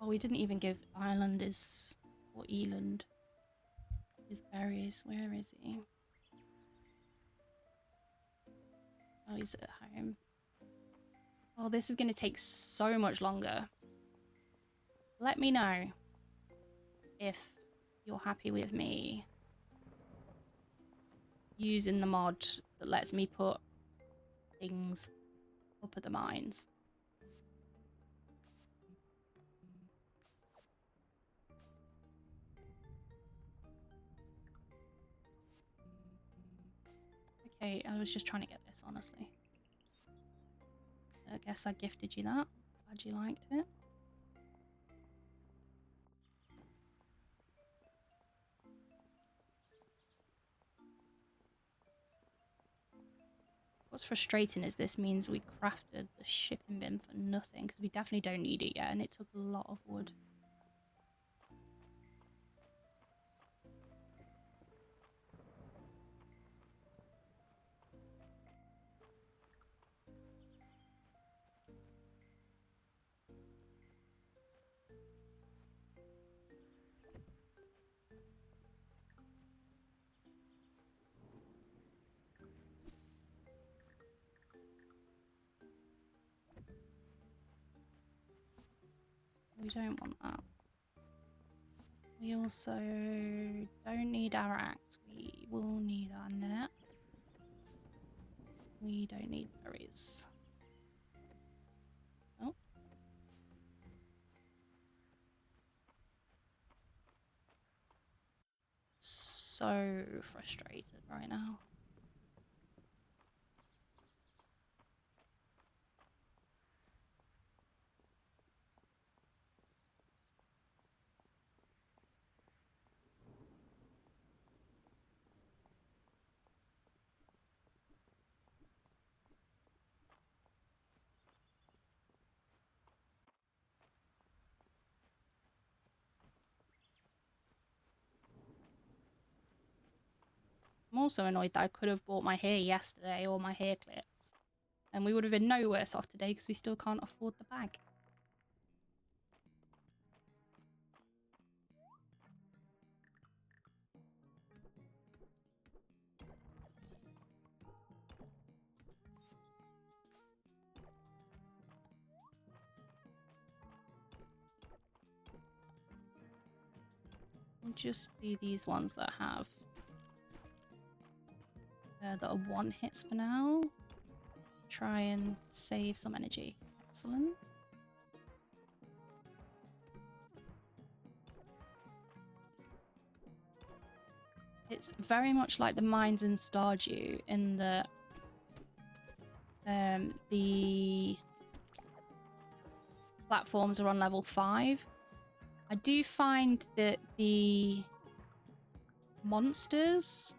Oh, we didn't even give Ireland his... or Eland his berries. Where is he? Oh, he's at home. Oh, this is going to take so much longer. Let me know if you're happy with me using the mod that lets me put things up at the mines. Okay, I was just trying to get this, honestly. I guess I gifted you that. Glad you liked it. What's frustrating is this means we crafted the shipping bin for nothing, because we definitely don't need it yet, and it took a lot of wood. We don't want that. We also don't need our axe. We will need our net. We don't need berries. Oh. So frustrated right now. I'm also annoyed that I could have bought my hair yesterday or my hair clips. And we would have been no worse off today because we still can't afford the bag. We'll just do these ones that have... that are one hits for now. Try and save some energy. Excellent. It's very much like the mines in Stardew in that the platforms are on level 5. I do find that the monsters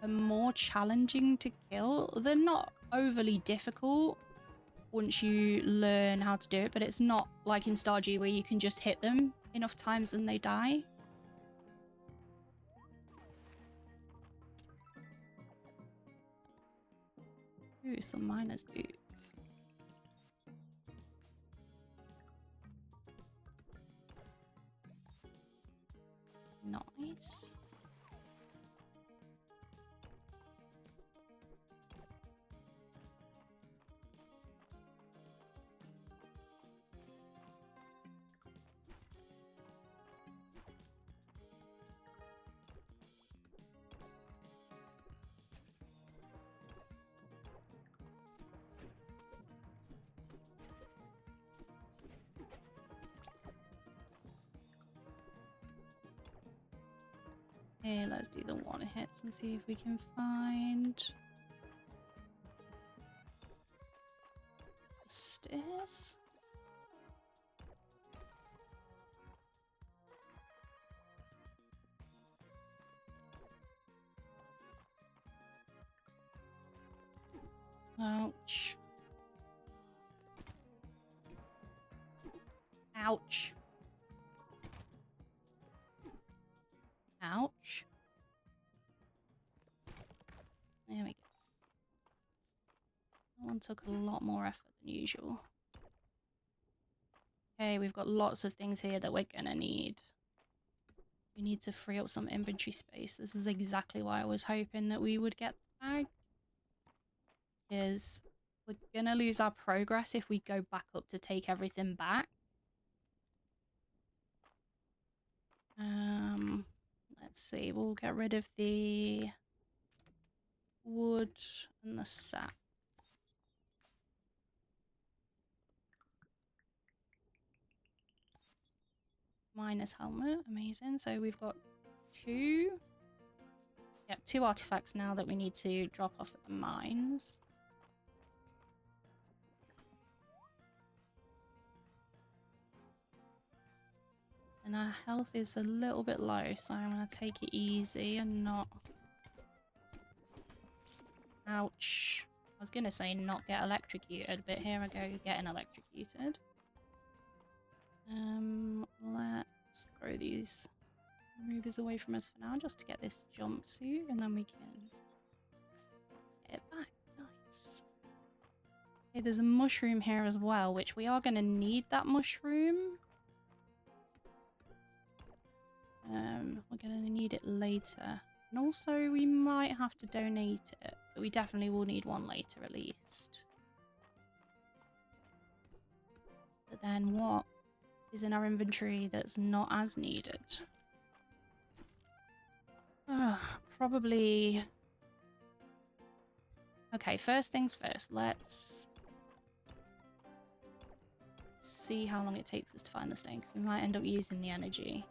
are more challenging to kill. They're not overly difficult once you learn how to do it, but it's not like in Stardew where you can just hit them enough times and they die. Ooh, some miner's boots. Nice. Okay, let's do the one hits and see if we can find the stairs. Ouch. Ouch. Ouch. There we go. That one took a lot more effort than usual. Okay, we've got lots of things here that we're gonna need. We need to free up some inventory space. This is exactly why I was hoping that we would get the bag. Because we're gonna lose our progress if we go back up to take everything back. Let's see, we'll get rid of the wood and the sap. Minus helmet, amazing. So we've got two artifacts now that we need to drop off at the mines. And our health is a little bit low, so I'm going to take it easy and not... Ouch. I was going to say not get electrocuted, but here I go getting electrocuted. Let's throw these rubies away from us for now, just to get this jumpsuit, and then we can get it back. Nice. Okay, there's a mushroom here as well, which we are going to need that mushroom. We're going to need it later. And also, we might have to donate it, but we definitely will need one later at least. But then what is in our inventory that's not as needed? Probably... Okay, first things first. Let's see how long it takes us to find the stone, because we might end up using the energy.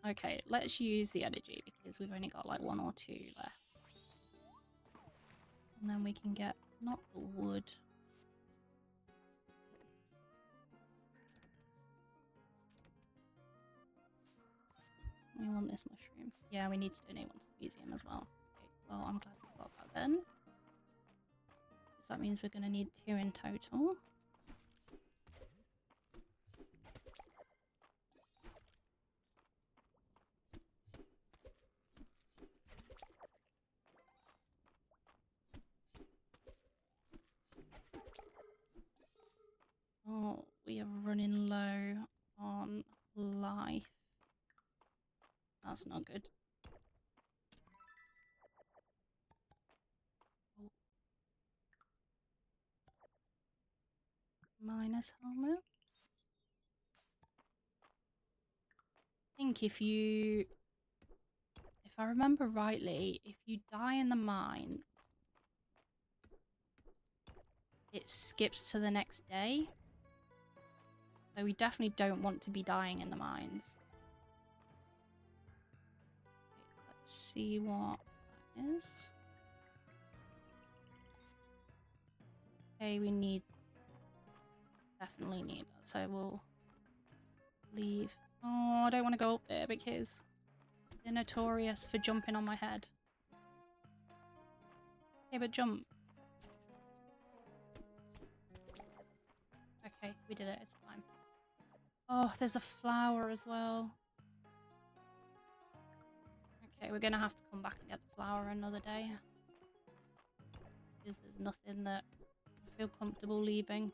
Okay, let's use the energy because we've only got like 1 or 2 left. And then we can get, not the wood. We want this mushroom. Yeah, we need to donate one to the museum as well. Okay, well, I'm glad we got that then. Because that means we're going to need 2 in total. Oh, we are running low on life. That's not good. Oh. Minus helmet. I think if I remember rightly, if you die in the mines, it skips to the next day. So we definitely don't want to be dying in the mines. Okay, let's see what that is. Okay, we need... Definitely need that. So we'll leave. Oh, I don't want to go up there because they're notorious for jumping on my head. Okay, but jump. Okay, we did it. It's fine. Oh, there's a flower as well. Okay, we're gonna have to come back and get the flower another day. Because there's nothing that I feel comfortable leaving.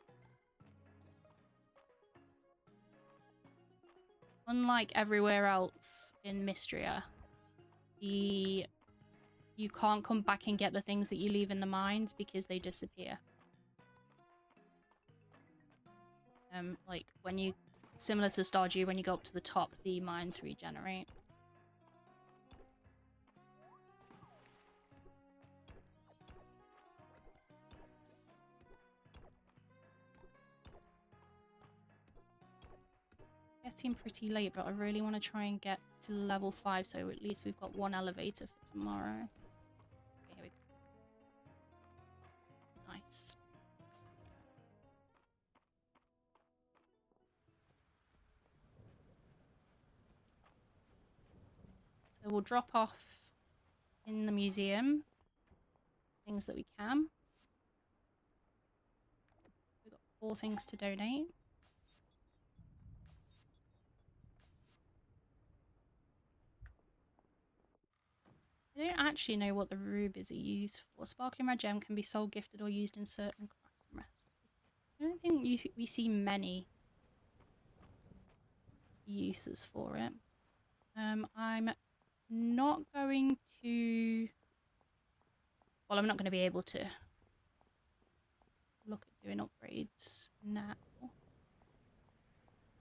Unlike everywhere else in Mistria, you you can't come back and get the things that you leave in the mines because they disappear. Like when you, similar to Stardew, when you go up to the top, the mines regenerate. Getting pretty late, but I really want to try and get to level 5, so at least we've got 1 elevator for tomorrow. Okay, here we go. Nice. So we'll drop off in the museum things that we can. So we've got 4 things to donate. I don't actually know what the rubies are used for. Sparkling red gem can be sold, gifted, or used in certain crafting recipes. I don't think we see many uses for it. I'm not going to... Well, I'm not going to be able to look at doing upgrades now.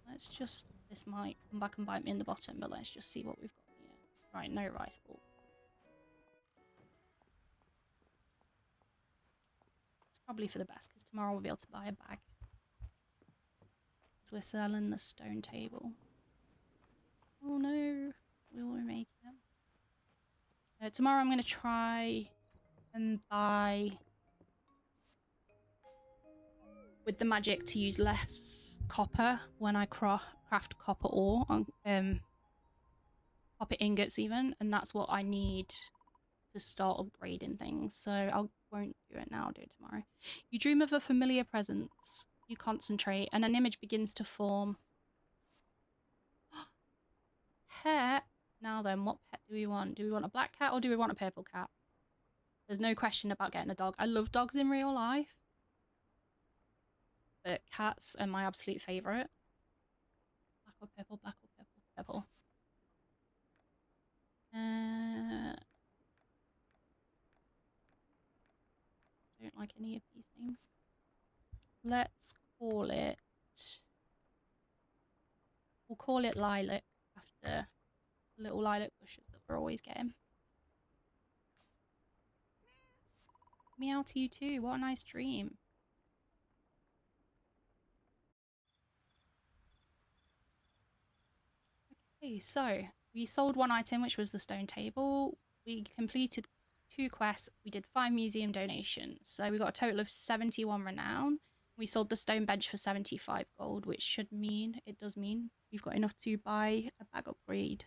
Let's just... This might come back and bite me in the bottom, but let's just see what we've got here. Right, no rice ball. It's probably for the best, because tomorrow we'll be able to buy a bag. So we're selling the stone table. Oh no, will we make it? Tomorrow I'm going to try and buy, with the magic, to use less copper when I craft copper ore, on copper ingots even, and that's what I need to start upgrading things. So I won't do it now, I'll do it tomorrow. You dream of a familiar presence, you concentrate, and an image begins to form. Pet. Now then, what pet do we want? Do we want a black cat or do we want a purple cat? There's no question about getting a dog. I love dogs in real life, but cats are my absolute favourite. Black or purple, black or purple, purple. Don't like any of these names. Let's call it... We'll call it Lilac after the little lilac bushes that we're always getting. Meow to you too. What a nice dream. Okay, so we sold 1 item, which was the stone table. We completed 2 quests. We did 5 museum donations. So we got a total of 71 renown. We sold the stone bench for 75 gold, which should mean, it does mean, we've got enough to buy a bag upgrade.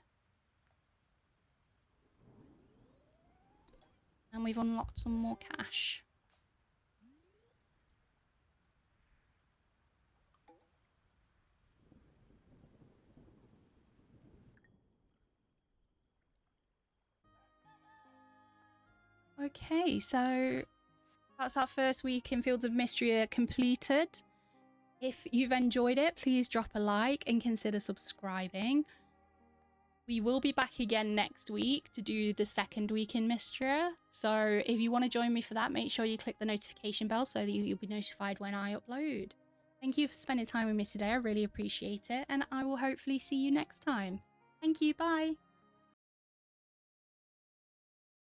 And we've unlocked some more cash. Okay, so that's our first week in Fields of Mistria completed. If you've enjoyed it, please drop a like and consider subscribing. We will be back again next week to do the 2nd week in Mistria. So if you want to join me for that, make sure you click the notification bell so that you'll be notified when I upload. Thank you for spending time with me today. I really appreciate it. And I will hopefully see you next time. Thank you. Bye.